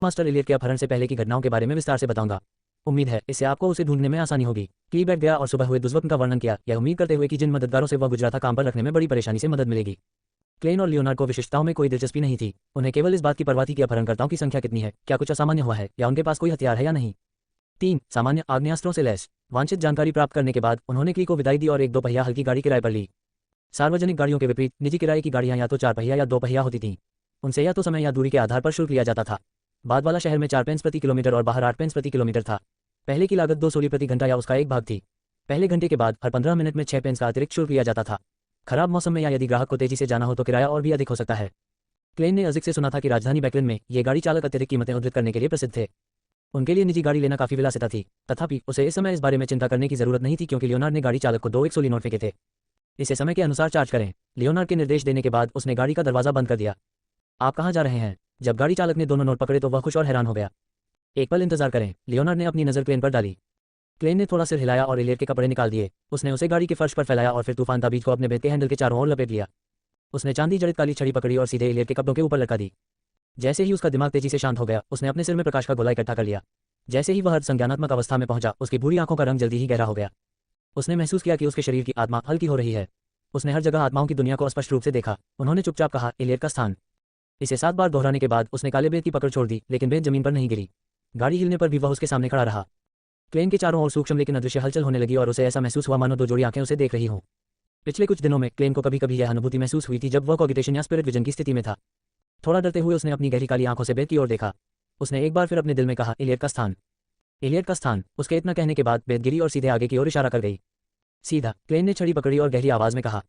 Master Elliot के अपहरण से पहले की घटनाओं के बारे में विस्तार से बताऊंगा। उम्मीद है इससे आपको उसे ढूंढने में आसानी होगी। क्ली बैठ गया और सुबह हुए दुष्वप्न का वर्णन किया, यह उम्मीद करते हुए कि जिन मददगारों से वह गुजरा था काम पर रखने में बड़ी परेशानी से मदद मिलेगी। क्लेन और लियोनार्ड को विशिष्टताओं में कोई दिलचस्पी नहीं थी। उन्हें केवल इस बात की परवाह थी कि अपहरणकर्ताओं की संख्या कितनी है, क्या कुछ असामान्य हुआ है या उनके पास कोई हथियार है या नहीं। 3 सामान्य आग्नेयास्त्रों से लैस। वांछित जानकारी प्राप्त करने के बाद उन्होंने क्ली को विदाई दी और एक 2 पहिया हल्की गाड़ी किराए पर ली। सार्वजनिक गाड़ियों के विपरीत निजी किराए की गाड़ियां या तो 4 पहिया या 2 पहिया होती थीं। उनसे या तो समय या दूरी के आधार पर शुल्क लिया जाता था। बाद वाला शहर में 4 पेंस प्रति किलोमीटर और बाहर 8 पेंस प्रति किलोमीटर था। पहले की लागत 2 सोली प्रति घंटा या उसका एक भाग थी। पहले घंटे के बाद हर 15 मिनट में 6 पेंस का अतिरिक्त शुल्क लिया जाता था। खराब मौसम में या यदि ग्राहक को तेजी से जाना हो तो किराया और भी अधिक हो सकता है। क्लेन ने अजिक से सुना था कि राजधानी बैकलिन में ये गाड़ी चालक अत्यधिक कीमतें उद्धृत करने के लिए प्रसिद्ध थे। उनके लिए निजी गाड़ी लेना काफी विलासिता थी। तथापि उसे इस समय इस बारे में चिंता करने की जरूरत नहीं थी क्योंकि लियोनार्ड ने गाड़ी चालक को 2 100 नोट फेंके थे। इसे समय के अनुसार चार्ज करें। लियोनार्ड के निर्देश देने के बाद उसने गाड़ी का दरवाजा बंद कर दिया। आप कहाँ जा रहे हैं? जब गाड़ी चालक ने दोनों नोट पकड़े तो वह खुश और हैरान हो गया। एक पल इंतजार करें। लियोनार्ड ने अपनी नजर क्लेन पर डाली। क्लेन ने थोड़ा सिर हिलाया और इलियट के कपड़े निकाल दिए। उसने उसे गाड़ी के फर्श पर फैलाया और फिर तूफान ताबीज को अपने बेत के हैंडल के चारों ओर लपेट लिया। उसने चांदी जड़ित काली छड़ी पकड़ी और सीधे इलियट के कपड़ों के ऊपर लटका दी। जैसे ही उसका दिमाग तेजी से शांत हो गया, उसने अपने सिर में प्रकाश का गोला इकट्ठा कर लिया। जैसे ही वह संज्ञानात्मक अवस्था में पहुंचा, उसकी भूरी आंखों का रंग जल्दी ही गहरा हो गया। उसने महसूस किया कि उसके शरीर की आत्मा हल्की हो रही है। उसने हर जगह आत्माओं की दुनिया को स्पष्ट रूप से देखा। उन्होंने चुपचाप कहा, इलियट का स्थान। इसे 7 बार दोहराने के बाद उसने काले बेत की पकड़ छोड़ दी, लेकिन बेत जमीन पर नहीं गिरी। गाड़ी हिलने पर भी वह उसके सामने खड़ा रहा। क्लेन के चारों ओर सूक्ष्म लेकिन अदृश्य हलचल होने लगी और उसे ऐसा महसूस हुआ मानो 2 जोड़ी आंखें उसे देख रही हों। पिछले कुछ दिनों में क्लेन को कभी कभी यह अनुभूति महसूस हुई थी जब वह कॉगिटेशन या स्पिरिट विजन की स्थिति में था। थोड़ा डरते हुए उसने अपनी गहरी काली आंखों से बेत की ओर देखा। उसने एक बार फिर अपने दिल में कहा, इलियट का स्थान। इलियट का स्थान। उसके इतना कहने के बाद बेत गिरी और सीधे आगे की ओर इशारा कर गई। सीधा। क्लेन ने छड़ी पकड़ी और गहरी आवाज में कहा।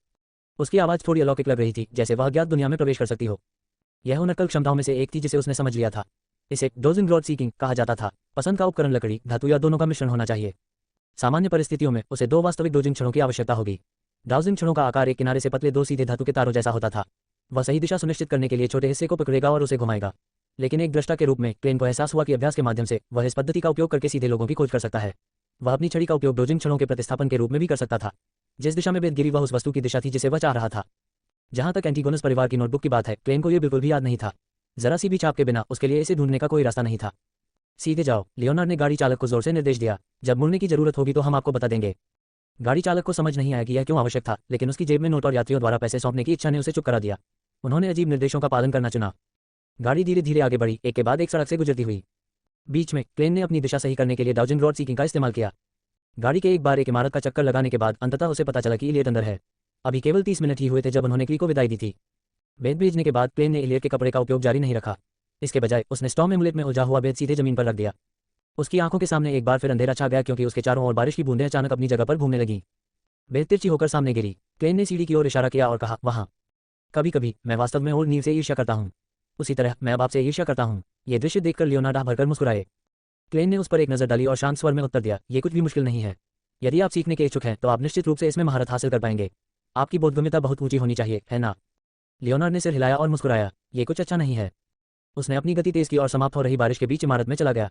उसकी आवाज थोड़ी अलौकिक लग रही थी, जैसे वह अज्ञात दुनिया में प्रवेश कर सकती हो। यह उन नक्कल क्षमताओं में से एक थी जिसे उसने समझ लिया था। इसे डोजिंग रॉड सीकिंग कहा जाता था। पसंद का उपकरण लकड़ी, धातु या दोनों का मिश्रण होना चाहिए। सामान्य परिस्थितियों में उसे 2 वास्तविक डोजिंग छड़ों की आवश्यकता होगी। डाउजिंग छड़ों का आकार एक किनारे से पतले 2 सीधे धातु के तारों जैसा होता था। वह सही दिशा सुनिश्चित करने के लिए छोटे हिस्से को पकड़ेगा और उसे घुमाएगा। लेकिन एक दृष्टा के रूप में क्लेन को एहसास हुआ कि अभ्यास के माध्यम से वह इस पद्धति का उपयोग करके सीधे लोगों की खोज कर सकता है। वह अपनी छड़ी का उपयोग डोजिंग छड़ों के प्रतिस्थापन के रूप में भी कर सकता था। जिस दिशा में बेत गिरी वह उस वस्तु की दिशा थी जिसे वह चाह रहा था। जहां तक एंटीगोनस परिवार की नोटबुक की बात है, क्लेन को यह बिल्कुल भी याद नहीं था। जरा सी भी छाप के बिना उसके लिए इसे ढूंढने का कोई रास्ता नहीं था। सीधे जाओ। लियोनार्ड ने गाड़ी चालक को जोर से निर्देश दिया। जब मुड़ने की जरूरत होगी तो हम आपको बता देंगे। गाड़ी चालक को समझ नहीं आया कि यह क्यों आवश्यक था, लेकिन उसकी जेब में नोट और यात्रियों द्वारा पैसे सौंपने की इच्छा ने उसे चुप करा दिया। उन्होंने अजीब निर्देशों का पालन करना चुना। गाड़ी धीरे धीरे आगे बढ़ी, एक के बाद एक सड़क से गुजरती हुई। बीच में क्लेन ने अपनी दिशा सही करने के लिए डाउजिंग रॉड सीकिंग का इस्तेमाल किया। गाड़ी के एक बार एक इमारत का चक्कर लगाने के बाद अंततः उसे पता चला कि इलियट अंदर है। अभी केवल 30 मिनट ही हुए थे जब उन्होंने क्ली को विदाई दी थी। बेत भेजने के बाद क्लेन ने इलियट के कपड़े का उपयोग जारी नहीं रखा। इसके बजाय उसने स्टॉर्म एमुलेट में उलझा हुआ बेत सीधे जमीन पर रख दिया। उसकी आंखों के सामने एक बार फिर अंधेरा छा गया क्योंकि उसके चारों ओर बारिश की बूंदें अचानक अपनी जगह पर घूमने लगीं। बेत तिरछी होकर सामने गिरी। क्लेन ने सीढ़ी की ओर इशारा किया और कहा, वहां। कभी कभी मैं वास्तव में और नींव से ईर्ष्या करता हूँ। उसी तरह मैं अब आपसे ईर्ष्या करता हूँ। ये दृश्य देखकर लियोनार्ड भरकर मुस्कुराए। क्लेन ने उस पर एक नजर डाली और शांत स्वर में उत्तर दिया, ये कुछ भी मुश्किल नहीं है। यदि आप सीखने के इच्छुक हैं तो आप निश्चित रूप से इसमें महारत हासिल कर पाएंगे। आपकी बोधगम्यता बहुत ऊंची होनी चाहिए, है ना? लियोनार्ड ने सिर हिलाया और मुस्कुराया। ये कुछ अच्छा नहीं है। उसने अपनी गति तेज की और समाप्त हो रही बारिश के बीच इमारत में चला गया।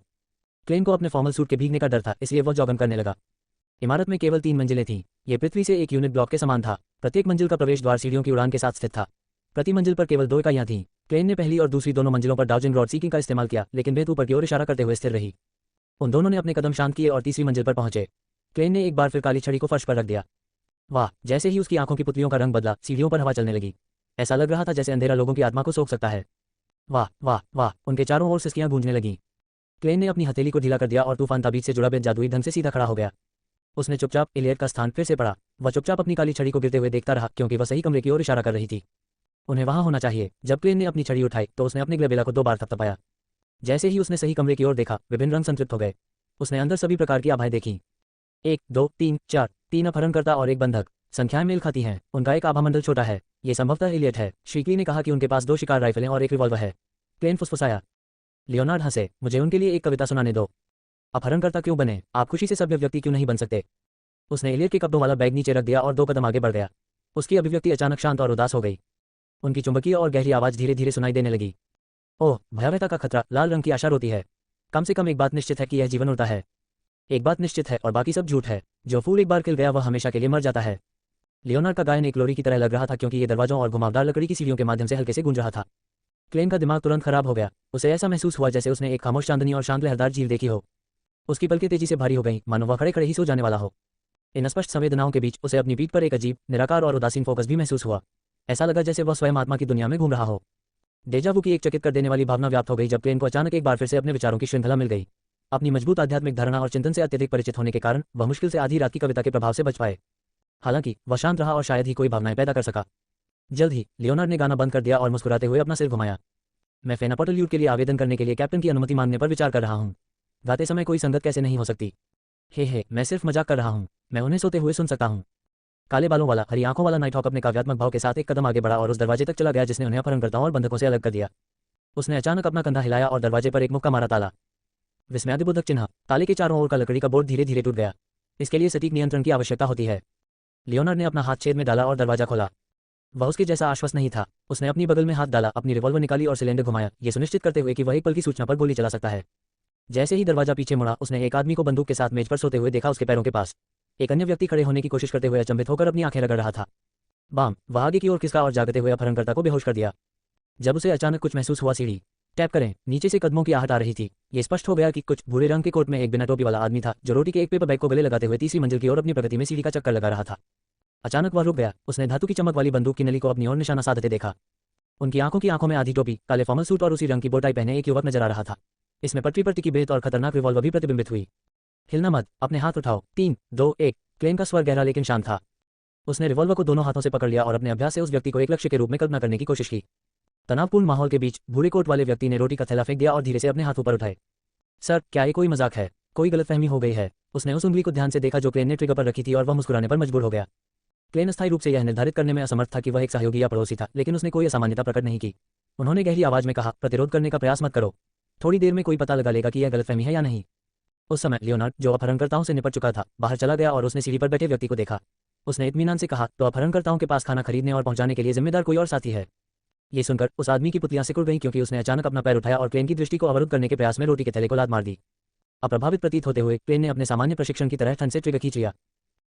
क्लेन को अपने फॉर्मल सूट के भीगने का डर था, इसलिए वह जॉगिंग करने लगा। इमारत में केवल 3 मंजिलें थीं। ये पृथ्वी से एक यूनिट ब्लॉक के समान था। प्रत्येक मंजिल का प्रवेश द्वार सीढ़ियों की उड़ान के साथ स्थित था। प्रति मंजिल पर केवल 2 इकाइयां थीं। क्लेन ने पहली और दूसरी दोनों मंजिलों पर डाउजिंग रॉड सीकिंग का इस्तेमाल किया, लेकिन बेत ऊपर की ओर इशारा करते हुए स्थिर रही। उन दोनों ने अपने कदम शांत किए और तीसरी मंजिल पर पहुंचे। क्लेन ने एक बार फिर काली छड़ी को फर्श पर रख दिया। वाह! जैसे ही उसकी आंखों की पुतलियों का रंग बदला, सीढ़ियों पर हवा चलने लगी। ऐसा लग रहा था जैसे अंधेरा लोगों की आत्मा को सोख सकता है। वाह वाह वाह! उनके चारों ओर सिसकियां गूंजने लगीं। क्लेन ने अपनी हथेली को ढीला कर दिया और तूफान ताबीज से जुड़ा बेत जादुई ढंग से सीधा खड़ा हो गया। उसने चुपचाप इलियट का स्थान फिर से पढ़ा। वह चुपचाप अपनी काली छड़ी को गिरते हुए देखता रहा क्योंकि वह सही कमरे की ओर इशारा कर रही थी। उन्हें वहां होना चाहिए। जब क्लेन ने अपनी छड़ी उठाई तो उसने अपने ग्लेबेला को 2 बार थपथपाया। जैसे ही उसने सही कमरे की ओर देखा, विभिन्न रंग संतृप्त हो गए। उसने अंदर सभी प्रकार की आभाएं देखीं। 1 2 3 4 3 अपहरणकर्ता और एक बंधक। संख्याएं मेल खाती हैं। उनका एक आभामंडल छोटा है। ये संभवतः इलियट है। श्रीक्ली ने कहा कि उनके पास 2 शिकार राइफलें और एक रिवॉल्वर है। क्लेन फुसफुसाया। लियोनार्ड हंसे। मुझे उनके लिए एक कविता सुनाने दो। अपहरणकर्ता क्यों बने? आप खुशी से सभ्य व्यक्ति क्यों नहीं बन सकते? उसने इलियट के कपड़ों वाला बैग नीचे रख दिया और 2 कदम आगे बढ़ गया। उसकी अभिव्यक्ति अचानक शांत और उदास हो गई। उनकी चुंबकीय और गहरी आवाज धीरे धीरे सुनाई देने लगी। ओह, भयावहता का खतरा, लाल रंग की आशा रोती है। कम से कम एक बात निश्चित है कि यह जीवन उड़ता है। एक बात निश्चित है और बाकी सब झूठ है। जो फूल एक बार खिल गया वह हमेशा के लिए मर जाता है। लियोनार्ड का गायन एक लोरी की तरह लग रहा था क्योंकि ये दरवाजों और घुमावदार लकड़ी की सीढ़ियों के माध्यम से हल्के से गूंज रहा था। क्लेन का दिमाग तुरंत खराब हो गया। उसे ऐसा महसूस हुआ जैसे उसने एक खामोश चांदनी और शांत लहरदार झील देखी हो। उसकी पलकें तेजी से भारी हो गईं, मानो वह खड़े खड़े ही सो जाने वाला हो। इन अस्पष्ट संवेदनाओं के बीच उसे अपनी पीठ पर एक अजीब, निराकार और उदासीन फोकस भी महसूस हुआ। ऐसा लगा जैसे वह स्वयं आत्मा की दुनिया में घूम रहा हो। डेजावू की एक चकित कर देने वाली भावना व्याप्त हो गई जब क्लेन को अचानक एक बार फिर से अपने विचारों की श्रृंखला मिल गई। अपनी मजबूत आध्यात्मिक धारणा और चिंतन से अत्यधिक परिचित होने के कारण वह मुश्किल से आधी रात की कविता के प्रभाव से बच पाए। हालांकि वह शांत रहा और शायद ही कोई भावनाएं पैदा कर सका। जल्द ही लियोनार्ड ने गाना बंद कर दिया और मुस्कुराते हुए अपना सिर घुमाया। मैं फेनापोटल्यूट के लिए आवेदन करने के लिए कैप्टन की अनुमति मांगने पर विचार कर रहा हूँ। गाते समय कोई संगत कैसे नहीं हो सकती। हे मैं सिर्फ मजाक कर रहा हूँ। मैं उन्हें सोते हुए सुन सकता हूँ। काले बालों वाला, हरी आंखों वाला नाइटहॉक अपने काव्यात्मक भाव के साथ एक कदम आगे बढ़ा और उस दरवाजे तक चला गया जिसने उन्हें अपहरणकर्ताओं और बंधकों से अलग कर दिया। उसने अचानक अपना कंधा हिलाया और दरवाजे पर एक मुक्का मारा। ताला। विस्मयादिबोधक चिन्ह। ताले के चारों ओर का लकड़ी का बोर्ड धीरे धीरे टूट गया। इसके लिए सटीक नियंत्रण की आवश्यकता होती है। लियोनार्ड ने अपना हाथ छेद में डाला और दरवाजा खोला। वह उसके जैसा आश्वस्त नहीं था। उसने अपनी बगल में हाथ डाला, अपनी रिवॉल्वर निकाली और सिलेंडर घुमाया, ये सुनिश्चित करते हुए कि वह एक पल की सूचना पर गोली चला सकता है। जैसे ही दरवाजा पीछे मुड़ा, उसने एक आदमी को बंदूक के साथ मेज पर सोते हुए देखा। उसके पैरों के पास एक अन्य व्यक्ति खड़े होने की कोशिश करते हुए अचंभित होकर अपनी आंखें रगड़ रहा था। बाम! वह आगे की ओर खिसका और जागते हुए अपहरणकर्ता को बेहोश कर दिया। जब उसे अचानक कुछ महसूस हुआ, सीढ़ी टैप करें, नीचे से कदमों की आहट आ रही थी। ये स्पष्ट हो गया कि कुछ भूरे रंग के कोट में एक बिना टोपी वाला आदमी था जो रोटी के एक पेपर बैग को गले लगाते हुए तीसरी मंजिल की ओर अपनी प्रगति में सीढ़ी का चक्कर लगा रहा था। अचानक वह रुक गया। उसने धातु की चमक वाली बंदूक की नली को अपनी ओर निशाना साधते देखा। उनकी आंखों में आधी टोपी, काले फॉर्मल सूट और उसी रंग की बोटाई पहने एक युवक नजर आ रहा था। इसमें पटरी पर टिकी बेत और खतरनाक रिवॉल्वर भी प्रतिबिंबित हुई। हिलना मत, अपने हाथ उठाओ। 3, 2, 1। क्लेन का स्वर गहरा लेकिन शांत था। उसने रिवॉल्वर को दोनों हाथों से पकड़ लिया और अपने अभ्यास से उस व्यक्ति को एक लक्ष्य के रूप में कल्पना करने की कोशिश की। तनावपूर्ण माहौल के बीच भूरे कोट वाले व्यक्ति ने रोटी का थैला फेंक दिया और धीरे से अपने हाथ ऊपर उठाए। सर, क्या ये कोई मजाक है? कोई गलतफहमी हो गई है। उसने उस उंगली को ध्यान से देखा जो क्लेन ने ट्रिगर पर रखी थी और वह मुस्कुराने पर मजबूर हो गया। क्लेन अस्थायी रूप से यह निर्धारित करने में असमर्थ था कि वह एक सहयोगी या पड़ोसी था, लेकिन उसने कोई असामान्यता प्रकट नहीं की। उन्होंने गहरी आवाज में कहा, प्रतिरोध करने का प्रयास मत करो। थोड़ी देर में कोई पता लगा लेगा कि यह गलतफहमी है या नहीं। उस समय लियोनार्ड, जो अपहरणकर्ताओं से निपट चुका था, बाहर चला गया और उसने सीढ़ी पर बैठे व्यक्ति को देखा। उसने इत्मीनान से कहा, तो अपहरणकर्ताओं के पास खाना खरीदने और पहुंचाने के लिए जिम्मेदार कोई और साथी है। ये सुनकर उस आदमी की पुतलियां सिकुड़ गईं क्योंकि उसने अचानक अपना पैर उठाया और क्लेन की दृष्टि को अवरुद्ध करने के प्रयास में रोटी के थैले को लात मार दी। अप्रभावित प्रतीत होते हुए क्लेन ने अपने सामान्य प्रशिक्षण की तरह ठंड से ट्रिगर खींच लिया।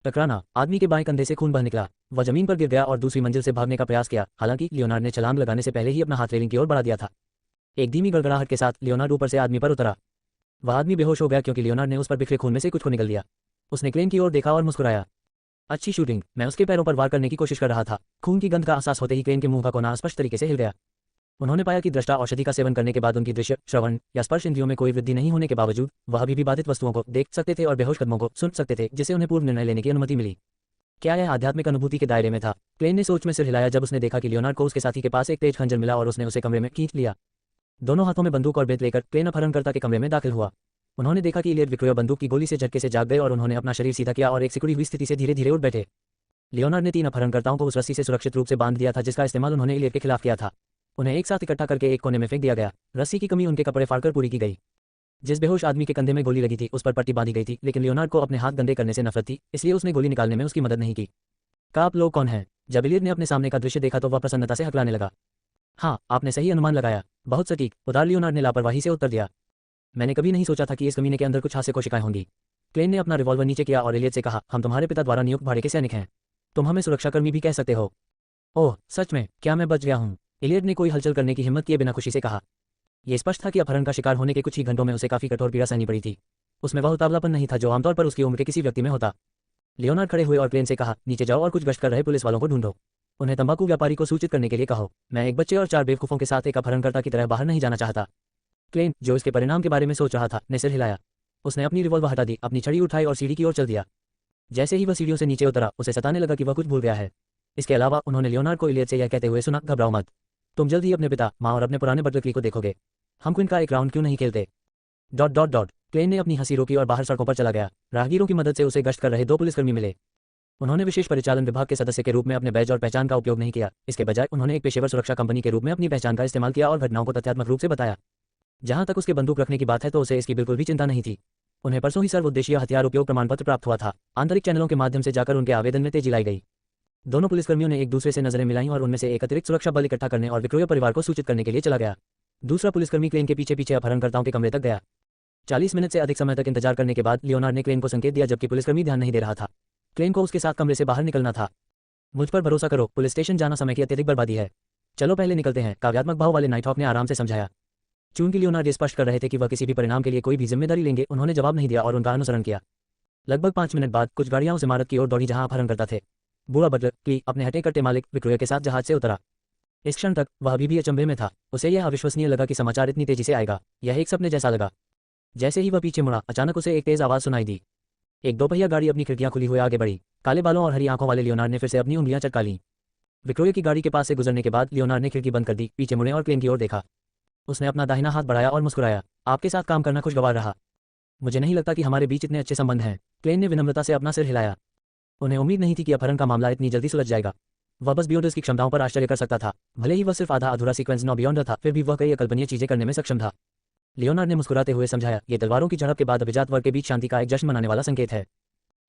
टकराना। आदमी के बाएं कंधे से खून बह निकला। वह जमीन पर गिर गया और दूसरी मंजिल से भागने का प्रयास किया। हालांकि लियोनार्ड ने छलांग लगाने से पहले ही अपना हाथ रेलिंग की ओर बढ़ा दिया था। एक धीमी गड़गड़ाहट के साथ लियोनार्ड ऊपर से आदमी पर उतरा। वह आदमी बेहोश हो गया क्योंकि लियोनार्ड ने उस पर बिखरे खून में से कुछ को निगल दिया। उसने क्लेन की ओर देखा और मुस्कुराया। अच्छी शूटिंग। मैं उसके पैरों पर वार करने की कोशिश कर रहा था। खून की गंध का एहसास होते ही क्लेन के मुंह का कोना स्पष्ट तरीके से हिल गया। उन्होंने पाया कि दृष्टा औषधि का सेवन करने के बाद उनकी दृश्य, श्रवण या स्पर्श इंद्रियों में कोई वृद्धि नहीं होने के बावजूद वह अभी भी बाधित वस्तुओं को देख सकते थे और बेहोश कदमों को सुन सकते थे, जिससे उन्हें पूर्व निर्णय लेने की अनुमति मिली। क्या यह आध्यात्मिक अनुभूति के दायरे में था? क्लेन ने सोच में सिर हिलाया जब उसने देखा कि लियोनार्ड को उसके साथी के पास एक तेज खंजर मिला और उसने उसे कमरे में खींच लिया। दोनों हाथों में बंदूक और बेत लेकर क्लेन अपहरणकर्ता के कमरे में दाखिल हुआ। उन्होंने देखा कि इलियट विक्रोय बंदूक की गोली से झटके से जाग गए और उन्होंने अपना शरीर सीधा किया और एक सिकुड़ी हुई स्थिति से धीरे धीरे उठ बैठे। लियोनार्ड ने 3 अपहरणकर्ताओं को उस रस्सी से सुरक्षित रूप से बांध दिया था जिसका इस्तेमाल उन्होंने इलियट के खिलाफ किया था। उन्हें एक साथ इकट्ठा करके एक कोने में फेंक दिया गया। रस्सी की कमी उनके कपड़े फाड़कर पूरी की गई। जिस बेहोश आदमी के कंधे में गोली लगी थी उस पर पट्टी बांधी गई थी, लेकिन लियोनार्ड को अपने हाथ गंदे करने से नफरत थी, इसलिए उसने गोली निकालने में उसकी मदद नहीं की। आप लोग कौन हैं? जब इलियट ने अपने सामने का दृश्य देखा तो वह प्रसन्नता से हकलाने लगा। हाँ, आपने सही अनुमान लगाया। बहुत सटीक, उदार लियोनार्ड ने लापरवाही से उत्तर दिया। मैंने कभी नहीं सोचा था कि इस कमीने के अंदर कुछ हास्य कोशिकाएं होंगी। क्लेन ने अपना रिवॉल्वर नीचे किया और इलियट से कहा, हम तुम्हारे पिता द्वारा नियुक्त भाड़े के सैनिक हैं। तुम हमें सुरक्षाकर्मी भी कह सकते हो। ओह, सच में? क्या मैं बच गया हूँ? इलियट ने कोई हलचल करने की हिम्मत किए बिना खुशी से कहा। यह स्पष्ट था कि अपहरण का शिकार होने के कुछ ही घंटों में उसे काफी कठोर पीड़ा सहनी पड़ी थी। उसमें वह उतावलापन नहीं था जो आमतौर पर उसकी उम्र के किसी व्यक्ति में होता। लियोनार्ड खड़े हुए और क्लेन से कहा, नीचे जाओ और कुछ गश्त कर रहे पुलिस वालों को ढूंढो। उन्हें तंबाकू व्यापारी को सूचित करने के लिए कहो। मैं एक बच्चे और 4 बेवकूफों के साथ एक अपहरणकर्ता की तरह बाहर नहीं जाना चाहता। क्लेन, जो इसके परिणाम के बारे में सोच रहा था, ने सिर हिलाया। उसने अपनी रिवॉल्वर हटा दी, अपनी छड़ी उठाई और सीढ़ी की ओर चल दिया। जैसे ही वह सीढ़ियों से नीचे उतरा, उसे सताने लगा कि वह कुछ भूल गया है। इसके अलावा उन्होंने लियोनार्ड को इलियट से यह कहते हुए सुना, घबराओ मत, तुम जल्द ही अपने पिता, माँ और अपने पुराने बटलकली को देखोगे। हम क्विन का एक राउंड क्यों नहीं खेलते? ... क्लेन ने अपनी हंसी रोकी और बाहर सड़कों पर चला गया। राहगीरों की मदद से उसे गश्त कर रहे 2 पुलिसकर्मी मिले। उन्होंने विशेष परिचालन विभाग के सदस्य के रूप में अपने बैज और पहचान का उपयोग नहीं किया। इसके बजाय उन्होंने एक पेशेवर सुरक्षा कंपनी के रूप में अपनी पहचान का इस्तेमाल किया और घटनाओं को तथ्यात्मक रूप से बताया। जहां तक उसके बंदूक रखने की बात है तो उसे इसकी बिल्कुल भी चिंता नहीं थी। उन्हें परसों ही सर्वोद्देशीय हथियार उपयोग प्रमाण पत्र प्राप्त हुआ था। आंतरिक चैनलों के माध्यम से जाकर उनके आवेदन में तेजी लाई गई। दोनों पुलिसकर्मियों ने एक दूसरे से नजरें मिलाईं और उनमें से एक अतिरिक्त सुरक्षा बल इकट्ठा करने और विक्रोय परिवार को सूचित करने के लिए चला गया। दूसरा पुलिसकर्मी क्लेन के पीछे पीछे अपहरणकर्ताओं के कमरे तक गया। 40 मिनट से अधिक समय तक इंतजार करने के बाद लियोनार्ड ने क्लेन को संकेत दिया जबकि पुलिसकर्मी ध्यान नहीं दे रहा था। क्लेन को उसके साथ कमरे से बाहर निकलना था। मुझ पर भरोसा करो, पुलिस स्टेशन जाना समय की अत्यधिक बर्बादी है। चलो पहले निकलते हैं, काव्यात्मक भाव वाले नाइटहॉक ने आराम से समझाया। चूंकि लियोनार्ड ये स्पष्ट कर रहे थे कि वह किसी भी परिणाम के लिए कोई भी जिम्मेदारी लेंगे, उन्होंने जवाब नहीं दिया और उनका अनुसरण किया। लगभग 5 मिनट बाद कुछ गाड़ियां उस इमारत की ओर दौड़ी जहां अपहरण करता थे। बूढ़ा बटलर की अपने हटे कट्टे मालिक विक्रोय के साथ जहाज से उतरा। इस क्षण तक वह अभी भी अचंभे में था। उसे यह अविश्वसनीय लगा कि समाचार इतनी तेजी से आएगा। यह एक सपने जैसा लगा। जैसे ही वह पीछे मुड़ा, अचानक उसे एक तेज आवाज सुनाई दी। एक दोपहिया गाड़ी अपनी खिड़कियां खुली हुए आगे बढ़ी। काले बालों और हरी आंखों वाले लियोनार्ड ने फिर से अपनी उंगलियां चटका लीं। विक्रोय की गाड़ी के पास से गुजरने के बाद लियोनार्ड ने खिड़की बंद कर दी, पीछे मुड़े और क्लेन की ओर देखा। उसने अपना दाहिना हाथ बढ़ाया और मुस्कुराया। आपके साथ काम करना खुशगवार रहा। मुझे नहीं लगता कि हमारे बीच इतने अच्छे संबंध हैं। क्लेन ने विनम्रता से अपना सिर हिलाया। उन्हें उम्मीद नहीं थी कि अपहरण का मामला इतनी जल्दी सुलझ जाएगा। वह बस बियोंडर्स की क्षमताओं पर आश्चर्य कर सकता था। भले ही वह सिर्फ आधा अधूरा सीक्वेंस नो बियॉन्डर था, फिर भी वह कई अकल्पनीय चीजें करने में सक्षम था। लियोनार्ड ने मुस्कुराते हुए समझाया, ये तलवारों की झड़प के बाद अभिजात वर्ग के बीच शांति का एक जश्न मनाने वाला संकेत है।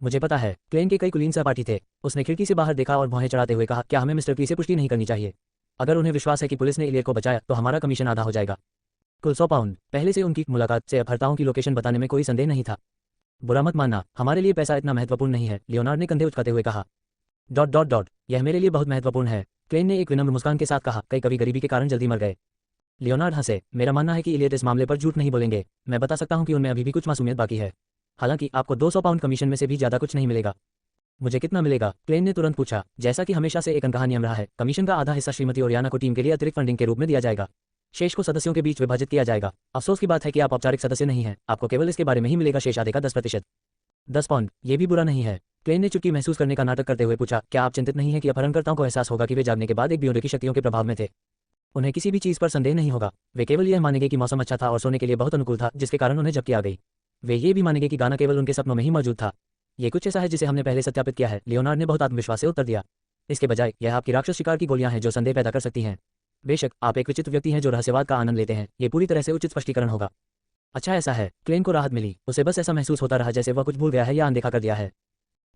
मुझे पता है। क्लेन के कई कुलीन सहपाठी थे। उसने खिड़की से बाहर देखा और भौहें चढ़ाते हुए कहा, क्या हमें मिस्टर क्ली से पुष्टि नहीं करनी चाहिए? अगर उन्हें विश्वास है कि पुलिस ने इलियट को बचाया तो हमारा कमीशन आधा हो जाएगा। कुल 100 पाउंड। पहले से उनकी मुलाकात से अपहर्ताओं की लोकेशन बताने में कोई संदेह नहीं था। बुरा मत मानना, हमारे लिए पैसा इतना महत्वपूर्ण नहीं है, लियोनार्ड ने कंधे उचकाते हुए कहा। यह मेरे लिए बहुत महत्वपूर्ण है, क्लेन ने एक विनम्र मुस्कान के साथ कहा। कई कवि गरीबी के कारण जल्दी मर गए। लियोनार्ड हंसे। मेरा मानना है कि इलियट इस मामले पर झूठ नहीं बोलेंगे। मैं बता सकता हूं कि उनमें अभी भी कुछ मासूमियत बाकी है। हालांकि आपको 200 पाउंड कमीशन में से भी ज्यादा कुछ नहीं मिलेगा। मुझे कितना मिलेगा? क्लेन ने तुरंत पूछा। जैसा कि हमेशा से एक अनकहा नियम रहा है, कमीशन का आधा हिस्सा श्रीमती ओरियाना को टीम के लिए अतिरिक्त फंडिंग के रूप में दिया जाएगा। शेष को सदस्यों के बीच विभाजित किया जाएगा। अफसोस की बात है कि आप औपचारिक सदस्य नहीं हैं। आपको केवल इसके बारे में ही मिलेगा शेष आधे का 10%। 10 पाउंड, ये भी बुरा नहीं है। क्लेन ने चुटकी महसूस करने का नाटक करते हुए पूछा, क्या आप चिंतित नहीं हैं कि अपहरणकर्ताओं को एहसास होगा कि वे जागने के बाद एक बियोंडर की शक्तियों के प्रभाव में थे? उन्हें किसी भी चीज पर संदेह नहीं होगा। वे केवल यह मानेंगे कि मौसम अच्छा था और सोने के लिए बहुत अनुकूल था, जिसके कारण उन्हें झपकी आ गई। वे ये भी मानेंगे कि गाना केवल उनके सपनों में ही मौजूद था। ये कुछ ऐसा है जिसे हमने पहले सत्यापित किया है, लियोनार्ड ने बहुत आत्मविश्वास से उत्तर दिया। इसके बजाय यह आपकी राक्षस शिकार की गोलियां हैं जो संदेह पैदा कर सकती हैं। बेशक आप एक विचित्र व्यक्ति हैं जो रहस्यवाद का आनंद लेते हैं। ये पूरी तरह से उचित स्पष्टीकरण होगा। अच्छा ऐसा है। क्लेन को राहत मिली। उसे बस ऐसा महसूस होता रहा जैसे वह कुछ भूल गया है या अनदेखा कर दिया है।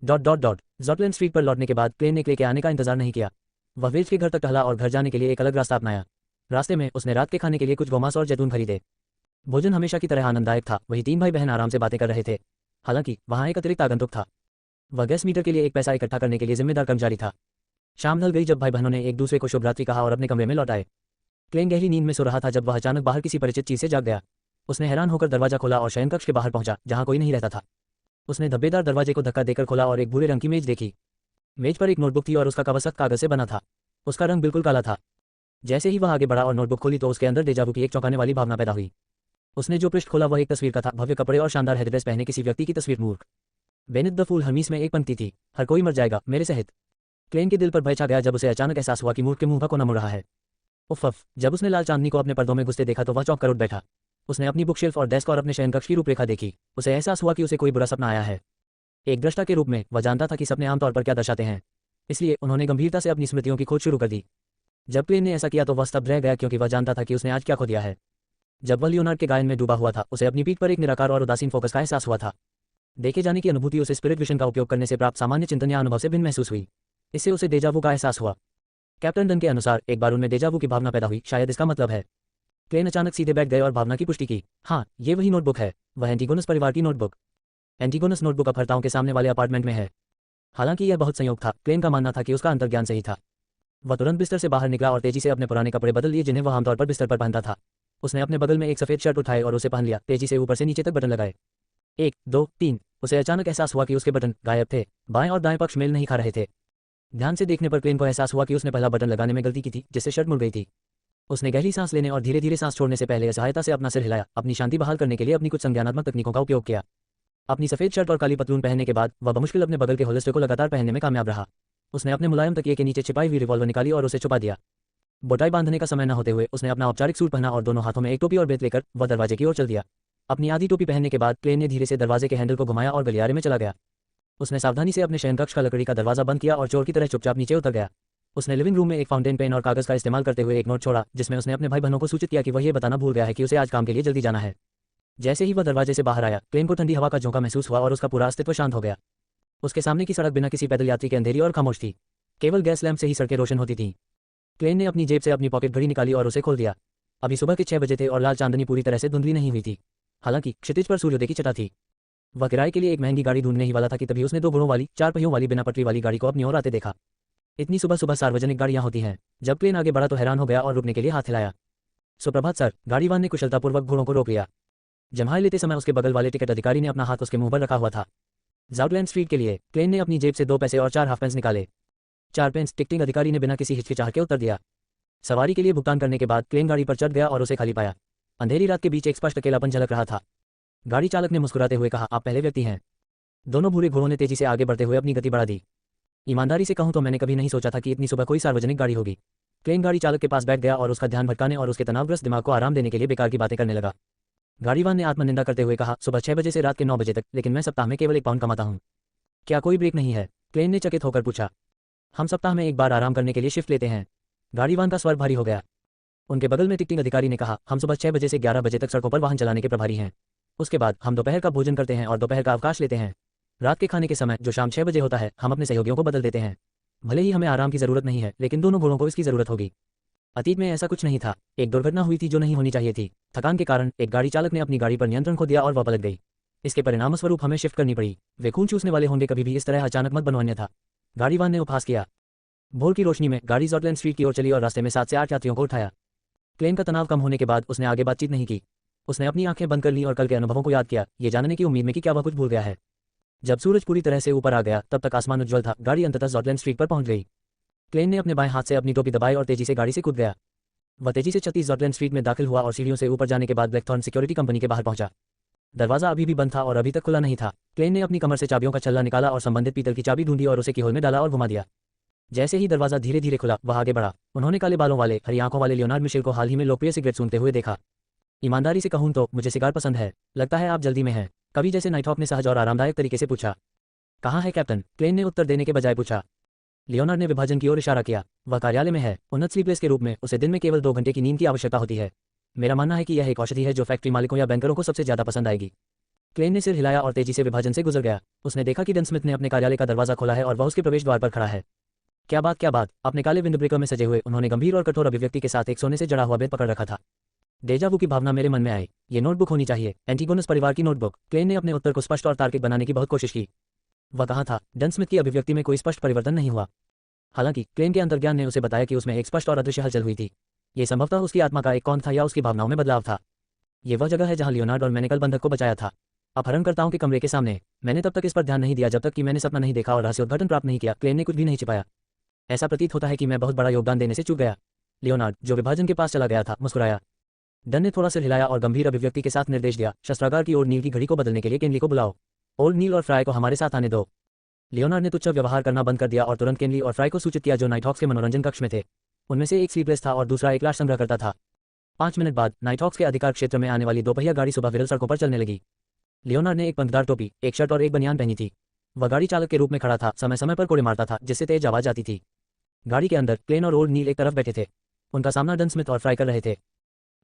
जॉटलैंड स्ट्रीट पर लौटने के बाद क्लेन ने क्ले के आने का इंतजार नहीं किया। वह विल्च के घर तक टहला और घर जाने के लिए एक अलग रास्ता अपनाया। रास्ते में उसने रात के खाने के लिए कुछ गोमांस और जैतून खरीदे। भोजन हमेशा की तरह आनंददायक था। वही 3 भाई बहन आराम से बातें कर रहे थे। हालांकि वहां एक अतिरिक्त आगंतुक था। वह गैस मीटर के लिए एक पैसा इकट्ठा करने के लिए जिम्मेदार कर्मचारी था। शाम ढल गई जब भाई बहनों ने एक दूसरे को शुभ रात्रि कहा और अपने कमरे में लौट आए। क्लेन गहरी नींद में सो रहा था जब वह अचानक बाहर किसी परिचित चीज से जाग गया। उसने हैरान होकर दरवाजा खोला और शयनकक्ष के बाहर पहुंचा, जहां कोई नहीं रहता था। उसने धब्बेदार दरवाजे को धक्का देकर खोला और एक भूरे रंग की मेज देखी। मेज पर एक नोटबुक थी और उसका कवर सख्त कागज से बना था। उसका रंग बिल्कुल काला था। जैसे ही वह आगे बढ़ा और नोटबुक खोली तो उसके अंदर डेजावू की एक चौंकाने वाली भावना पैदा हुई। उसने जो पृष्ठ खोला वह एक तस्वीर का था। भव्य कपड़े और शानदार हेडड्रेस पहने किसी व्यक्ति की तस्वीर। मूर्ख बेनित द फूल हर्मीस में एक पंक्ति थी, हर कोई मर जाएगा मेरे सहित। क्लेन के दिल पर भय छा गया जब उसे अचानक एहसास हुआ कि मूर्ख के मुंह पर कोना मुड़ रहा है। उफ़! जब उसने लाल चांदनी को अपने पर्दों में घुसते देखा तो वह चौंक कर उठ बैठा। उसने अपनी बुकशेल्फ और डेस्क और अपने शयनकक्ष की रूपरेखा देखी। उसे एहसास हुआ कि उसे कोई बुरा सपना आया है। एक दृष्टा के रूप में वह जानता था कि सपने आमतौर पर क्या दर्शाते हैं, इसलिए उन्होंने गंभीरता से अपनी स्मृतियों की खोज शुरू कर दी। जब क्लेन ने ऐसा किया तो वह स्तब्ध रह गया क्योंकि वह जानता था कि उसने आज क्या खो दिया है। जब वह लियोनार्ड के गायन में डूबा हुआ था, उसे अपनी पीठ पर एक निराकार और उदासीन फोकस का एहसास हुआ था। देखे जाने की अनुभूति उसे स्पिरिट विजन का उपयोग करने से प्राप्त सामान्य चिंतन या अनुभव से भिन्न महसूस हुई। इससे उसे डेजावू का एहसास हुआ। कैप्टन डन के अनुसार एक बार उनमें डेजावू की भावना पैदा हुई, शायद इसका मतलब है। क्लेन अचानक सीधे बैठ गए और भावना की पुष्टि की। हाँ, ये वही नोटबुक है। वह एंटीगोनस परिवार की नोटबुक। एंटीगोनस नोटबुक अपहर्ताओं के सामने वाले अपार्टमेंट में है। हालांकि यह बहुत संयोग था। क्लेन का मानना था कि उसका अंतर्ज्ञान सही था। वह तुरंत बिस्तर से बाहर निकला और तेजी से अपने पुराने कपड़े बदल लिए जिन्हें वह आमतौर पर बिस्तर पर पहनता था। उसने अपने बगल में एक सफेद शर्ट उठाए और उसे पहन लिया। तेजी से ऊपर से नीचे तक बटन लगाए। 1, 2, 3। उसे अचानक एहसास हुआ कि उसके बटन गायब थे। बाएं और दाएं पक्ष मेल नहीं खा रहे थे। ध्यान से देखने पर क्लेन को एहसास हुआ कि उसने पहला बटन लगाने में गलती की थी, जिससे शर्ट मुड़ गई थी। उसने गहरी सांस लेने और धीरे धीरे सांस छोड़ने से पहले सहायता से अपना सिर हिलाया। अपनी शांति बहाल करने के लिए अपनी कुछ संज्ञानात्मक तकनीकों का उपयोग किया। अपनी सफेद शर्ट और काली पतलून पहनने के बाद वह बमुश्किल अपने बगल के होलिस्टर को लगातार पहनने में कामयाब रहा। उसने अपने मुलायम तकिए के नीचे छिपाई हुई रिवॉल्वर निकाली और उसे छुपा दिया। बोटाई बांधने का समय न होते हुए उसने अपना औपचारिक सूट पहना और दोनों हाथों में एक टोपी और बेत लेकर वह दरवाजे की ओर चल दिया। अपनी आधी टोपी पहनने के बाद क्लेन ने धीरे से दरवाजे के हैंडल को घुमाया और गलियारे में चला गया। उसने सावधानी से अपने शयनकक्ष का लकड़ी का दरवाजा बंद किया और चोर की तरह चुपचाप नीचे उतर गया। उसने लिविंग रूम में एक फाउंटेन पेन और कागज का इस्तेमाल करते हुए एक नोट छोड़ा, जिसमें उसने अपने भाई बहनों को सूचित किया कि वह ये बताना भूल गया है कि उसे आज काम के लिए जल्दी जाना है। जैसे ही वह दरवाजे से बाहर आया, क्लेन को ठंडी हवा का झोंका महसूस हुआ और उसका पूरा अस्तित्व शांत हो गया। उसके सामने की सड़क बिना किसी पैदल यात्री के अंधेरी और खामोश थी। केवल गैस लैंप से ही सड़कें रोशन होती थीं। क्लेन ने अपनी जेब से अपनी पॉकेट घड़ी निकाली और उसे खोल दिया। अभी सुबह के 6 बजे थे और लाल चांदनी पूरी तरह से धुंधली नहीं हुई थी। हालांकि क्षितिज पर सूर्योदय की छटा थी। वह किराए के लिए एक महंगी गाड़ी ढूंढने ही वाला था कि तभी उसने 2 गुणों वाली 4 पहियों वाली बिना पटरी वाली गाड़ी को अपनी ओर आते देखा। इतनी सुबह सुबह सार्वजनिक गाड़ियां होती हैं। जब क्लेन आगे बढ़ा तो हैरान हो गया और रुकने के लिए हाथ हिलाया। सुप्रभात सर, गाड़ीवान ने कुशलतापूर्वक घोड़ों को रोक लिया। जम्हाई लेते समय उसके बगल वाले टिकट अधिकारी ने अपना हाथ उसके मुंह पर रखा हुआ था। जाउटलैंड स्ट्रीट के लिए। क्लेन ने अपनी जेब से 2 पैसे और 4 हाफ पेंस निकाले। 4 पेंस, टिकटिंग अधिकारी ने बिना किसी हिचकिचाहट के उत्तर दिया। सवारी के लिए भुगतान करने के बाद क्लेन गाड़ी पर चढ़ गया और उसे खाली पाया। अंधेरी रात के बीच एक स्पष्ट अकेलापन झलक रहा था। गाड़ी चालक ने मुस्कुराते हुए कहा, आप पहले व्यक्ति हैं। दोनों भूरे घोड़ों ने तेजी से आगे बढ़ते हुए अपनी गति बढ़ा दी। ईमानदारी से कहूं तो मैंने कभी नहीं सोचा था कि इतनी सुबह कोई सार्वजनिक गाड़ी होगी। क्लेन गाड़ी चालक के पास बैठ गया और उसका ध्यान भटकाने और उसके तनावग्रस्त दिमाग को आराम देने के लिए बेकार की बातें करने लगा। गाड़ीवान ने आत्मनिंदा करते हुए कहा, सुबह 6 बजे से रात के 9 बजे तक, लेकिन मैं सप्ताह में केवल 1 पाउंड कमाता हूँ। क्या कोई ब्रेक नहीं है? क्लेन ने चकित होकर पूछा। हम सप्ताह में 1 बार आराम करने के लिए शिफ्ट लेते हैं। गाड़ीवान का स्वर भारी हो गया। उनके बगल में टिकटिंग अधिकारी ने कहा, हम सुबह 6 बजे से 11 बजे तक सड़कों पर वाहन चलाने के प्रभारी हैं। उसके बाद हम दोपहर का भोजन करते हैं और दोपहर का अवकाश लेते हैं। रात के खाने के समय, जो शाम 6 बजे होता है, हम अपने सहयोगियों को बदल देते हैं। भले ही हमें आराम की जरूरत नहीं है, लेकिन दोनों घोड़ों को इसकी जरूरत होगी। अतीत में ऐसा कुछ नहीं था। एक दुर्घटना हुई थी जो नहीं होनी चाहिए थी। थकान के कारण एक गाड़ी चालक ने अपनी गाड़ी पर नियंत्रण खो दिया और वह पलट गई। इसके परिणामस्वरूप हमें शिफ्ट करनी पड़ी। वे खून चूसने वाले होंगे, कभी भी इस तरह अचानक मत बनवान्य था। गाड़ीवान ने उपहास किया। भोर की रोशनी में गाड़ी जाउटलैंड स्ट्रीट की ओर चली और रास्ते में 7 से 8 यात्रियों को उठाया। क्लेन का तनाव कम होने के बाद उसने आगे बातचीत नहीं की। उसने अपनी आंखें बंद कर ली और कल के अनुभवों को याद किया, ये जानने की उम्मीद में कि क्या वह कुछ भूल गया है। जब सूरज पूरी तरह से ऊपर आ गया तब तक आसमान उज्ज्वल था। गाड़ी अंततः जाउटलैंड स्ट्रीट पर पहुंच गई। क्लेन ने अपने बाएं हाथ से अपनी टोपी दबाई और तेजी से गाड़ी से कूद गया। वह तेजी से 36 जाउटलैंड स्ट्रीट में दाखिल हुआ और सीढ़ियों से ऊपर जाने के बाद ब्लैकथॉर्न सिक्योरिटी कंपनी के बाहर पहुंचा। दरवाजा अभी भी बंद था और अभी तक खुला नहीं था। क्लेन ने अपनी कमर से चाबियों का छल्ला निकाला और संबंधित पीतल की चाबी ढूंढी और उसे कीहोल में डाला और घुमा दिया। जैसे ही दरवाजा धीरे धीरे खुला, वह आगे बढ़ा। उन्होंने काले बालों वाले, हरी आंखों वाले लियोनार्ड मिशेल को हाल ही में लोकप्रिय सिगरेट सूंघते हुए देखा। ईमानदारी से कहूं तो मुझे सिगार पसंद है। लगता है आप जल्दी में हैं, कवि जैसे नाइटहॉक ने सहज और आरामदायक तरीके से पूछा। कहाँ है कैप्टन? क्लेन ने उत्तर देने के बजाय पूछा। लियोनार्ड ने विभाजन की ओर इशारा किया। वह कार्यालय में है। उन्नत स्लीपलेस के रूप में उसे दिन में केवल 2 घंटे की नींद की आवश्यकता होती है। मेरा मानना है कि यह एक औषधि है जो फैक्ट्री मालिकों या बैंकरों को सबसे ज्यादा पसंद आएगी। क्लेन ने सिर हिलाया और तेजी से विभाजन से गुजर गया। उसने देखा कि डन स्मिथ ने अपने कार्यालय का दरवाजा खोला है और वह उसके प्रवेश द्वार पर खड़ा है। क्या बात। अपने काले विंडब्रेकर में सजे हुए उन्होंने गंभीर और कठोर अभिव्यक्ति के साथ एक सोने से जड़ा हुआ बेद पकड़ रखा था। डेजावू की भावना मेरे मन में आई। ये नोटबुक होनी चाहिए, एंटीगोनस परिवार की नोटबुक। क्लेन ने अपने उत्तर को स्पष्ट और तार्किक बनाने की बहुत कोशिश की। वह कहाँ था? डन स्मिथ की अभिव्यक्ति में कोई स्पष्ट परिवर्तन नहीं हुआ। हालांकि क्लेन के अंतर्ज्ञान ने उसे बताया कि उसमें एक स्पष्ट और अदृश्य हलचल हुई थी। ये संभवतः उसकी आत्मा का एक कौन था या उसकी भावनाओं में बदलाव था। ये वह जगह है जहां लियोनार्ड और मैंने कल बंधक को बचाया था, अपहरणकर्ताओं के कमरे के सामने। मैंने तब तक इस पर ध्यान नहीं दिया जब तक कि मैंने सपना नहीं देखा और रहस्योद्घाटन प्राप्त नहीं किया। क्लेन ने कुछ भी नहीं छिपाया। ऐसा प्रतीत होता है कि मैं बहुत बड़ा योगदान देने से चूक गया। लियोनार्ड, जो विभाजन के पास चला गया था, मुस्कुराया। डन ने थोड़ा सिर हिलाया और गंभीर अभिव्यक्ति के साथ निर्देश दिया, शस्त्रागार की ओर नील की घड़ी को बदलने के लिए केनली को बुलाओ। ओल्ड नील और फ्राई को हमारे साथ आने दो। लियोनार्ड ने तुच्छ व्यवहार करना बंद कर दिया और तुरंत केनली और फ्राई को सूचित किया, जो नाइटहॉक्स के मनोरंजन कक्ष में थे। उनमें से एक स्लीपलेस था और दूसरा एक लाश संग्रह करता था। 5 मिनट बाद नाइटहॉक्स के अधिकार क्षेत्र में आने वाली दोपहिया गाड़ी सुबह विरल सड़कों पर चलने लगी। लियोनार्ड ने एक पंखदार टोपी, एक शर्ट और एक बनियान पहनी थी। वह गाड़ी चालक के रूप में खड़ा था, समय समय पर कोड़े मारता था जिससे तेज आवाज आती थी। गाड़ी के अंदर क्लेन और ओल्ड नील एक तरफ बैठे थे। उनका सामना डन स्मिथ और फ्राई कर रहे थे।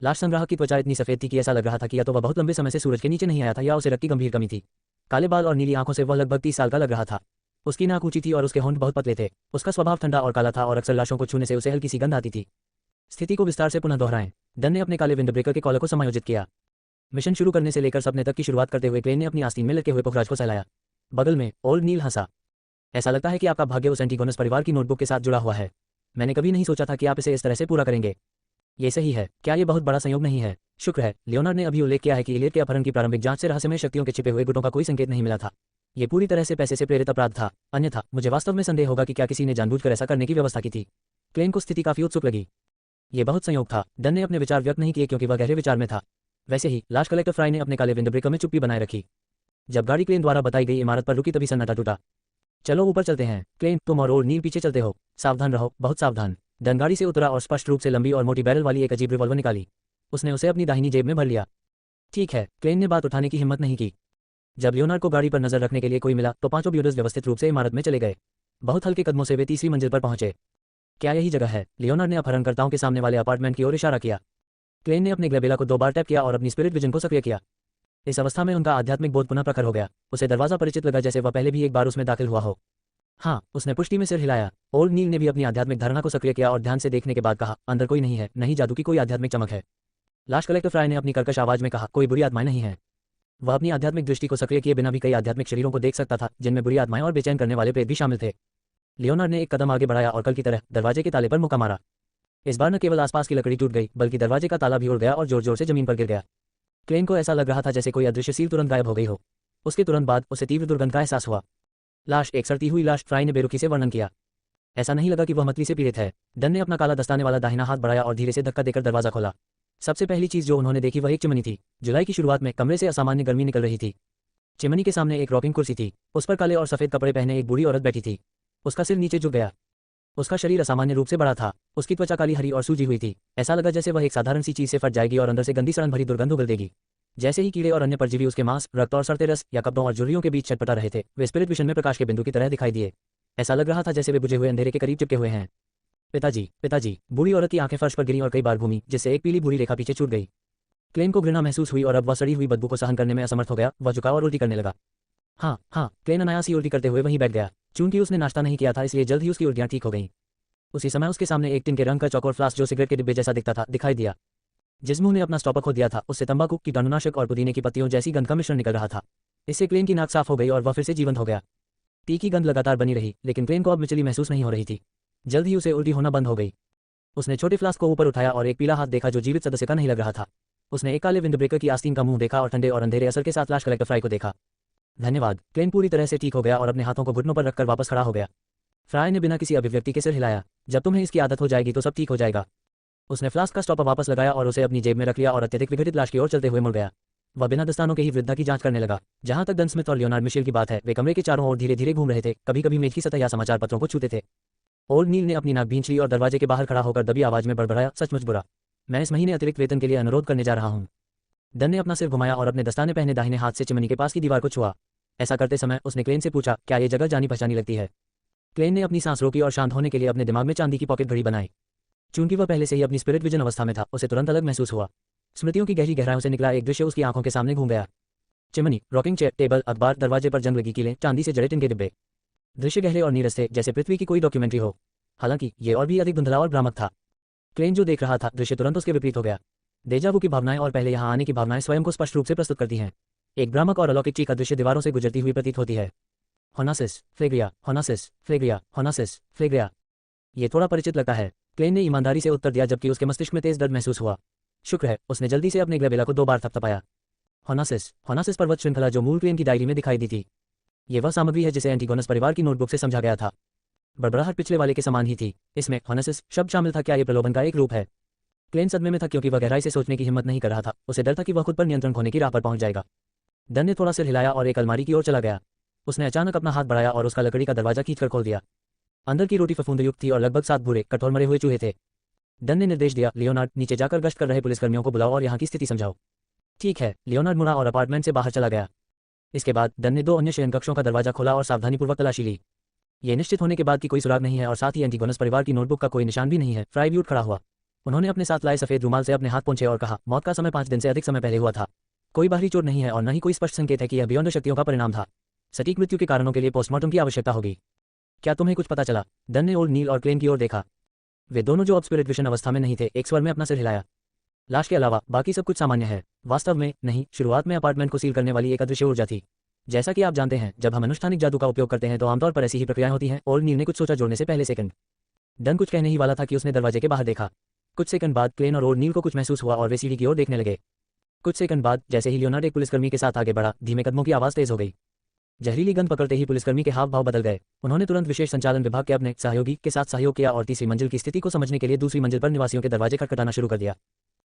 लाश संग्राहक की त्वचा इतनी सफेद थी कि ऐसा लग रहा था कि या तो वह बहुत लंबे समय से सूरज के नीचे नहीं आया था या उसे रक्त की गंभीर कमी थी। काले बाल और नीली आंखों से वह लगभग 30 साल का लग रहा था। उसकी नाक ऊंची थी और उसके होंठ बहुत पतले थे। उसका स्वभाव ठंडा और काला था और अक्सर लाशों को छूने से उसे हल्की सी गंध आती थी। स्थिति को विस्तार से पुनः दोहराएं। डन ने अपने काले विंडब्रेकर के कॉलर को समायोजित किया। मिशन शुरू करने से लेकर सपने तक की शुरुआत करते हुए क्लेन ने अपनी आस्तीन में लटके हुए पुखराज को सहलाया। बगल में ओल्ड नील हंसा। ऐसा लगता है कि आपका भाग्य उस एंटीगोनस परिवार की नोटबुक के साथ जुड़ा हुआ है। मैंने कभी नहीं सोचा था कि आप इसे इस तरह से पूरा करेंगे। ये सही है। क्या ये बहुत बड़ा संयोग नहीं है? शुक्र है। लियोनार्ड ने अभी उल्लेख किया है कि इलियट के अपहरण की प्रारंभिक जांच से रहस्यमय शक्तियों के छिपे हुए गुटों का कोई संकेत नहीं मिला था। ये पूरी तरह से पैसे से प्रेरित अपराध था, अन्यथा मुझे वास्तव में संदेह होगा कि क्या किसी ने जानबूझकर ऐसा करने की व्यवस्था की थी। क्लेन को स्थिति काफी उत्सुक लगी। ये बहुत संयोग था। डन ने अपने विचार व्यक्त नहीं किए क्योंकि वह गहरे विचार में था। वैसे ही लाश कलेक्टर फ्राई ने अपने काले विंडब्रेकर में चुप्पी बनाए रखी। जब गाड़ी क्लेन द्वारा बताई गई इमारत पर रुकी तभी सन्नाटा टूटा। चलो ऊपर चलते हैं। क्लेन, तुम और ओल्ड नील पीछे चलते हो। सावधान रहो, बहुत सावधान। डन गाड़ी से उतरा और स्पष्ट रूप से लंबी और मोटी बैरल वाली एक अजीब रिवॉल्वर निकाली। उसने उसे अपनी दाहिनी जेब में भर लिया। ठीक है। क्लेन ने बात उठाने की हिम्मत नहीं की। जब लियोनार्ड को गाड़ी पर नजर रखने के लिए कोई मिला तो पांचों ब्यूडर्स व्यवस्थित रूप से इमारत में चले गए। बहुत हल्के कदमों से वे तीसरी मंजिल पर पहुंचे। क्या यही जगह है? लियोनार्ड ने अपहरणकर्ताओं के सामने वाले अपार्टमेंट की ओर इशारा किया। क्लेन ने अपने ग्लेबेला को 2 बार टैप किया और अपनी स्पिरिट विजन को सक्रिय किया। इस अवस्था में उनका आध्यात्मिक बोध पुनः प्रखर हो गया। उसे दरवाजा परिचित लगा, जैसे वह पहले भी एक बार उसमें दाखिल हुआ हो। हाँ, उसने पुष्टि में सिर हिलाया। ओल्ड नील ने भी अपनी आध्यात्मिक धारणा को सक्रिय किया और ध्यान से देखने के बाद कहा, अंदर कोई नहीं है, नहीं जादू की कोई आध्यात्मिक चमक है। लाश कलेक्टर फ्राई ने अपनी कर्कश आवाज में कहा, कोई बुरी आत्माएं नहीं है। वह अपनी आध्यात्मिक दृष्टि को सक्रिय किए बिना भी कई आध्यात्मिक शरीरों को देख सकता था, जिनमें बुरी आत्माएं और बेचैन करने वाले प्रेत भी शामिल थे। लियोनार्ड ने एक कदम आगे बढ़ाया और कल की तरह दरवाजे के ताले पर मुक्का मारा। इस बार न केवल आसपास की लकड़ी टूट गई बल्कि दरवाजे का ताला भी उड़ गया और जोर जोर से जमीन पर गिर गया। क्लेन को ऐसा लग रहा था जैसे कोई अदृश्य सील तुरंत गायब हो गई हो। उसके तुरंत बाद उसे तीव्र दुर्गंध का एहसास हुआ। लाश, एक सड़ती हुई लाश, फ्राई ने बेरुखी से वर्णन किया। ऐसा नहीं लगा कि वह मतली से पीड़ित है। डन ने अपना काला दस्ताने वाला दाहिना हाथ बढ़ाया और धीरे से धक्का देकर दरवाजा खोला। सबसे पहली चीज जो उन्होंने देखी वह एक चिमनी थी। जुलाई की शुरुआत में कमरे से असामान्य गर्मी निकल रही थी। चिमनी के सामने एक रॉकिंग कुर्सी थी। उस पर काले और सफेद कपड़े पहने एक बूढ़ी औरत बैठी थी। उसका सिर नीचे झुक गया। उसका शरीर असामान्य रूप से बड़ा था। उसकी त्वचा काली, हरी और सूजी हुई थी। ऐसा लगा जैसे वह एक साधारण सी चीज से फट जाएगी और अंदर से गंदी सड़न भरी दुर्गंध उगल देगी। जैसे ही कीड़े और अन्य परजीवी उसके मांस, रक्त और सड़ते रस या कपड़ों और झुर्रियों के बीच छटपटा रहे थे, वे स्पिरिट विशन में प्रकाश के बिंदु की तरह दिखाई दिए। ऐसा लग रहा था जैसे वे बुझे हुए अंधेरे के करीब चिपके हुए हैं। पिताजी, पिताजी। बूढ़ी औरत की आंखें फर्श पर गिरी और कई बार घूमी, जिससे एक पीली भूरी रेखा पीछे छूट गई। क्लेन को घृणा महसूस हुई और अब वह सड़ी हुई बदबू को सहन करने में असमर्थ हो गया। वह झुका और उल्टी करने लगा। हाँ हाँ, क्लेन अनायास ही उल्टी करते हुए वहीं बैठ गया। चूंकि उसने नाश्ता नहीं किया था इसलिए जल्द ही उसकी उल्टियां ठीक हो गईं। उसी समय उसके सामने एक टिन के रंग का चौकोर फ्लास्क जो सिगरेट के डिब्बे जैसा दिखता था दिखाई दिया। जिस मुंह ने अपना स्टॉपर खो दिया था उससे तंबाकू, कीटाणुनाशक और पुदीने की पत्तियों जैसी गंध का मिश्रण निकल रहा था। इससे क्लेन की नाक साफ हो गई और वह फिर से जीवंत हो गया। तीखी गंध लगातार बनी रही लेकिन क्लेन को अब मिचली महसूस नहीं हो रही थी। जल्द ही उसे उल्टी होना बंद हो गई। उसने छोटे फ्लास्क को ऊपर उठाया और एक पीला हाथ देखा जो जीवित सदस्य का नहीं लग रहा था। उसने एक काले विंड ब्रेकर की आस्तीन का मुंह देखा और ठंडे और अंधेरे असर के साथ लाश कलेक्टर फ्राई को देखा। धन्यवाद। क्लेन पूरी तरह से ठीक हो गया और अपने हाथों को घुटनों पर रखकर वापस खड़ा हो गया। फ्राई ने बिना किसी अभिव्यक्ति के सिर हिलाया। जब तुम्हें इसकी आदत हो जाएगी तो सब ठीक हो जाएगा। उसने फ्लास्क का स्टॉपर वापस लगाया और उसे अपनी जेब में रख लिया और अत्यधिक विघटित लाश की ओर चलते हुए मुड़ गया। वह बिना दस्तानों के ही वृद्धा की जांच करने लगा। जहां तक डन स्मिथ और लियोनार्ड मिशेल की बात है, वे कमरे के चारों ओर धीरे धीरे घूम रहे थे, कभी कभी मेज की सतह या समाचार पत्रों को छूते थे। ओल्ड नील ने अपनी नाक भींच ली और दरवाजे के बाहर खड़ा होकर दबी आवाज में बड़बड़ाया, सचमुच बुरा। मैं इस महीने अतिरिक्त वेतन के लिए अनुरोध करने जा रहा हूँ। डन ने अपना सिर घुमाया और अपने दस्ताने पहने दाहिने हाथ से चिमनी के पास की दीवार को छुआ। ऐसा करते समय उसने क्लेन से पूछा, क्या ये जगह जानी पहचानी लगती है? क्लेन ने अपनी सांस रोकी और शांत होने के लिए अपने दिमाग में चांदी की पॉकेट घड़ी बनाई। चूंकि वह पहले से ही अपनी स्पिरिट विजन अवस्था में था, उसे तुरंत अलग महसूस हुआ। स्मृतियों की गहरी गहराइयों से निकला एक दृश्य उसकी आंखों के सामने घूम गया। चिमनी, रॉकिंग चेयर, टेबल, अखबार, दरवाजे पर जंग लगी कीलें, चांदी से जड़े टिन के डिब्बे। दृश्य गहरे और नीरस थे, जैसे पृथ्वी की कोई डॉक्यूमेंट्री हो। हालांकि ये और भी अधिक धुंधला और भ्रामक था। क्लेन जो देख रहा था, दृश्य तुरंत उसके विपरीत हो गया। डेजावू की भावनाएं और पहले यहाँ आने की भावनाएं स्वयं को स्पष्ट रूप से प्रस्तुत करती हैं। एक भ्रामक और अलौकिक चीख दृश्य दीवारों से गुजरती हुई प्रतीत होती है। होनासिस, फ्लेग्रिया, होनासिस, फ्लेग्रिया, होनासिस, फ्लेग्रिया। ये थोड़ा परिचित लगता है। क्लेन ने ईमानदारी से उत्तर दिया जबकि उसके मस्तिष्क में तेज दर्द महसूस हुआ। शुक्र है, उसने जल्दी से अपने ग्लेबेला को 2 बार थपथपाया। होनासिस, होनासिस पर्वत श्रृंखला जो मूल क्लेन की डायरी में दिखाई दी थी। ये वह सामग्री है जिसे एंटीगोनस परिवार की नोटबुक से समझा गया था। बड़बड़ाहट पिछले वाले के समान ही थी। इसमें होनासिस शब्द शामिल था। क्या ये प्रलोभन का एक रूप है? क्लेन सदमे में था क्योंकि वह गहराई से सोचने की हिम्मत नहीं कर रहा था। उसे डर था कि वह खुद पर नियंत्रण खोने की राह पर पहुंच जाएगा। डन ने थोड़ा सिर हिलाया और एक अलमारी की ओर चला गया। उसने अचानक अपना हाथ बढ़ाया और उसका लकड़ी का दरवाजा खींचकर खोल दिया। अंदर की रोटी फफूंदयुक्त थी और लगभग 7 भूरे कठोर मरे हुए चूहे थे। डन ने निर्देश दिया, लियोनार्ड, नीचे जाकर गश्त कर रहे पुलिसकर्मियों को बुलाओ और यहाँ की स्थिति समझाओ। ठीक है। लियोनार्ड मुड़ा और अपार्टमेंट से बाहर चला गया। इसके बाद डन ने 2 अन्य शयनकक्षों का दरवाजा खोला और सावधानीपूर्वक तलाशी ली। ये निश्चित होने के बाद कि कोई सुराग नहीं है और साथ ही एंटीगोनस परिवार की नोटबुक का कोई निशान भी नहीं है, फ्राई भी उठ खड़ा हुआ। उन्होंने अपने साथ लाए सफेद रुमाल से अपने हाथ पोंछे और कहा, मौत का समय 5 दिन से अधिक समय पहले हुआ था। कोई बाहरी चोट नहीं है और न ही कोई स्पष्ट संकेत है कि यह बियॉन्ड शक्तियों का परिणाम था। सटीक मृत्यु के कारणों के लिए पोस्टमार्टम की आवश्यकता होगी। क्या तुम्हें कुछ पता चला? डन ने ओल्ड नील और क्लेन की ओर देखा। वे दोनों जो अब स्पिरिट विशन अवस्था में नहीं थे, एक स्वर में अपना सिर हिलाया। लाश के अलावा बाकी सब कुछ सामान्य है। वास्तव में नहीं। शुरुआत में अपार्टमेंट को सील करने वाली एक अदृश्य ऊर्जा थी। जैसा कि आप जानते हैं, जब हम अनुष्ठानिक जादू का उपयोग करते हैं तो आमतौर पर ऐसी ही प्रक्रियाएं होती हैं। ओल्ड नील ने कुछ सोचा जोड़ने से पहले सेकंड। डन कुछ कहने ही वाला था कि उसने दरवाजे के बाहर देखा। कुछ सेकंड बाद क्लेन और ओल्ड नील को कुछ महसूस हुआ और वे सीढ़ी की ओर देखने लगे। कुछ सेकंड बाद जैसे ही लियोनार्ड एक पुलिसकर्मी के साथ आगे बढ़ा, धीमे कदमों की आवाज तेज हो गई। जहरीली गंध पकड़ते ही पुलिसकर्मी के हाव भाव बदल गए। उन्होंने तुरंत विशेष संचालन विभाग के अपने सहयोगी के साथ सहयोग किया और तीसरी मंजिल की स्थिति को समझने के लिए दूसरी मंजिल पर निवासियों के दरवाजे खटखटाना शुरू कर दिया।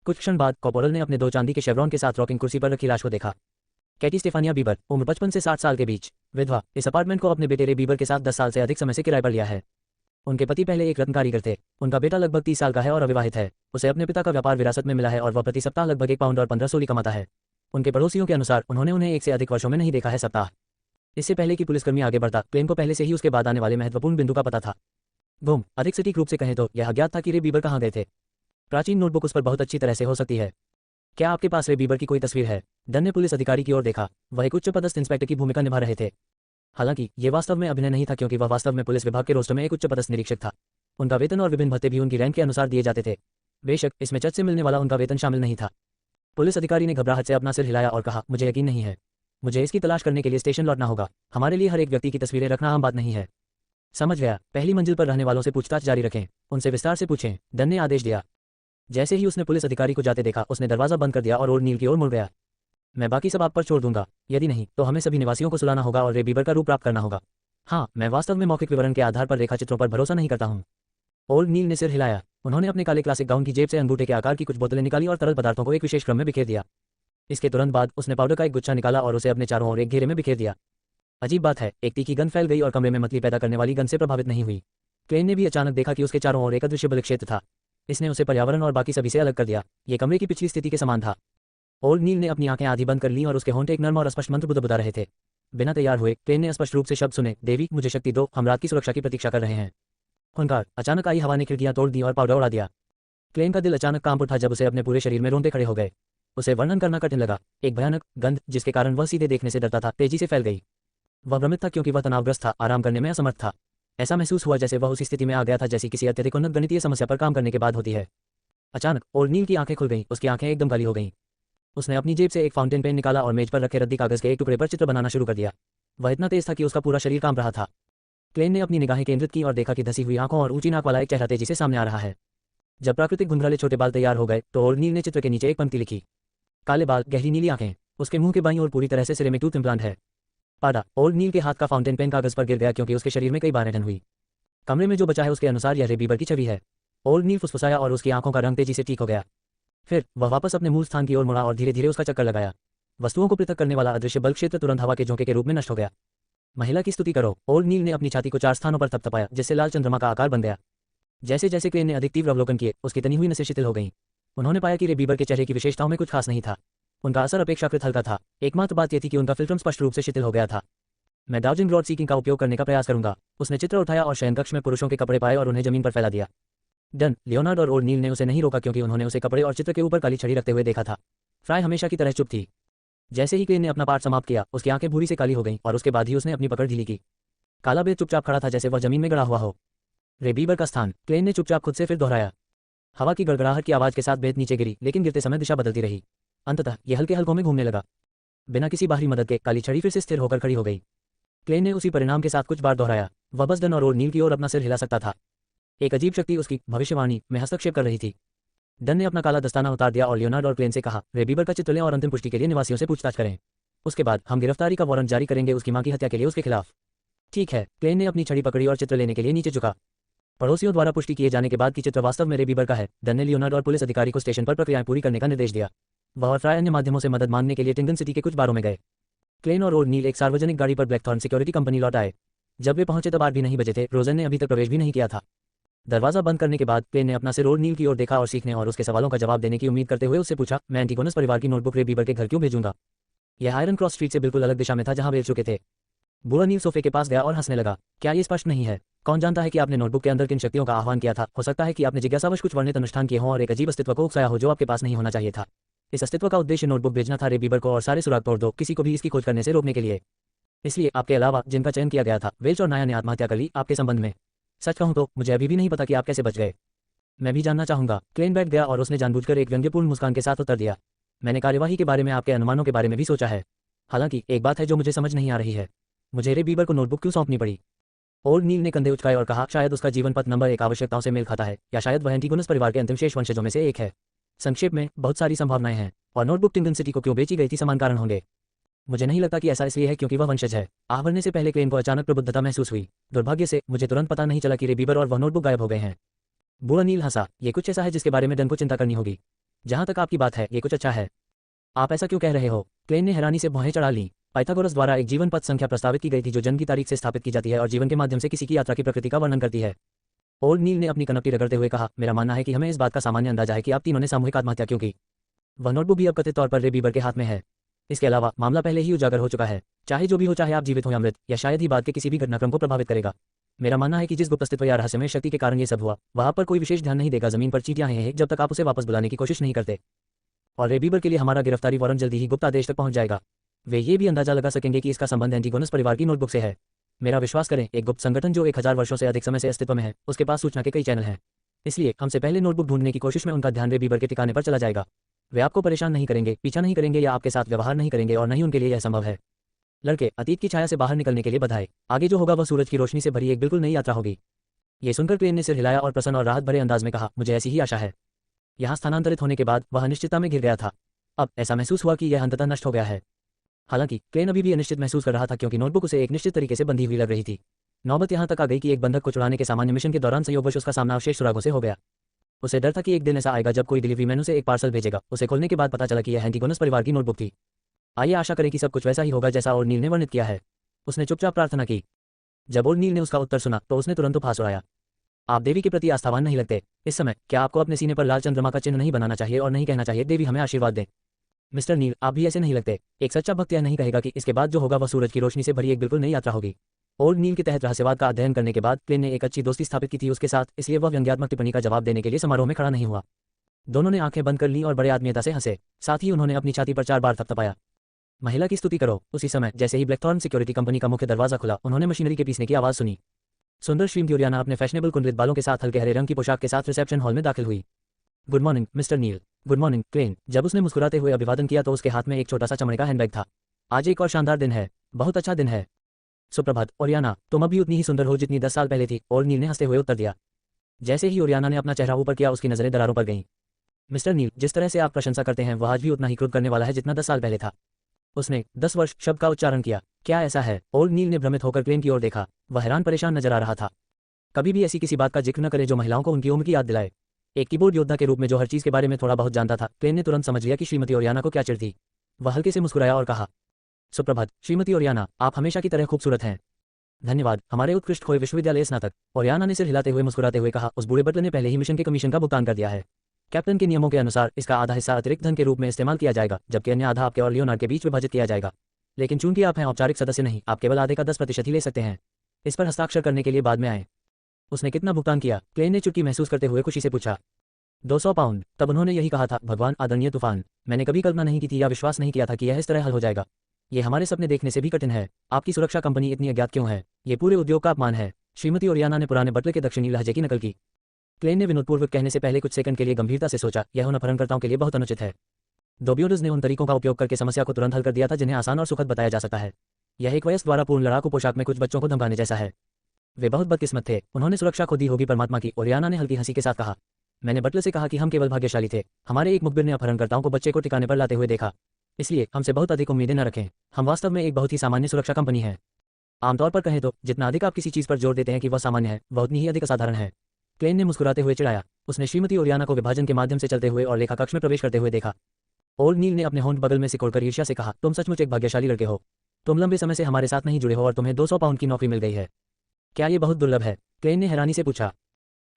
कुछ क्षण बाद कॉपोरल ने अपने 2 चांदी के शेवरॉन के साथ रॉकिंग कुर्सी पर रखी लाश को देखा। कैटी स्टेफानिया बीबर, उम्र 55 से 60 साल के बीच, विधवा। इस अपार्टमेंट को अपने बेटे रे बीबर के साथ 10 साल से अधिक समय से किराए पर लिया है। उनके पति पहले एक रत्न कारीगर थे। उनका बेटा लगभग 30 साल का है और अविवाहित है। उसे अपने पिता का व्यापार विरासत में मिला है और वह प्रति सप्ताह लगभग 1 पाउंड और 15 सोली कमाता है। उनके पड़ोसियों के अनुसार उन्होंने उन्हें 1 से अधिक वर्षों में नहीं देखा है। सप्ताह। इससे पहले कि पुलिसकर्मी आगे बढ़ता, क्लेन को पहले से ही उसके बाद आने वाले महत्वपूर्ण बिंदु का पता था। अधिक सटीक रूप से कहें तो यह अज्ञात था कि रे बीबर कहाँ गए थे। प्राचीन नोटबुक उस पर बहुत अच्छी तरह से हो सकती है। क्या आपके पास रे बीबर की कोई तस्वीर है? डन ने पुलिस अधिकारी की ओर देखा। वह एक उच्च पदस्थ इंस्पेक्टर की भूमिका निभा रहे थे। हालांकि ये वास्तव में अभिनय नहीं था क्योंकि वह वास्तव में पुलिस विभाग के रोस्टर में एक उच्च पदस्थ निरीक्षक था। उनका वेतन और विभिन्न भत्ते भी उनकी रैंक के अनुसार दिए जाते थे। बेशक इसमें चर्च से मिलने वाला उनका वेतन शामिल नहीं था। पुलिस अधिकारी ने घबराहट से अपना सिर हिलाया और कहा, मुझे यकीन नहीं है। मुझे इसकी तलाश करने के लिए स्टेशन लौटना होगा। हमारे लिए हर एक व्यक्ति की तस्वीरें रखना आम बात नहीं है। समझ गया, पहली मंजिल पर रहने वालों से पूछताछ जारी रखें, उनसे विस्तार से पूछें, डन ने आदेश दिया। जैसे ही उसने पुलिस अधिकारी को जाते देखा, उसने दरवाजा बंद कर दिया और ओल्ड नील की ओर मुड़ गया। मैं बाकी सब आप पर छोड़ दूंगा, यदि नहीं तो हमें सभी निवासियों को सुलाना होगा और रे बीबर का रूप प्राप्त करना होगा। हाँ, मैं वास्तव में मौखिक विवरण के आधार पर रेखाचित्रों पर भरोसा नहीं करता हूँ। ओल्ड नील ने सिर हिलाया। उन्होंने अपने काले क्लासिक गाउन की जेब से अंगूठे के आकार की कुछ बोतलें निकाली और तरल पदार्थों को एक विशेष क्रम में बिखेर दिया। इसके तुरंत बाद उसने पाउडर का एक गुच्छा निकाला और उसे अपने चारों ओर एक घेरे में बिखेर दिया। अजीब बात है, एक तीखी गंध फैल गई और कमरे में मतली पैदा करने वाली गंध से प्रभावित नहीं हुई। क्लेन ने भी अचानक देखा कि उसके चारों ओर एक अदृश्य बल क्षेत्र था। इसने उसे पर्यावरण और बाकी सभी से अलग कर दिया। ये कमरे की पिछली स्थिति के समान था। ओल्ड नील ने अपनी आंखें आधी बंद कर लीं और उसके होंठ एक नर्म और स्पष्ट मंत्र बुदबुदा रहे थे। बिना तैयार हुए क्लेन ने स्पष्ट रूप से शब्द सुने, देवी मुझे शक्ति दो, हम रात की सुरक्षा की प्रतीक्षा कर रहे हैं। हुंकार। अचानक आई हवा ने खिड़कियां तोड़ दी और पाउडर उड़ा दिया। क्लेन का दिल अचानक कांप उठा जब उसे अपने पूरे शरीर में रोंदे खड़े हो गए। उसे वर्णन करना कठिन लगा। एक भयानक गंध जिसके कारण वह सीधे देखने से डरता था, तेजी से फैल गई। वह भ्रमित था क्योंकि वह तनावग्रस्त था, आराम करने में असमर्थ था। ऐसा महसूस हुआ जैसे वह उसी स्थिति में आ गया था जैसी किसी अत्यधिक उन्नत गणितीय समस्या पर काम करने के बाद होती है। अचानक ओल्ड नील की आंखें खुल गईं, उसकी आंखें एकदम काली हो गईं। उसने अपनी जेब से एक फाउंटेन पेन निकाला और मेज पर रखे रद्दी कागज के एक टुकड़े पर चित्र बनाना शुरू कर दिया। वह इतना तेज था कि उसका पूरा शरीर कांप रहा था। क्लेन ने अपनी निगाहें केंद्रित की और देखा कि धसी हुई आंखों और ऊंची नाक वाला एक चेहरा तेजी से सामने आ रहा है। जब प्राकृतिक घुंघराले छोटे बाल तैयार हो गए तो ओल्ड नील ने चित्र के नीचे एक पंक्ति लिखी, काले बाल, गहरी नीली आंखें, उसके मुंह के बाईं ओर पूरी तरह से सिरेमिक टूथ इम्प्लांट है। पादा। ओल्ड नील के हाथ का फाउंटेन पेन कागज पर गिर गया क्योंकि उसके शरीर में कई बार ऐंठन हुई। कमरे में जो बचा है उसके अनुसार यह रे बीबर की छवि है। ओल्ड नील फुसफुसाया और उसकी आंखों का रंग तेजी से ठीक हो गया। फिर वह वापस अपने मूल स्थान की ओर मुड़ा और धीरे धीरे उसका चक्कर लगाया। वस्तुओं को पृथक करने वाला अदृश्य बल क्षेत्र तुरंत हवा के झोंके के रूप में नष्ट हो गया। महिला की स्तुति करो। ओल्ड नील ने अपनी छाती को 4 स्थानों पर थपथपाया जिससे लाल चंद्रमा का आकार बन गया। जैसे जैसे क्लेन ने अधिक तीव्र अवलोकन किए, उसकी तनी हुई नसें शिथिल हो गईं। उन्होंने पाया कि रे बीबर के चेहरे की विशेषताओं में कुछ खास नहीं था। उनका असर अपेक्षाकृत हल्का था। एकमात्र बात यह थी कि उनका फिल्ट्रम स्पष्ट रूप से शिथिल हो गया था। मैं डाउजिंग रॉड सीकिंग का उपयोग करने का प्रयास करूंगा। उसने चित्र उठाया और शयनकक्ष में पुरुषों के कपड़े पाए और उन्हें जमीन पर फैला दिया। डन। लियोनार्ड और ओल्ड नील ने उसे नहीं रोका क्योंकि उन्होंने उसे कपड़े और चित्र के ऊपर काली छड़ी रखते हुए देखा था। फ्राई हमेशा की तरह चुप थी। जैसे ही क्लेन ने अपना पाठ समाप्त किया, उसकी आंखें भूरी से काली हो गईं और उसके बाद ही उसने अपनी पकड़ ढीली की। काला बेद चुपचाप खड़ा था जैसे वह जमीन में गड़ा हुआ हो। रे बीबर का स्थान। क्लेन ने चुपचाप खुद से फिर दोहराया। हवा की गड़गड़ाहट की आवाज के साथ बेद नीचे गिरी, लेकिन गिरते समय दिशा बदलती रही। अंततः यह हल्के हल्कों में घूमने लगा। बिना किसी बाहरी मदद के काली छड़ी फिर से स्थिर होकर खड़ी हो गई। क्लेन ने उसी परिणाम के साथ कुछ बार दोहराया। वह बस डन और ओल्ड नील की ओर अपना सिर हिला सकता था। एक अजीब शक्ति उसकी भविष्यवाणी में हस्तक्षेप कर रही थी। डन ने अपना काला दस्ताना उतार दिया और लियोनार्ड और क्लेन से कहा, रे बीबर का चित्र लें और अंतिम पुष्टि के लिए निवासियों से पूछताछ करें। उसके बाद हम गिरफ्तारी का वारंट जारी करेंगे उसकी मां की हत्या के लिए उसके खिलाफ। ठीक है। क्लेन ने अपनी छड़ी पकड़ी और चित्र लेने के लिए नीचे झुका। पड़ोसियों द्वारा पुष्टि किए जाने के बाद की चित्र वास्तव में रे बीबर का है। डन ने लियोनार्ड और पुलिस अधिकारी को स्टेशन पर प्रक्रियाएं पूरी करने का निर्देश दिया। वह और फ्राई अन्य माध्यमों से मदद मांगने के लिए टिंगन सिटी के कुछ बारों में गए। क्लेन और ओल्ड नील एक सार्वजनिक गाड़ी पर ब्लैकथॉर्न सिक्योरिटी कंपनी लौट आए। जब वे पहुंचे तब 8 भी नहीं बजे थे। रोजन ने अभी तक प्रवेश भी नहीं किया था। दरवाजा बंद करने के बाद क्लेन ने अपना सिर ओल्ड नील की ओर देखा और सीखने और उसके सवालों का जवाब देने की उम्मीद करते हुए उससे पूछा, मैं एंटिगोनस परिवार की नोटबुक रे बीबर के घर क्यों भेजूंगा? यह आयरन क्रॉस स्ट्रीट से बिल्कुल अलग दिशा में था जहां वे चुके थे। बूढ़ा नील सोफे के पास गया और हंसने लगा। क्या ये स्पष्ट नहीं है? कौन जानता है कि आपने नोटबुक के अंदर किन शक्तियों का आह्वान किया था? हो सकता है कि आपने जिज्ञासावश कुछ वर्णित अनुष्ठान किए हों और एक अजीब अस्तित्व को उकसाया हो जो आपके पास नहीं होना चाहिए था। इस अस्तित्व का उद्देश्य नोटबुक भेजना था रे बीबर को और सारे सुराग तोड़ दो, किसी को भी इसकी खोज करने से रोकने के लिए। इसलिए आपके अलावा जिनका चयन किया गया था, वेल्च और नाया ने आत्महत्या कर ली आपके संबंध में। सच कहूं तो मुझे अभी भी नहीं पता कि आप कैसे बच गए। मैं भी जानना चाहूंगा। क्लेन बैठ गया और उसने जानबूझकर एक व्यंग्यपूर्ण मुस्कान के साथ उत्तर दिया, मैंने कार्यवाही के बारे में आपके अनुमानों के बारे में भी सोचा है। हालांकि एक बात है जो मुझे समझ नहीं आ रही है, मुझे रे बीबर को नोटबुक क्यों सौंपनी पड़ी? ओल्ड नील ने कंधे उचकाए और कहा, शायद उसका जीवन पथ नंबर 1 आवश्यकताओं से मेल खाता है, या शायद वह एंटिगोनस परिवार के अंतिम शेष वंशजों में से एक है। संक्षेप में, बहुत सारी संभावनाएं हैं, और नोटबुक टिंगन सिटी को क्यों बेची गई थी समान कारण होंगे। मुझे नहीं लगता कि ऐसा इसलिए है क्योंकि वह वंशज है। आह भरने से पहले क्लेन को अचानक प्रबुद्धता महसूस हुई। दुर्भाग्य से मुझे तुरंत पता नहीं चला कि रे बीबर और वह नोटबुक गायब हो गए हैं। बूढ़ा नील हंसा। ये कुछ ऐसा है जिसके बारे में डन को चिंता करनी होगी। जहां तक आपकी बात है, ये कुछ अच्छा है। आप ऐसा क्यों कह रहे हो? क्लेन ने हैरानी से भौहें चढ़ा ली। पाइथागोरस द्वारा एक जीवन पथ संख्या प्रस्तावित की गई थी जो जन्म की तारीख से स्थापित की जाती है और जीवन के माध्यम से किसी की यात्रा की प्रकृति का वर्णन करती है। ओल्ड नील ने अपनी कनपटी रगड़ते हुए कहा, मेरा मानना है कि हमें इस बात का सामान्य अंदाजा है कि आप तीनों ने सामूहिक आत्महत्या क्यों की। वह नोटबुक भी अब कथित तौर पर रे बीबर के हाथ में है। इसके अलावा मामला पहले ही उजागर हो चुका है। चाहे जो भी हो, चाहे आप जीवित हो या मृत, या शायद ही बाद के किसी भी घटनाक्रम को प्रभावित करेगा। मेरा मानना है कि जिस गुप्त अस्तित्व या रहस्यमय शक्ति के कारण ये सब हुआ, वह आप पर कोई विशेष ध्यान नहीं देगा। जमीन पर चींटियां हैं जब तक आप उसे वापस बुलाने की कोशिश नहीं करते। और रे बीबर के लिए हमारा गिरफ्तारी वारंट जल्दी ही गुप्त आदेश तक पहुंच जाएगा। वे ये भी अंदाजा लगा सकेंगे कि इसका संबंध एंटिगोनस परिवार की नोटबुक से है। मेरा विश्वास करें, एक गुप्त संगठन जो 1000 वर्षों से अधिक समय से अस्तित्व में है, उसके पास सूचना के कई चैनल हैं। इसलिए हमसे पहले नोटबुक ढूंढने की कोशिश में उनका ध्यान रे बीबर के ठिकाने पर चला जाएगा। वे आपको परेशान नहीं करेंगे, पीछा नहीं करेंगे या आपके साथ व्यवहार नहीं करेंगे, और नहीं उनके लिए यह संभव है। लड़के, अतीत की छाया से बाहर निकलने के लिए बधाई। आगे जो होगा वह सूरज की रोशनी से भरी एक बिल्कुल नई यात्रा होगी। ये सुनकर क्लेन ने सिर हिलाया और प्रसन्न और राहत भरे अंदाज में कहा, मुझे ऐसी ही आशा है। यहाँ स्थानांतरित होने के बाद वह अनिश्चितता में घिर गया था। अब ऐसा महसूस हुआ कि यह अंततः नष्ट हो गया है। हालांकि क्लेन अभी भी अनिश्चित महसूस कर रहा था, क्योंकि नोटबुक उसे एक निश्चित तरीके से बंधी हुई लग रही थी। नौबत यहाँ तक आ गई कि एक बंधक को छुड़ाने के सामान्य मिशन के दौरान संयोगवश उसका सामना अवशेष सुरागों से हो गया। उसे डर था कि एक दिन ऐसा आएगा जब कोई डिलीवरी मैन उसे एक पार्सल भेजेगा। उसे खोलने के बाद पता चला कि यह एंटिगोनस परिवार की नोटबुक थी। आइए आशा करें कि सब कुछ वैसा ही होगा जैसा ओ'नील ने वर्णित किया है। उसने चुपचाप प्रार्थना की। जब ओ'नील ने उसका उत्तर सुना तो उसने तुरंत उपहास उड़ाया। आप देवी के प्रति आस्थावान नहीं लगते। इस समय क्या आपको अपने सीने पर लाल चंद्रमा का चिन्ह नहीं बनाना चाहिए और नहीं कहना चाहिए, देवी हमें आशीर्वाद दें। मिस्टर नील, आप भी ऐसे नहीं लगते। एक सच्चा भक्त यह नहीं कहेगा कि इसके बाद जो होगा वह सूरज की रोशनी से भरी एक बिल्कुल नई यात्रा होगी। ओ'नील के तहत रहस्यवाद का अध्ययन करने के बाद क्लेन ने एक अच्छी दोस्ती स्थापित की थी उसके साथ, इसलिए वह व्यंग्यात्मक टिप्पणी का जवाब देने के लिए समारोह में खड़ा नहीं हुआ। दोनों ने आंखें बंद कर लीं और बड़े आत्मीयता से हंसे। साथ ही उन्होंने अपनी छाती पर 4 बार थपथपाया। महिला की स्तुति करो। उसी समय जैसे ही ब्लैकथॉर्न सिक्योरिटी कंपनी का मुख्य दरवाजा खुला, उन्होंने मशीनरी के पीसने की आवाज सुनी। सुंदर श्रीमती ओरियाना अपने फैशनेबल कुंडलित बालों के साथ हल्के हरे रंग की पोशाक के साथ रिसेप्शन हॉल में दाखिल हुई। Good morning mister Neil. Good morning Klein. जब उसने मुस्कुराते हुए अभिवादन किया तो उसके हाथ में एक छोटा सा चमड़े का हैंडबैग था। आज एक और शानदार दिन है। बहुत अच्छा दिन है। सुप्रभात ओरियाना, तुम अब भी उतनी ही सुंदर हो जितनी 10 साल पहले थी, ओ'नील ने हंसते हुए उत्तर दिया। जैसे ही ओरियाना ने अपना चेहरा ऊपर किया, उसकी नजरें दरारों पर गईं। मिस्टर नील, जिस तरह से आप प्रशंसा करते हैं वह आज भी उतना ही क्रोध करने वाला है जितना 10 साल पहले था। उसने 10 वर्ष शब्द का उच्चारण किया। क्या ऐसा है? ओ'नील ने भ्रमित होकर क्लेन की ओर देखा। वह हैरान परेशान नजर आ रहा था। कभी भी ऐसी किसी बात का जिक्र न करे जो महिलाओं को उनकी उम्र की याद दिलाए। एक कीबोर्ड योद्धा के रूप में जो हर चीज के बारे में थोड़ा बहुत जानता था, क्लेन ने तुरंत समझ लिया कि श्रीमती ओरियाना को क्या चिढ़ थी। वह हल्के से मुस्कुराया और कहा, सुप्रभात श्रीमती ओरियाना, आप हमेशा की तरह खूबसूरत हैं। धन्यवाद, हमारे उत्कृष्ट खोए विश्वविद्यालय स्नातक। ओरियाना ने सिर हिलाते हुए मुस्कुराते हुए कहा, उस बूढ़े बटलर ने पहले ही मिशन के कमीशन का भुगतान कर दिया है। कैप्टन के नियमों के अनुसार इसका आधा हिस्सा अतिरिक्त धन के रूप में इस्तेमाल किया जाएगा, जबकि अन्य आधा आपके और लियोनार्ड के बीच विभाजित किया जाएगा। लेकिन चूंकि आप हैं औपचारिक सदस्य नहीं, आप केवल आधे का 10% ही ले सकते हैं। इस पर हस्ताक्षर करने के लिए बाद में आए। उसने कितना भुगतान किया? क्लेन ने चुटकी महसूस करते हुए खुशी से पूछा। 200 पाउंड। तब उन्होंने यही कहा था, भगवान आदरणीय तूफान, मैंने कभी कल्पना नहीं की थी या विश्वास नहीं किया था कि यह इस तरह हल हो जाएगा। ये हमारे सपने देखने से भी कठिन है। आपकी सुरक्षा कंपनी इतनी अज्ञात क्यों है? ये पूरे उद्योग का अपमान है। श्रीमती ओरियाना ने पुराने बटलर के दक्षिणी लहजे की नकल की। क्लेन ने विनोदपूर्वक कहने से पहले कुछ सेकंड के लिए गंभीरता से सोचा, यह उन अपहरणकर्ताओं के लिए बहुत अनुचित है। दोबियोडज ने उन तरीकों का उपयोग करके समस्या को तुरंत हल कर दिया था जिन्हें आसान और सुखद बताया जा सकता है। यह एक वयस्क द्वारा पूर्ण लड़ाकू पोशाक में कुछ बच्चों को धमकाने जैसा है। वे बहुत बदकिस्मत थे, उन्होंने सुरक्षा खो दी होगी परमात्मा की। ओरियाना ने हल्की हंसी के साथ कहा। मैंने बटलर से कहा कि हम केवल भाग्यशाली थे। हमारे एक मुखबिर ने अपहरणकर्ताओं को बच्चे को ठिकाने पर लाते हुए देखा। इसलिए हमसे बहुत अधिक उम्मीदें न रखें। हम वास्तव में एक बहुत ही सामान्य सुरक्षा कंपनी है। आमतौर पर कहें तो जितना अधिक आप किसी चीज पर जोर देते हैं कि वह सामान्य है, वह उतनी ही अधिक असाधारण है। क्लेन ने मुस्कुराते हुए चिढ़ाया। उसने श्रीमती ओरियाना को विभाजन के माध्यम से चलते हुए और लेखा कक्ष में प्रवेश करते हुए देखा। ओ'नील ने अपने होंठ बगल में सिकोड़कर ईर्ष्या से कहा, तुम सचमुच एक भाग्यशाली लड़के हो। तुम लंबे समय से हमारे साथ नहीं जुड़े हो और तुम्हें 200 पाउंड की नौकरी मिल गई है। क्या ये बहुत दुर्लभ है? क्लेन ने हैरानी से पूछा।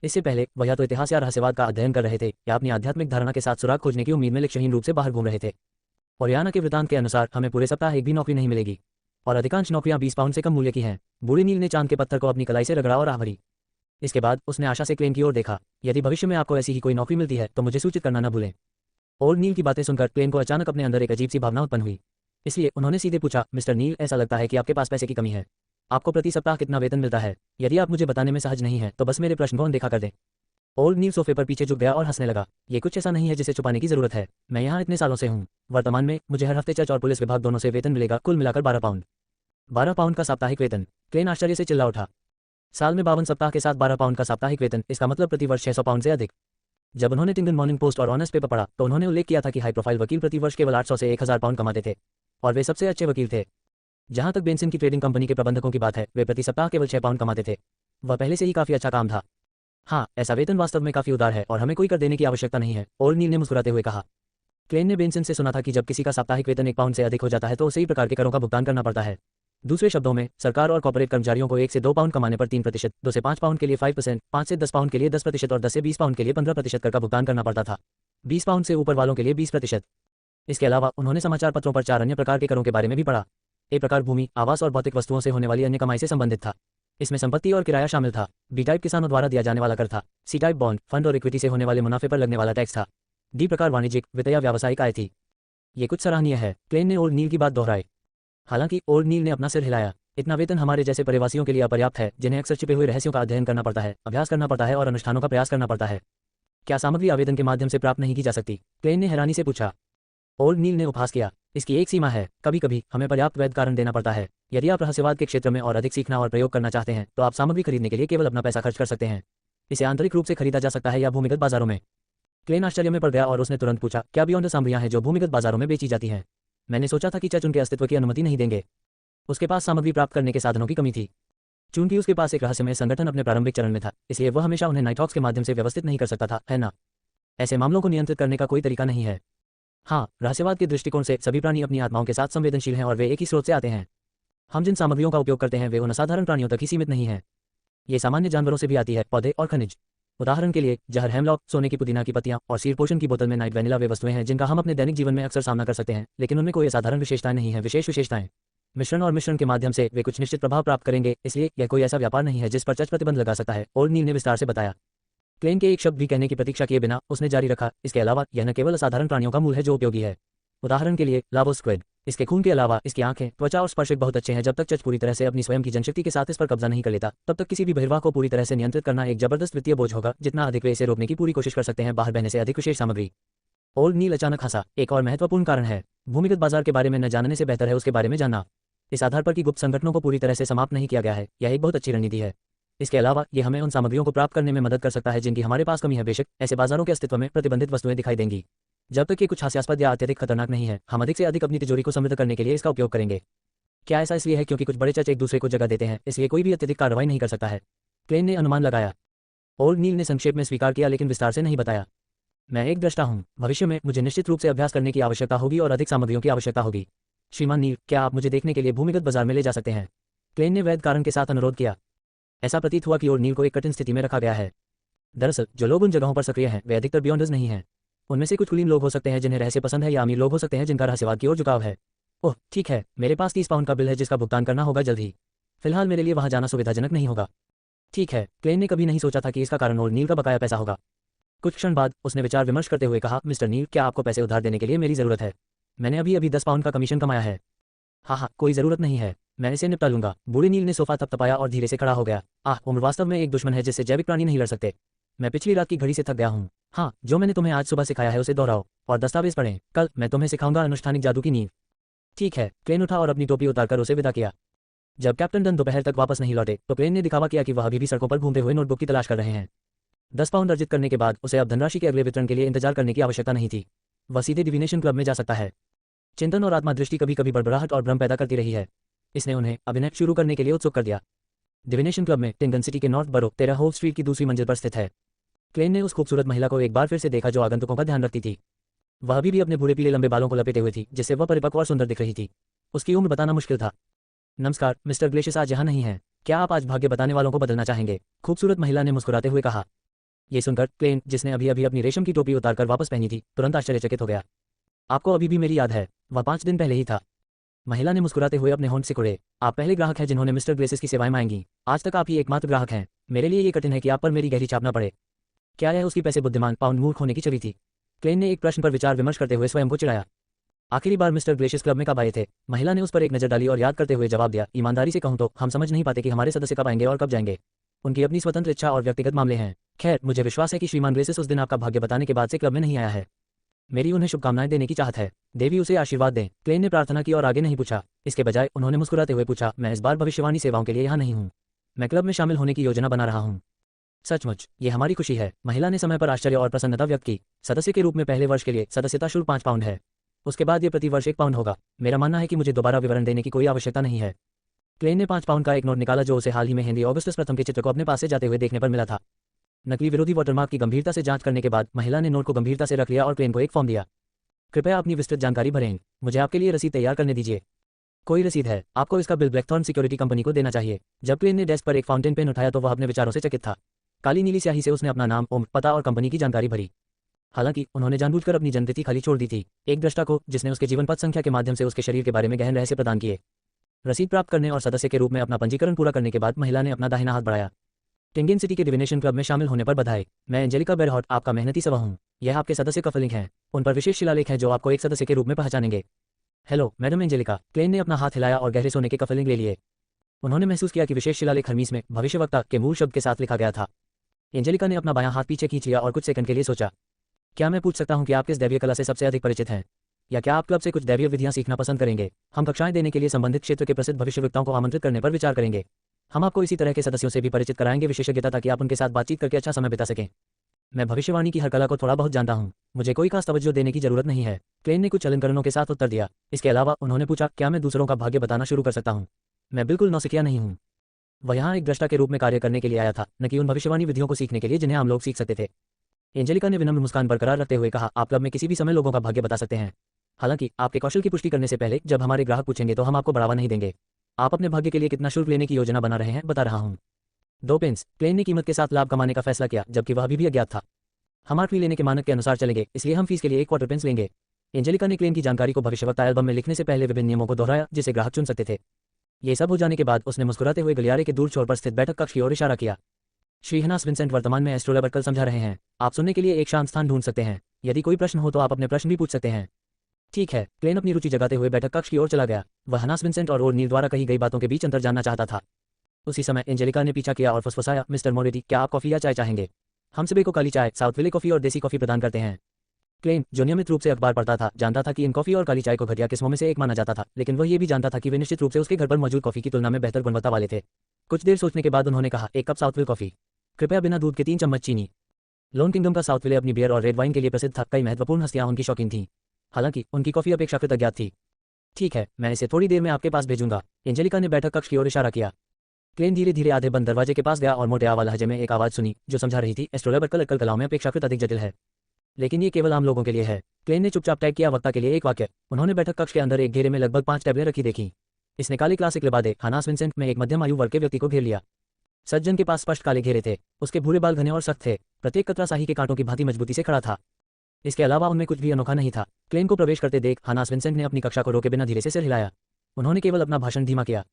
इससे पहले वह या तो इतिहास या रहस्यवाद का अध्ययन कर रहे थे या अपनी आध्यात्मिक धारणा के साथ सुराग खोजने की उम्मीद में लक्ष्यहीन रूप से बाहर घूम रहे थे। ओरियाना के वृतांत के अनुसार हमें पूरे सप्ताह एक भी नौकरी नहीं मिलेगी और अधिकांश नौकरियां 20 पाउंड से कम मूल्य की हैं। बूढ़े नील ने चांद के पत्थर को अपनी कलाई से रगड़ा और आह भरी। इसके बाद उसने आशा से क्लेन की ओर देखा। यदि भविष्य में आपको ऐसी ही कोई नौकरी मिलती है तो मुझे सूचित करना न भूलें। ओ'नील की बातें सुनकर क्लेन को अचानक अपने अंदर एक अजीब सी भावना उत्पन्न हुई। इसलिए उन्होंने सीधे पूछा, मिस्टर नील, ऐसा लगता है कि आपके पास पैसे की कमी है। आपको प्रति सप्ताह कितना वेतन मिलता है? यदि आप मुझे बताने में सहज नहीं है तो बस मेरे प्रश्न को अनदेखा कर दें। ओ'नील सोफे पर पीछे झुक गया और हंसने लगा। ये कुछ ऐसा नहीं है जिसे छुपाने की जरूरत है। मैं यहाँ इतने सालों से हूँ। वर्तमान में मुझे हर हफ्ते चर्च और पुलिस विभाग दोनों से वेतन मिलेगा, कुल मिलाकर 12 पाउंड। 12 पाउंड का साप्ताहिक वेतन? क्लेन आश्चर्य से चिल्ला उठा। साल में 52 सप्ताह के साथ 12 पाउंड का साप्ताहिक वेतन, इसका मतलब प्रति वर्ष 600 पाउंड से अधिक। जब उन्होंने तिंगन मॉर्निंग पोस्ट और ऑनेस्ट पेपर पढ़ा तो उन्होंने उल्लेख किया था कि हाई प्रोफाइल वकील प्रति वर्ष केवल 800 से 1000 पाउंड कमाते थे और वे सबसे अच्छे वकील थे। जहां तक बेंसन की ट्रेडिंग कंपनी के प्रबंधकों की बात है, वे प्रति सप्ताह केवल 6 पाउंड कमाते थे। वह पहले से ही काफी अच्छा काम था। हाँ, ऐसा वेतन वास्तव में काफी उदार है और हमें कोई कर देने की आवश्यकता नहीं है, ओ'नील ने मुस्कुराते हुए कहा। क्लेन ने बेंसन से सुना था कि जब किसी का साप्ताहिक वेतन 1 पाउंड से अधिक हो जाता है तो उसे ही प्रकार के करों का भुगतान करना पड़ता है। दूसरे शब्दों में, सरकार और कॉर्पोरेट कर्मचारियों को 1 से 2 पाउंड कमाने पर 3%, 2 से 5 पाउंड के लिए 5%, 5 से 10 पाउंड के लिए 10% और 10 से 20 पाउंड के लिए 15% कर का भुगतान करना पड़ता था। 20 पाउंड से ऊपर वालों के लिए 20%। इसके अलावा उन्होंने समाचार पत्रों पर 4 अन्य प्रकार के करों के बारे में भी पढ़ा। ए प्रकार भूमि, आवास और भौतिक वस्तुओं से होने वाली अन्य कमाई से संबंधित था। इसमें संपत्ति और किराया शामिल था। बी टाइप किसानों द्वारा दिया जाने वाला कर था। सी टाइप बॉन्ड, फंड और इक्विटी से होने वाले मुनाफे पर लगने वाला टैक्स था। डी प्रकार वाणिज्यिक, वित्त या व्यावसायिक आय थी। ये कुछ सराहनीय है, क्लेन ने ओ'नील की बात दोहराई। हालांकि ओ'नील ने अपना सिर हिलाया। इतना वेतन हमारे जैसे परिवासियों के लिए अपर्याप्त है, जिन्हें अक्सर छिपे हुए रहस्यों का अध्ययन करना पड़ता है, अभ्यास करना पड़ता है और अनुष्ठानों का प्रयास करना पड़ता है। क्या सामग्री आवेदन के माध्यम से प्राप्त नहीं की जा सकती? क्लेन ने हैरानी से पूछा। ओल्ड नील ने उपहास किया। इसकी एक सीमा है, कभी कभी हमें पर्याप्त वैध कारण देना पड़ता है। यदि आप रहस्यवाद के क्षेत्र में और अधिक सीखना और प्रयोग करना चाहते हैं तो आप सामग्री खरीदने के लिए केवल अपना पैसा खर्च कर सकते हैं। इसे आंतरिक रूप से खरीदा जा सकता है या भूमिगत बाजारों में। क्लेन आश्चर्य में पड़ गया और उसने तुरंत पूछा, क्या बियॉन्ड सामग्रियां हैं जो भूमिगत बाजारों में बेची जाती हैं? मैंने सोचा था कि चर्च उनके अस्तित्व की अनुमति नहीं देंगे। उसके पास सामग्री प्राप्त करने के साधनों की कमी थी। चूंकि उसके पास एक रहस्यमय संगठन अपने प्रारंभिक चरण में था, इसलिए वह हमेशा उन्हें नाइटहॉक्स के माध्यम से व्यवस्थित नहीं कर सकता था, है ना? ऐसे मामलों को नियंत्रित करने का कोई तरीका नहीं है। हाँ, रहस्यवाद के दृष्टिकोण से सभी प्राणी अपनी आत्माओं के साथ संवेदनशील हैं और वे एक ही स्रोत से आते हैं। हम जिन सामग्रियों का उपयोग करते हैं वे उन असाधारण प्राणियों तक ही सीमित नहीं हैं। ये सामान्य जानवरों से भी आती है, पौधे और खनिज। उदाहरण के लिए जहर हेमलॉक, सोने की पुदीना की पत्तियां और सीड पोशन की बोतल में नाइट वैनिला वे वस्तुएं हैं जिनका हम अपने दैनिक जीवन में अक्सर सामना कर सकते हैं, लेकिन उनमें कोई असाधारण विशेषताएं नहीं है। विशेष विशेषताएं मिश्रण और मिश्रण के माध्यम से वे कुछ निश्चित प्रभाव प्राप्त करेंगे, इसलिए यह कोई ऐसा व्यापार नहीं है जिस पर चर्च प्रतिबंध लगा सकता है, ओल्ड नील ने विस्तार से बताया। क्लेन के एक शब्द भी कहने की प्रतीक्षा किए बिना उसने जारी रखा, इसके अलावा यह न केवल असाधारण प्राणियों का मूल है जो उपयोगी है। उदाहरण के लिए लावो स्क्विड। इसके खून के अलावा इसकी आंखें, त्वचा और स्पर्शक बहुत अच्छे हैं। जब तक चर्च पूरी तरह से अपनी स्वयं की जनशक्ति के साथ इस पर कब्जा नहीं कर लेता, तब तक किसी भी बहिर्वाह को पूरी तरह से नियंत्रित करना एक जबरदस्त वित्तीय बोझ होगा। जितना अधिक वे इसे रोकने की पूरी कोशिश कर सकते हैं, बाहर बहने से अधिक विशेष सामग्री। ओल्ड नील अचानक हंसा। एक और महत्वपूर्ण कारण है, भूमिगत बाजार के बारे में न जानने से बेहतर है उसके बारे में जानना। इस आधार पर कि गुप्त संगठनों को पूरी तरह से समाप्त नहीं किया गया है, यह एक बहुत अच्छी रणनीति है। इसके अलावा ये हमें उन सामग्रियों को प्राप्त करने में मदद कर सकता है जिनकी हमारे पास कमी है। बेशक ऐसे बाजारों के अस्तित्व में प्रतिबंधित वस्तुएं दिखाई देंगी। जब तक ये कुछ हास्यास्पद या अत्यधिक खतरनाक नहीं है, हम अधिक से अधिक अपनी तिजोरी को समृद्ध करने के लिए इसका उपयोग करेंगे। क्या ऐसा इसलिए है क्योंकि कुछ बड़े चर्च एक दूसरे को जगह देते हैं, इसलिए कोई भी अत्यधिक कार्रवाई नहीं कर सकता है? क्लेन ने अनुमान लगाया। ओल्ड नील ने संक्षेप में स्वीकार किया, लेकिन विस्तार से नहीं बताया। मैं एक दृष्टा हूँ, भविष्य में मुझे निश्चित रूप से अभ्यास करने की आवश्यकता होगी और अधिक सामग्रियों की आवश्यकता होगी। श्रीमान नील, क्या आप मुझे देखने के लिए भूमिगत बाजार में ले जा सकते हैं? क्लेन ने वैध कारण के साथ अनुरोध किया। ऐसा प्रतीत हुआ कि ओल्ड नील को एक कठिन स्थिति में रखा गया है। दरअसल जो लोग उन जगहों पर सक्रिय हैं वे अधिकतर बियॉन्डर्स नहीं हैं। उनमें से कुछ कुलीन लोग हो सकते हैं जिन्हें रहस्य पसंद है, या अमीर लोग हो सकते हैं जिनका रहस्यवाद की ओर झुकाव है। ओह ठीक है, मेरे पास 30 पाउंड का बिल है जिसका भुगतान करना होगा जल्द ही। फिलहाल मेरे लिए वहां जाना सुविधाजनक नहीं होगा। ठीक है। क्लेन ने कभी नहीं सोचा था कि इसका कारण ओल्ड नील का बकाया पैसा होगा। कुछ क्षण बाद उसने विचार विमर्श करते हुए कहा, मिस्टर नील, क्या आपको पैसे उधार देने के लिए मेरी जरूरत है? मैंने अभी अभी 10 पाउंड का कमीशन कमाया है। हाँ, कोई जरूरत नहीं है, मैं इसे निपटा लूंगा। बूढ़े नील ने सोफा थपथपाया और धीरे से खड़ा हो गया। उम्र वास्तव में एक दुश्मन है जिससे जैविक प्राणी नहीं लड़ सकते। मैं पिछली रात की घड़ी से थक गया हूँ। हाँ, जो मैंने तुम्हें आज सुबह सिखाया है उसे दोहराओ और दस्तावेज पढ़ें। कल मैं तुम्हें सिखाऊंगा अनुष्ठानिक जादू की नींव। ठीक है। क्लेन उठा और अपनी टोपी उतारकर उसे विदा किया। जब कैप्टन डन दोपहर तक वापस नहीं लौटे तो क्लेन ने दिखावा किया कि वह अभी भी सड़कों पर घूमते हुए नोटबुक की तलाश कर रहे हैं। 10 पाउंड अर्जित करने के बाद उसे अब धनराशि के अगले वितरण के लिए इंतजार करने की आवश्यकता नहीं थी। वह सीधे डिविनेशन क्लब में जा सकता है। चिंतन और आत्मा दृष्टि कभी कभी बड़बड़ाहट और भ्रम पैदा करती रही है। इसने उन्हें अभिनय शुरू करने के लिए उत्सुक कर दिया। डिविनेशन क्लब में टिंगन सिटी के नॉर्थ बरो 13 होप स्ट्रीट की दूसरी मंजिल पर स्थित है। क्लेन ने उस खूबसूरत महिला को एक बार फिर से देखा जो आगंतुकों का ध्यान रखती थी। वह अभी भी अपने भूरे पीले लंबे बालों को लपेटे हुए थी, जिससे वह परिपक्व और सुंदर दिख रही थी। उसकी उम्र बताना मुश्किल था। नमस्कार मिस्टर ग्लेशियस, आज यहाँ नहीं है। क्या आप आज भाग्य बताने वालों को बदलना चाहेंगे? खूबसूरत महिला ने मुस्कुराते हुए कहा। ये सुनकर क्लेन, जिसने अभी अभी अपनी रेशम की टोपी उतारकर वापस पहनी थी, तुरंत आश्चर्यचकित हो गया। आपको अभी भी मेरी याद है? वह 5 दिन पहले ही था। महिला ने मुस्कुराते हुए अपने होंठ सिकुड़े। आप पहले ग्राहक हैं जिन्होंने मिस्टर ग्लेशियस की सेवाएं मांगी। आज तक आप ही एकमात्र ग्राहक हैं। मेरे लिए ये कठिन है कि आप पर मेरी गहरी छाप न पड़े। क्या यह उसकी पैसे बुद्धिमान पाउंड मूर्ख होने की छवि थी? क्लेन ने एक प्रश्न पर विचार विमर्श करते हुए स्वयं को चिढ़ाया। आखिरी बार मिस्टर ग्लेशियस क्लब में कब आए थे? महिला ने उस पर एक नजर डाली और याद करते हुए जवाब दिया, ईमानदारी से कहूं तो हम समझ नहीं पाते कि हमारे सदस्य कब आएंगे और कब जाएंगे। उनकी अपनी स्वतंत्र इच्छा और व्यक्तिगत मामले हैं। खैर, मुझे विश्वास है कि श्रीमान ग्लेशियस उस दिन आपका भाग्य बताने के बाद से क्लब में नहीं आया है। मेरी उन्हें शुभकामनाएं देने की चाहत है। देवी उसे आशीर्वाद दें। क्लेन ने प्रार्थना की और आगे नहीं पूछा। इसके बजाय उन्होंने मुस्कुराते हुए पूछा, मैं इस बार भविष्यवाणी सेवाओं के लिए यहाँ नहीं हूँ। मैं क्लब में शामिल होने की योजना बना रहा हूँ। सचमुच ये हमारी खुशी है। महिला ने समय पर आश्चर्य और प्रसन्नता व्यक्त की। सदस्य के रूप में पहले वर्ष के लिए सदस्यता शुल्क 5 पाउंड है। उसके बाद ये प्रति वर्ष 1 पाउंड होगा। मेरा मानना है कि मुझे दोबारा विवरण देने की कोई आवश्यकता नहीं है। क्लेन ने 5 पाउंड का एक नोट निकाला जो उसे हाल ही में हेनरी ऑगस्टस प्रथम के चित्र को अपने पास से जाते हुए देखने पर मिला था। नकली विरोधी वाटरमार्क की गंभीरता से जांच करने के बाद महिला ने नोट को गंभीरता से रख लिया और क्लेन को एक फॉर्म दिया। कृपया अपनी विस्तृत जानकारी भरें। मुझे आपके लिए रसीद तैयार करने दीजिए। कोई रसीद है? आपको इसका बिल ब्लैकथॉर्न सिक्योरिटी कंपनी को देना चाहिए। जब क्लेन ने डेस्क पर एक फाउंटेन पेन उठाया तो वह अपने विचारों से चकित था। काली नीली स्याही से उसने अपना नाम, उम्र, पता और कंपनी की जानकारी भरी। हालांकि उन्होंने जानबूझकर अपनी जन्मतिथि खाली छोड़ दी थी, एक दृष्टा को जिसने उसके जीवन पथ संख्या के माध्यम से उसके शरीर के बारे में गहन रहस्य प्रदान किए। रसीद प्राप्त करने और सदस्य के रूप में अपना पंजीकरण पूरा करने के बाद महिला ने अपना दाहिना हाथ बढ़ाया। टिंगन सिटी के डिविनेशन क्लब में शामिल होने पर बधाई। मैं एंजेलिका बेरहॉट, आपका मेहनती सवा हूँ। यह आपके सदस्य का लिंक है। उन पर विशेष शिलालेख है जो आपको एक सदस्य के रूप में पहचानेंगे। Hello madam Angelica. क्लेन ने अपना हाथ हिलाया और गहरे सोने के कफलिंग ले लिए। उन्होंने महसूस किया कि विशेष शिलालेख हर्मीस में भविष्यवक्ता के मूल शब्द के साथ लिखा गया था। एंजेलिका ने अपना बायां हाथ पीछे खींच लिया और कुछ सेकंड के लिए सोचा। क्या मैं पूछ सकता हूं कि आप किस दैवीय कला से सबसे अधिक परिचित हैं? या क्या आप क्लब से कुछ दैवीय विधियां सीखना पसंद करेंगे? हम कक्षाएं देने के लिए संबंधित क्षेत्र के प्रसिद्ध भविष्यवक्ताओं को आमंत्रित करने पर विचार करेंगे। हम आपको इसी तरह के सदस्यों से भी परिचित कराएंगे विशेषज्ञता, ताकि आप उनके साथ बातचीत करके अच्छा समय बिता सकें। मैं भविष्यवाणी की हर कला को थोड़ा बहुत जानता हूँ, मुझे कोई खास तवज्जो देने की जरूरत नहीं है, क्लेन ने कुछ अलंकरणों के साथ उत्तर दिया। इसके अलावा उन्होंने पूछा, क्या मैं दूसरों का भाग्य बताना शुरू कर सकता हूँ? मैं बिल्कुल नौसिखिया नहीं हूँ। वह यहाँ एक दृष्टा के रूप में कार्य करने के लिए आया था, न कि उन भविष्यवाणी विधियों को सीखने के लिए जिन्हें आम लोग सीख सकते थे। एंजेलिका ने विनम्र मुस्कान बरकरार रखते हुए कहा, आप क्लब में किसी भी समय लोगों का भाग्य बता सकते हैं। हालांकि आपके कौशल की पुष्टि करने से पहले जब हमारे ग्राहक पूछेंगे तो हम आपको बढ़ावा नहीं देंगे। आप अपने भाग्य के लिए कितना शुल्क लेने की योजना बना रहे हैं बता रहा हूँ। 2 पेंस। क्लेन ने कीमत के साथ लाभ कमाने का फैसला किया, जबकि वह अभी भी अज्ञात था। हम आर्ट फी लेने के मानक के अनुसार चलेंगे, इसलिए हम फीस के लिए 1 पेंस लेंगे। एंजेलिका ने क्लेन की जानकारी को भविष्यवक्ता एल्बम में लिखने से पहले विभिन्न नियमों को दोहराया जिसे ग्राहक चुन सकते थे। ये सब हो जाने के बाद उसने मुस्कुराते हुए गलियारे के दूर छोर पर स्थित बैठक कक्ष की ओर इशारा किया। श्री हनास विंसेंट वर्तमान में एस्ट्रोलैब अटकल समझा रहे हैं। आप सुनने के लिए एक शांत स्थान ढूंढ सकते हैं। यदि कोई प्रश्न हो तो आप अपने प्रश्न भी पूछ सकते हैं। ठीक है, क्लेन अपनी रुचि जगाते हुए बैठक कक्ष की ओर चला गया। वह हनास विंसेंट और ओरनील द्वारा कही गई बातों के बीच अंतर जानना चाहता था। उसी समय एंजेलिका ने पीछा किया और फुसफुसाया, मिस्टर मोरेटी, क्या आप कॉफी या चाय चाहेंगे? हम सभी को काली चाय, साउथ विले कॉफी और देसी कॉफी प्रदान करते हैं। क्लेन, जो नियमित रूप से अखबार पढ़ता था, जानता था कि इन कॉफी और काली चाय को घटिया किस्मों में से एक माना जाता था, लेकिन वह ये भी जानता था कि वे निश्चित रूप से उसके घर पर मौजूद कॉफी की तुलना में बेहतर गुणवत्ता वाले थे। कुछ देर सोचने के बाद उन्होंने कहा, 1 कप साउथ विल कॉफी, कृपया बिना दूध के 3 चम्मच चीनी। लोन किंगडम का साउथ विले अपनी बियर और रेड वाइन के लिए प्रसिद्ध था। कई महत्वपूर्ण हस्तियां उनकी शौकीन थीं, हालांकि उनकी कॉफी अपेक्षाकृत अज्ञात थी। ठीक है, मैं इसे थोड़ी देर में आपके पास भेजूंगा। एंजेलिका ने बैठक कक्ष की ओर इशारा किया। क्लेन धीरे धीरे आधे बंद दरवाजे के पास गया और मोटे आवा लहजे में एक आवाज सुनी जो समझा रही थी, एस्ट्रोलैब अटकल कलाओं में अपेक्षाकृत अधिक जटिल है, लेकिन ये केवल आम लोगों के लिए है। क्लेन ने चुपचाप टाइप किया, वक्ता के लिए एक वाक्य। उन्होंने बैठक कक्ष के अंदर एक घेरे में लगभग 5 टेबलें रखी देखी। इसने काले क्लासिक लिबादे हनास विंसेंट में एक मध्यम आयु वर्ग के व्यक्ति को घेर लिया। सज्जन के पास स्पष्ट काले घेरे थे, उसके भूरे बाल घने और सख्त थे, प्रत्येक कतरा शाही के कांटों की भांति मजबूती से खड़ा था। इसके अलावा उनमें कुछ भी अनोखा नहीं था। क्लेन को प्रवेश करते देख हनास विंसेंट ने अपनी कक्षा को रोके बिना धीरे से सिर हिलाया। उन्होंने केवल अपना भाषण धीमा किया।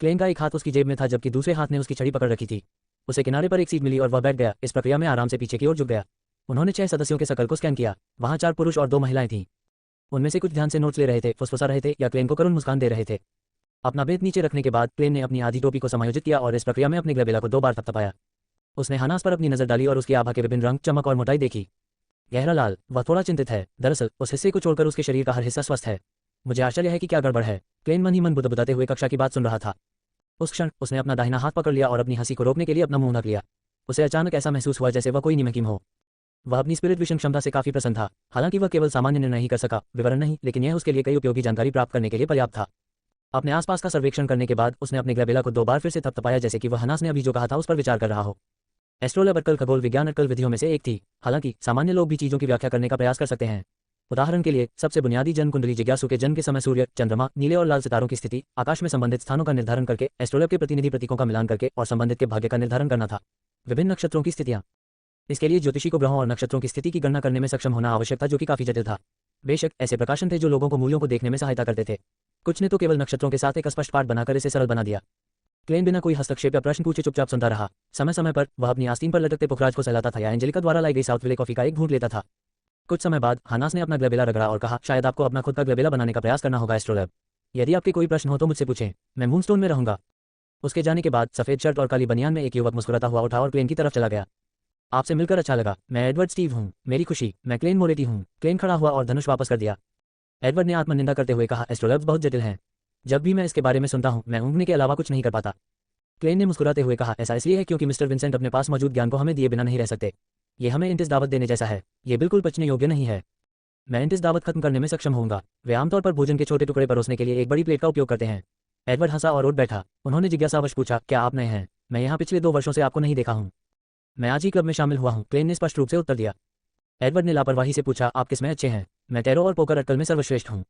क्लेन का एक हाथ उसकी जेब में था, जबकि दूसरे हाथ ने उसकी छड़ी पकड़ रखी थी। उसे किनारे पर एक सीट मिली और वह बैठ गया। इस प्रक्रिया में आराम से पीछे की ओर झुक गया। उन्होंने 6 सदस्यों के शकल को स्कैन किया। वहां 4 पुरुष और 2 महिलाएं थीं। उनमें से कुछ ध्यान से नोट्स ले रहे थे, फुसफुसा रहे थे या क्लेन को करुण मुस्कान दे रहे थे। अपना बेत नीचे रखने के बाद क्लेन ने अपनी आधी टोपी को समायोजित किया और इस प्रक्रिया में अपने ग्लैबेला को 2 बार थपथपाया। उसने हनास पर अपनी नजर डाली और उसकी आभा के विभिन्न रंग, चमक और मोटाई देखी। गहरा लाल। वह थोड़ा चिंतित है। दरअसल उस हिस्से को छोड़कर उसके शरीर का हर हिस्सा स्वस्थ है। मुझे आश्चर्य है कि क्या गड़बड़ है। क्लेन मन ही मन बुदबुदाते हुए कक्षा की बात सुन रहा था। उस क्षण उसने अपना दाहिना हाथ पकड़ लिया और अपनी हंसी को रोकने के लिए अपना मुंह ढक लिया। उसे अचानक ऐसा महसूस हुआ जैसे वह कोई निमकीम हो। वह अपनी स्पिरिट विजन क्षमता से काफी प्रसन्न था। हालांकि वह केवल सामान्य निर्णय ही कर सका, विवरण नहीं, लेकिन यह उसके लिए कई उपयोगी जानकारी प्राप्त करने के लिए पर्याप्त था। अपने आसपास का सर्वेक्षण करने के बाद उसने अपने ग्लैबेला को 2 बार फिर से थपथपाया, जैसे कि वह हनास ने अभी जो कहा था उस पर विचार कर रहा हो। एस्ट्रोलैब अटकल खगोल विज्ञान अटकल विधियों में से एक थी। हालांकि सामान्य लोग भी चीजों की व्याख्या करने का प्रयास कर सकते हैं। उदाहरण के लिए, सबसे बुनियादी जन्म कुंडली जिज्ञासु के जन्म के समय सूर्य, चंद्रमा, नीले और लाल सितारों की स्थिति, आकाश में संबंधित स्थानों का निर्धारण करके, एस्ट्रोलैब के प्रतिनिधि प्रतीकों का मिलान करके और संबंधित के भाग्य का निर्धारण करना था। विभिन्न नक्षत्रों की स्थितियां। इसके लिए ज्योतिषी को ग्रहों और नक्षत्रों की स्थिति की गणना करने में सक्षम होना आवश्यक था, जो कि काफी जटिल था। बेशक ऐसे प्रकाशन थे जो लोगों को मूल्यों को देखने में सहायता करते थे। कुछ ने तो केवल नक्षत्रों के साथ एक स्पष्ट पाठ बनाकर इसे सरल बना दिया। क्लेन बिना कोई हस्तक्षेप या प्रश्न पूछे चुपचाप सुनता रहा। समय समय पर वह अपनी आस्तीन पर लटकते पुखराज को सहलाता था या एंजेलिका द्वारा लाई गई साउथ विले कॉफी का एक घूंट लेता था। कुछ समय बाद हनास ने अपना ग्लैबेला रगड़ा और कहा, शायद आपको अपना खुद का ग्लैबेला बनाने का प्रयास करना होगा एस्ट्रोलैब। यदि आपके कोई प्रश्न हो तो मुझसे पूछें, मैं मूनस्टोन में रहूंगा। उसके जाने के बाद सफेद शर्ट और काली बनियान में एक युवक मुस्कुराता हुआ उठा और क्लेन की तरफ चला गया। आपसे मिलकर अच्छा लगा। मैं एडवर्ड स्टीव हूँ। मेरी खुशी। मैं क्लेन मोरेटी हूँ। क्लेन खड़ा हुआ और धनुष वापस कर दिया। एडवर्ड ने आत्मनिंदा करते हुए कहा, एस्ट्रोलैब्स बहुत जटिल हैं। जब भी मैं इसके बारे में सुनता हूँ मैं ऊँघने के अलावा कुछ नहीं कर पाता। क्लेन ने मुस्कुराते हुए कहा, ऐसा इसलिए है क्योंकि मिस्टर विंसेंट अपने पास मौजूद ज्ञान को हमें दिए बिना नहीं रह सकते। ये हमें इंटिस दावत देने जैसा है। ये बिल्कुल पचने योग्य नहीं है। मैं इंटिस दावत खत्म करने में सक्षम होऊंगा। वे आमतौर पर भोजन के छोटे टुकड़े परोसने के लिए एक बड़ी प्लेट का उपयोग करते हैं। एडवर्ड हंसा और उठ बैठा। उन्होंने जिज्ञासावश पूछा, क्या आप नए हैं? मैं यहाँ पिछले 2 वर्षों से आपको नहीं देखा हूँ। मैं आज ही क्लब में शामिल हुआ हूँ, क्लेन ने स्पष्ट रूप से उत्तर दिया। एडवर्ड ने लापरवाही से पूछा, आप किसमें अच्छे हैं? मैं टैरो और पोकर अटकल में सर्वश्रेष्ठ हूँ।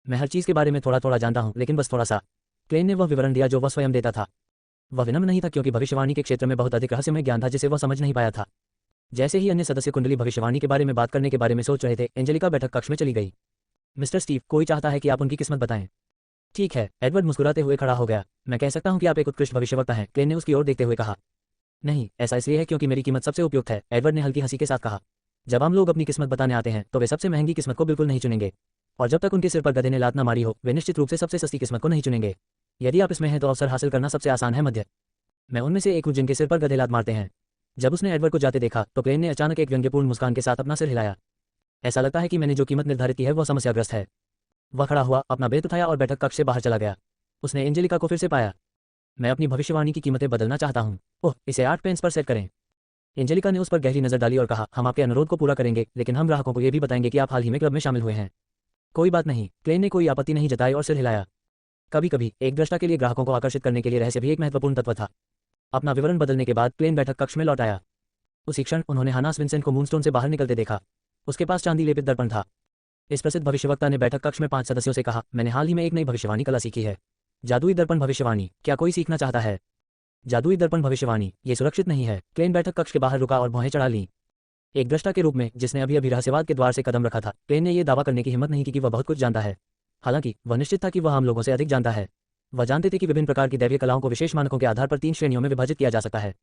मैं हर चीज़ के बारे में थोड़ा थोड़ा जानता हूँ, लेकिन बस थोड़ा सा। क्लेन ने वह विवरण दिया जो वह स्वयं देता था। वह विनम्र नहीं था क्योंकि भविष्यवाणी के क्षेत्र में बहुत अधिक रहस्यमय ज्ञान था जिसे वह समझ नहीं पाया था। जैसे ही अन्य सदस्य कुंडली भविष्यवाणी के बारे में बात करने के बारे में सोच रहे थे, एंजेलिका बैठक कक्ष में चली गई। मिस्टर स्टीव, कोई चाहता है कि आप उनकी किस्मत बताएं। ठीक है। एडवर्ड मुस्कुराते हुए खड़ा हो गया। मैं कह सकता हूं कि आप एक उत्कृष्ट भविष्यवक्ता हैं, क्लेन ने उसकी ओर देखते हुए कहा। नहीं, ऐसा इसलिए है क्योंकि मेरी कीमत सबसे उपयुक्त है, एडवर्ड ने हल्की हंसी के साथ कहा। जब आम लोग अपनी किस्मत बताने आते हैं तो वे सबसे महंगी किस्मत को बिल्कुल नहीं चुनेंगे, और जब तक उनके सिर पर गधे ने लात न मारी हो वे निश्चित रूप से सबसे सस्ती किस्मत को नहीं चुनेंगे। यदि आप इसमें हैं तो अवसर हासिल करना सबसे आसान है मध्य। मैं उनमें से एक हूं जिनके सिर पर गधे लात मारते हैं। जब उसने एडवर्ड को जाते देखा तो क्लेन ने अचानक एक व्यंग्यपूर्ण मुस्कान के साथ अपना सिर हिलाया। ऐसा लगता है कि मैंने जो कीमत निर्धारित की है वह समस्याग्रस्त है। वह खड़ा हुआ, अपना बेत उठाया और बैठक कक्ष से बाहर चला गया। उसने एंजेलिका को फिर से पाया। मैं अपनी भविष्यवाणी की कीमतें बदलना चाहता हूँ। ओह, इसे 8 पेंस पर सेट करें। एंजेलिका ने उस पर गहरी नजर डाली और कहा, हम आपके अनुरोध को पूरा करेंगे, लेकिन हम ग्राहकों को यह भी बताएंगे कि आप हाल ही में क्लब में शामिल हुए हैं। कोई बात नहीं। क्लेन ने कोई आपत्ति नहीं जताई और सिर हिलाया। कभी कभी एक दृष्टा के लिए ग्राहकों को आकर्षित करने के लिए रहस्य भी एक महत्वपूर्ण तत्व था। अपना विवरण बदलने के बाद क्लेन बैठक कक्ष में लौट आया। उसी क्षण उन्होंने हानास विंसेंट को मूनस्टोन से बाहर निकलते देखा। उसके पास चांदी लेपित दर्पण था। इस प्रसिद्ध भविष्यवक्ता ने बैठक कक्ष में 5 सदस्यों से कहा, मैंने हाल ही में एक नई भविष्यवाणी कला सीखी है। जादुई दर्पण भविष्यवाणी। क्या कोई सीखना चाहता है? जादुई दर्पण भविष्यवाणी, ये सुरक्षित नहीं है। क्लेन बैठक कक्ष के बाहर रुका और भौहें चढ़ा लीं। एक दृष्टा के रूप में जिसने अभी अभी रहस्यवाद के द्वार से कदम रखा था, क्लेन ने यह दावा करने की हिम्मत नहीं की कि वह बहुत कुछ जानता है। हालांकि वह निश्चित था कि वह आम लोगों से अधिक जानता है। वह जानते थे कि विभिन्न प्रकार की दैवीय कलाओं को विशेष मानकों के आधार पर 3 श्रेणियों में विभाजित किया जा सकता है,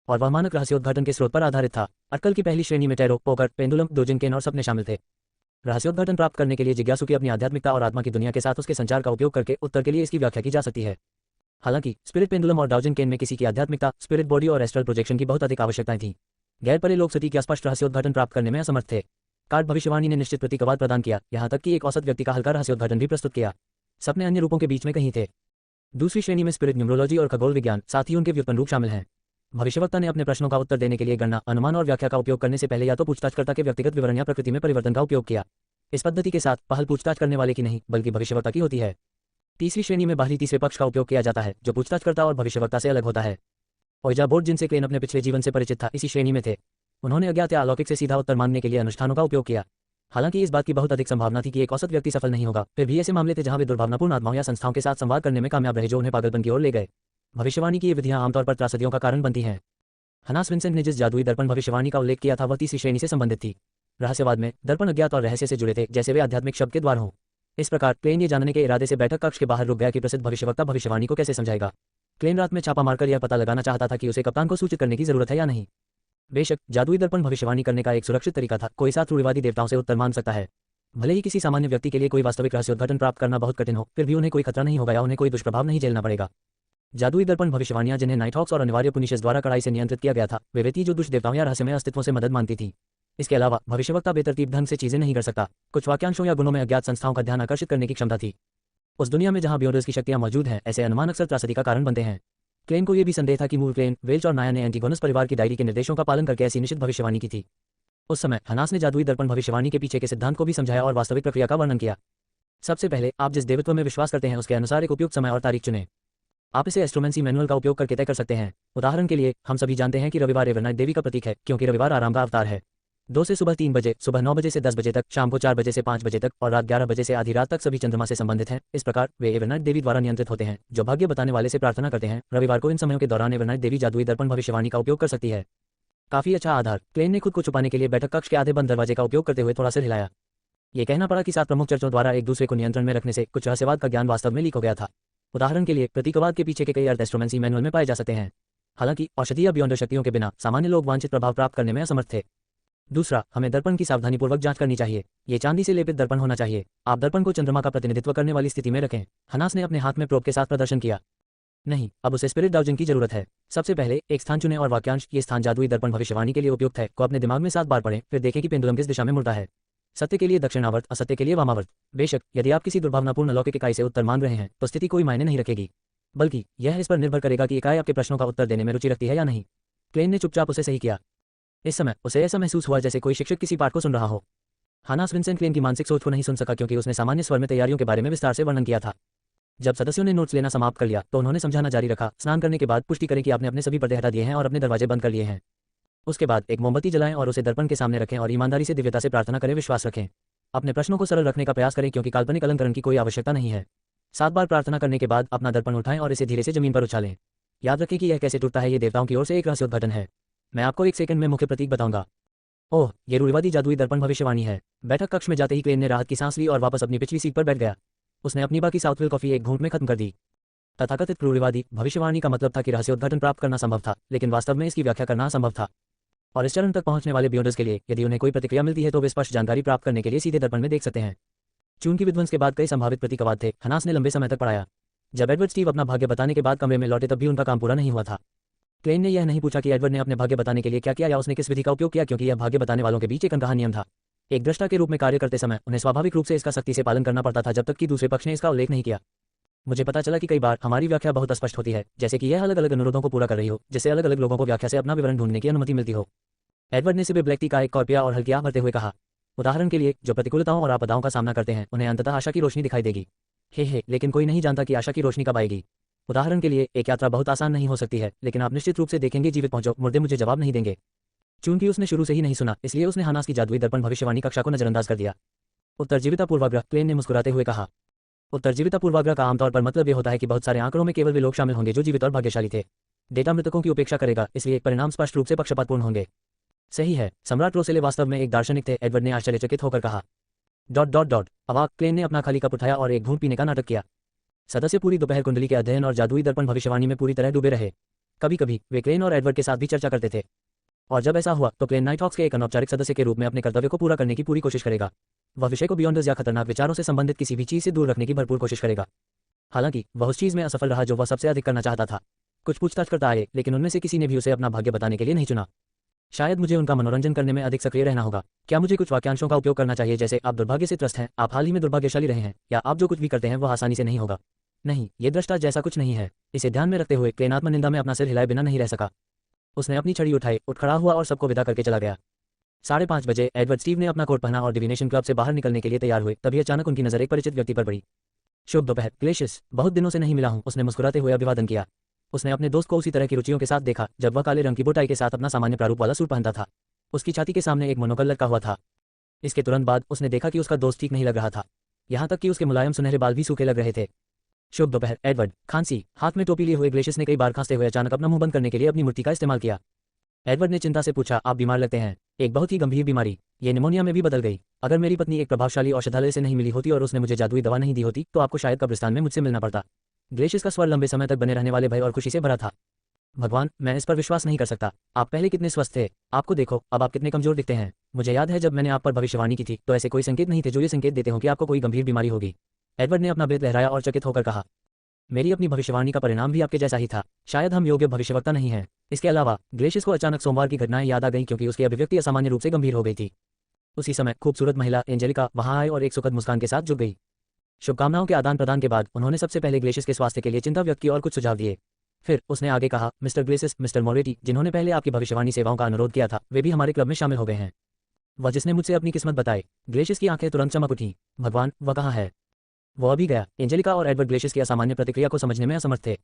और वह मानक रहस्योद्घाटन के स्रोत पर आधारित था। अक्कल की पहली श्रेणी में टैरो, पोकर, पेंडुलम, दोजिन, केन और सपने शामिल थे। रहस्योद्घाटन प्राप्त करने के लिए जिज्ञासु की अपनी आध्यात्मिकता और आत्मा की दुनिया के साथ उसके संचार का उपयोग करके उत्तर के लिए इसकी व्याख्या की जा सकती है। हालांकि स्पिरिट पेंडुलम और डाउजिन केन में किसी की आध्यात्मिकता, स्पिरिट बॉडी और एस्ट्रल प्रोजेक्शन की बहुत अधिक आवश्यकताएं थीं। गैर परे लोग सटीक या स्पष्ट रहस्योद्घाटन प्राप्त करने में असमर्थ थे। कार्ड भविष्यवाणी ने निश्चित प्रतीकवाद प्रदान किया, यहाँ तक कि एक औसत व्यक्ति का हल्का रहस्योद्घाटन भी प्रस्तुत किया। सपने अन्य रूपों के बीच में कहीं थे। दूसरी श्रेणी में स्पिरिट न्यूमरोलॉजी और खगोल विज्ञान, साथ ही उनके व्युत्पन्न रूप शामिल हैं। भविष्यवक्ता ने अपने प्रश्नों का उत्तर देने के लिए गणना, अनुमान और व्याख्या का उपयोग करने से पहले या तो पूछताछकर्ता के व्यक्तिगत विवरण या प्रकृति में परिवर्तन का उपयोग किया। इस पद्धति के साथ पहल पूछताछ करने वाले की नहीं, बल्कि भविष्यवक्ता की होती है। तीसरी श्रेणी में बाहरी तीसरे पक्ष का उपयोग किया जाता है, जो पूछताछकर्ता और भविष्यवक्ता से अलग होता है। ओइजा बोर्ड, जिनसे क्लेन अपने पिछले जीवन से परिचित था, इसी श्रेणी में थे। उन्होंने अज्ञात या अलौकिक से सीधा उत्तर मानने के लिए अनुष्ठानों का उपयोग किया। हालांकि इस बात की बहुत अधिक संभावना थी कि एक औसत व्यक्ति सफल नहीं होगा, फिर भी ऐसे मामले थे जहां वे दुर्भावनापूर्ण आत्माओं या संस्थाओं के साथ संवाद करने में कामयाब रहे, जो उन्हें पागलपन की ओर ले गए। भविष्यवाणी की ये विधियां आमतौर पर त्रासदियों का कारण बनती हैं। हनास विंसेंट ने जिस जादुई दर्पण भविष्यवाणी का उल्लेख किया था, वह तीसरी श्रेणी से संबंधित थी। रहस्यवाद में दर्पण अज्ञात और रहस्य से जुड़े थे, जैसे वे आध्यात्मिक शब्द के द्वार हों। इस प्रकार क्लेन ये जानने के इरादे से बैठक कक्ष के बाहर रुक गया कि प्रसिद्ध भविष्यवक्ता भविष्यवाणी को कैसे समझाएगा। क्लेन रात में छापा मारकर यह पता लगाना चाहता था कि उसे कप्तान को सूचित करने की जरूरत है या नहीं। बेशक जादुई दर्पण भविष्यवाणी करने का एक सुरक्षित तरीका था। कोई साथ रूढ़िवादी देवताओं से उत्तर मांग सकता है। भले ही किसी सामान्य व्यक्ति के लिए कोई वास्तविक रहस्योद्घाटन प्राप्त करना बहुत कठिन हो, फिर भी उन्हें कोई खतरा नहीं होगा या उन्हें कोई दुष्प्रभाव नहीं झेलना पड़ेगा। जादुई दर्पण भविष्यवाणियां, जिन्हें नाइटहॉक्स और अनिवार्य पुनिशेस द्वारा कड़ाई से नियंत्रित किया गया था, वे व्यक्ति जो दुष्ट देवताओं या रहस्यमय अस्तित्वों से मदद मांगती थी। इसके अलावा भविष्यवक्ता बेतरतीब ढंग से चीजें नहीं कर सकता। कुछ वाक्यांशों या गुणों में अज्ञात संस्थाओं का ध्यान आकर्षित करने की क्षमता थी। उस दुनिया में जहां बियॉन्डर्स की शक्तियां मौजूद हैं, ऐसे अनुमान अक्सर त्रासदी का कारण बनते हैं। क्लेन को यह भी संदेह था कि मूल क्लेन, वेल्च और नाया ने एंटीगोनस परिवार की डायरी के निर्देशों का पालन करके ऐसी निश्चित भविष्यवाणी की थी। उस समय हनास ने जादुई दर्पण भविष्यवाणी के पीछे के सिद्धांत को भी समझाया और वास्तविक प्रक्रिया का वर्णन किया। सबसे पहले, आप जिस देवत्व में विश्वास करते हैं उसके अनुसार एक उपयुक्त समय और तारीख चुनें। आप इसे एस्ट्रोमेंसी मैनुअल का उपयोग करके तय कर सकते हैं। उदाहरण के लिए, हम सभी जानते हैं कि रविवार एवरनाइट देवी का प्रतीक है, क्योंकि रविवार आराम का अवतार है। 2 से सुबह 3 बजे, सुबह 9 बजे से 10 बजे तक, शाम को 4 बजे से 5 बजे तक और रात 11 बजे से आधी रात तक सभी चंद्रमा से संबंधित हैं। इस प्रकार वे एवरनाइट देवी द्वारा नियंत्रित होते हैं, जो भाग्य बताने वाले से प्रार्थना करते हैं। रविवार को इन समयों के दौरान एवरनाइट देवी जादुई दर्पण भविष्यवाणी का उपयोग कर सकती है। काफी अच्छा आधार। क्लेन ने खुद को छुपाने के लिए बैठक कक्ष के आधे बंद दरवाजे का उपयोग करते हुए थोड़ा सिर हिलाया। ये कहना पड़ा कि 7 प्रमुख चर्चों द्वारा एक दूसरे को नियंत्रण में रखने से कुछ रहस्यवाद का ज्ञान वास्तव में लीक हो गया था। उदाहरण के लिए, प्रतीकवाद के पीछे के कई अर्थ एस्ट्रोमेंसी मैनुअल में पाए जा सकते हैं। हालांकि औषधीय बियॉन्डर शक्तियों के बिना सामान्य लोग वांछित प्रभाव प्राप्त करने में असमर्थ थे। दूसरा, हमें दर्पण की सावधानीपूर्वक जांच करनी चाहिए। ये चांदी से लेपित दर्पण होना चाहिए। आप दर्पण को चंद्रमा का प्रतिनिधित्व करने वाली स्थिति में रखें। हनास ने अपने हाथ में प्रोब के साथ प्रदर्शन किया। नहीं, अब उसे स्पिरिट डाउजिंग की जरूरत है। सबसे पहले एक स्थान चुनें और वाक्यांश, ये स्थान जादुई दर्पण भविष्यवाणी के लिए उपयुक्त है, को अपने दिमाग में 7 बार पढ़ें। फिर देखें कि पेंडुलम किस दिशा में मुड़ता है। सत्य के लिए दक्षिणावर्त, असत्य के लिए वामावर्त। बेशक यदि आप किसी दुर्भावनापूर्ण अलौकिक इकाई से उत्तर मान रहे हैं, तो स्थिति कोई मायने नहीं रखेगी, बल्कि यह इस पर निर्भर करेगा कि इकाई आपके प्रश्नों का उत्तर देने में रुचि रखती है या नहीं। क्लेन ने चुपचाप उसे सही किया। इस समय उसे ऐसा महसूस हुआ जैसे कोई शिक्षक किसी पाठ को सुन रहा हो। हानास विंसेंट क्लेन की मानसिक सोच को नहीं सुन सका, क्योंकि उसने सामान्य स्वर में तैयारियों के बारे में विस्तार से वर्णन किया था। जब सदस्यों ने नोट्स लेना समाप्त कर लिया, तो उन्होंने समझाना जारी रखा। स्नान करने के बाद पुष्टि करें कि आपने अपने सभी पर्दे हटा दिए हैं और अपने दरवाजे बंद कर लिए हैं। उसके बाद एक मोमबत्ती जलाएं और उसे दर्पण के सामने रखें और ईमानदारी से दिव्यता से प्रार्थना करें। विश्वास रखें। अपने प्रश्नों को सरल रखने का प्रयास करें, क्योंकि काल्पनिक अलंकरण की कोई आवश्यकता नहीं है। 7 बार प्रार्थना करने के बाद अपना दर्पण उठाएं और इसे धीरे से जमीन पर उछालें। याद रखें कि यह कैसे टूटता है। ये देवताओं की ओर से एक रहस्योद्घाटन है। मैं आपको 1 सेकंड में मुख्य प्रतीक बताऊंगा। ओह, ये रूढ़िवादी जादुई दर्पण भविष्यवाणी है। बैठक कक्ष में जाते ही क्लेन ने राहत की सांस ली और वापस अपनी पिछली सीट पर बैठ गया। उसने अपनी बाकी साउथविल कॉफी एक घूंट में खत्म कर दी। तथाकथित रूढ़िवादी भविष्यवाणी का मतलब था कि रहस्योद्घाटन प्राप्त करना संभव था, लेकिन वास्तव में इसकी व्याख्या करना असंभव था। और इस चरण तक पहुंचने वाले बियॉन्डर्स के लिए, यदि उन्हें कोई प्रतिक्रिया मिलती है तो वे स्पष्ट जानकारी प्राप्त करने के लिए सीधे दर्पण में देख सकते हैं। चूंकि विध्वंस के बाद कई संभावित प्रतीकवाद थे, हनास ने लंबे समय तक पढ़ाया। जब एडवर्ड स्टीव अपना भाग्य बताने के बाद कमरे में लौटे, तब भी उनका काम पूरा नहीं हुआ था। क्लेन ने यह नहीं पूछा कि एडवर्ड ने अपने भाग्य बताने के लिए क्या किया या उसने किस विधि का उपयोग किया, क्योंकि यह भाग्य बताने वालों के बीच एक अनकहा नियम था। एक दृष्टा के रूप में कार्य करते समय उन्हें स्वाभाविक रूप से इसका सख्ती से पालन करना पड़ता था जब तक कि दूसरे पक्ष ने इसका उल्लेख नहीं किया। मुझे पता चला कि कई बार हमारी व्याख्या बहुत अस्पष्ट होती है, जैसे कि यह अलग अलग अनुरोधों को पूरा कर रही हो, जिससे अलग अलग लोगों को व्याख्या से अपना विवरण ढूंढने की अनुमति मिलती हो। एडवर्ड ने सिर्फ ब्लैक टी का एक कॉर्प पिया और हल्की आह भरते हुए कहा, उदाहरण के लिए जो प्रतिकूलताओं और आपदाओं का सामना करते हैं उन्हें अंततः आशा की रोशनी दिखाई देगी। हे, लेकिन कोई नहीं जानता कि आशा की रोशनी कब आएगी। उदाहरण के लिए एक यात्रा बहुत आसान नहीं हो सकती है, लेकिन आप निश्चित रूप से देखेंगे जीवित पहुंचो, मुर्दे मुझे जवाब नहीं देंगे। चूंकि उसने शुरू से ही नहीं सुना, इसलिए उसने हानास की जादुई दर्पण भविष्यवाणी कक्षा को नजरअंदाज कर दिया। उत्तरजीविता पूर्वाग्रह, क्लेन ने मुस्कुराते हुए कहा। उत्तरजीविता पूर्वाग्रह का आमतौर पर मतलब यह होता है कि बहुत सारे आंकड़ों में केवल वे लोग शामिल होंगे जो जीवित और भाग्यशाली थे। डेटा मृतकों की उपेक्षा करेगा, इसलिए परिणाम स्पष्ट रूप से पक्षपातपूर्ण होंगे। सही है, सम्राट रोसेले वास्तव में एक दार्शनिक थे, एडवर्ड ने आश्चर्यचकित होकर कहा। अवाक, क्लेन ने अपना खाली कप उठाया और एक घूंट पीने का नाटक किया। सदस्य पूरी दोपहर कुंडली के अध्ययन और जादुई दर्पण भविष्यवाणी में पूरी तरह डूबे रहे। कभी कभी वे क्लेन और एडवर्ड के साथ भी चर्चा करते थे, और जब ऐसा हुआ तो क्लेन नाइटहॉक्स के एक अनौपचारिक सदस्य के रूप में अपने कर्तव्य को पूरा करने की पूरी कोशिश करेगा। वह विषय को बियॉन्डर्स या खतरनाक विचारों से संबंधित किसी भी चीज से दूर रखने की भरपूर कोशिश करेगा। हालांकि वह उस चीज में असफल रहा जो वह सबसे अधिक करना चाहता था। कुछ पूछताछ करता आए, लेकिन उनमें से किसी ने भी उसे अपना भाग्य बताने के लिए नहीं चुना। शायद मुझे उनका मनोरंजन करने में अधिक सक्रिय रहना होगा। क्या मुझे कुछ वाक्यांशों का उपयोग करना चाहिए, जैसे आप दुर्भाग्य से त्रस्त हैं, आप हाल ही में दुर्भाग्यशाली रहे हैं, या आप जो कुछ भी करते हैं वह आसानी से नहीं होगा? नहीं, ये दृष्टा जैसा कुछ नहीं है। इसे ध्यान में रखते हुए क्लेन आत्मनिंदा में अपना सिर हिलाए बिना नहीं रह सका। उसने अपनी छड़ी उठाई, उठ खड़ा हुआ और सबको विदा करके चला गया। 5:30 बजे एडवर्ड स्टीव ने अपना कोट पहना और डिविनेशन क्लब से बाहर निकलने के लिए तैयार हुए, तभी अचानक उनकी नजर एक परिचित व्यक्ति पर पड़ी। शुभ दोपहर ग्लेशियस, बहुत दिनों से नहीं मिला हूं, उसने मुस्कुराते हुए अभिवादन किया। उसने अपने दोस्त को उसी तरह की रुचियों के साथ देखा जब वह काले रंग की बोटाई के साथ अपना सामान्य प्रारूप वाला सूट पहनता था। उसकी छाती के सामने एक मोनोकल लटका हुआ था। इसके तुरंत बाद उसने देखा कि उसका दोस्त ठीक नहीं लग रहा था, यहाँ तक कि उसके मुलायम सुनहरे बाल भी सूखे लग रहे थे। शुभ दोपहर एडवर्ड, खांसी, हाथ में टोपी लिए हुए ग्लेशियस ने कई बार खांसते हुए अचानक अपना मुंह बंद करने के लिए अपनी मुट्ठी का इस्तेमाल किया। एडवर्ड ने चिंता से पूछा, आप बीमार लगते हैं? एक बहुत ही गंभीर बीमारी, ये निमोनिया में भी बदल गई। अगर मेरी पत्नी एक प्रभावशाली औषधालय से नहीं मिली होती और उसने मुझे जादुई दवा नहीं दी होती तो आपको शायद कब्रिस्तान में मुझसे मिलना पड़ता। ग्लेशियस का स्वर लंबे समय तक बने रहने वाले भय और खुशी से भरा था। भगवान, मैं इस पर विश्वास नहीं कर सकता। आप पहले कितने स्वस्थ थे, आपको देखो अब आप कितने कमजोर दिखते हैं। मुझे याद है जब मैंने आप पर भविष्यवाणी की थी तो ऐसे कोई संकेत नहीं थे जो ये संकेत देते हो कि आपको कोई गंभीर बीमारी होगी। एडवर्ड ने अपना बेत लहराया और चकित होकर कहा, मेरी अपनी भविष्यवाणी का परिणाम भी आपके जैसा ही था। शायद हम योग्य भविष्यवक्ता नहीं हैं। इसके अलावा ग्लेशियस को अचानक सोमवार की घटनाएं याद आ गईं क्योंकि उसकी अभिव्यक्ति असामान्य रूप से गंभीर हो गई थी। उसी समय खूबसूरत महिला एंजेलिका वहां आए और एक सुखद मुस्कान के साथ जुड़ गई। शुभकामनाओं के आदान प्रदान के बाद उन्होंने सबसे पहले ग्लेशियस के स्वास्थ्य के लिए चिंता व्यक्त की और कुछ सुझाव दिए। फिर उसने आगे कहा, मिस्टर ग्लेसिस, मिस्टर मोरेटी, जिन्होंने पहले आपकी भविष्यवाणी सेवाओं का अनुरोध किया था, वे भी हमारे क्लब में शामिल हो गए हैं। वह जिसने मुझसे अपनी किस्मत बताई। ग्लेशियस की आंखें तुरंत चमक उठी। भगवान, वह कहाँ है? वो अभी गया। एंजेलिका और एडवर्ड ग्लेशियस की असामान्य प्रतिक्रिया को समझने में असमर्थ थे।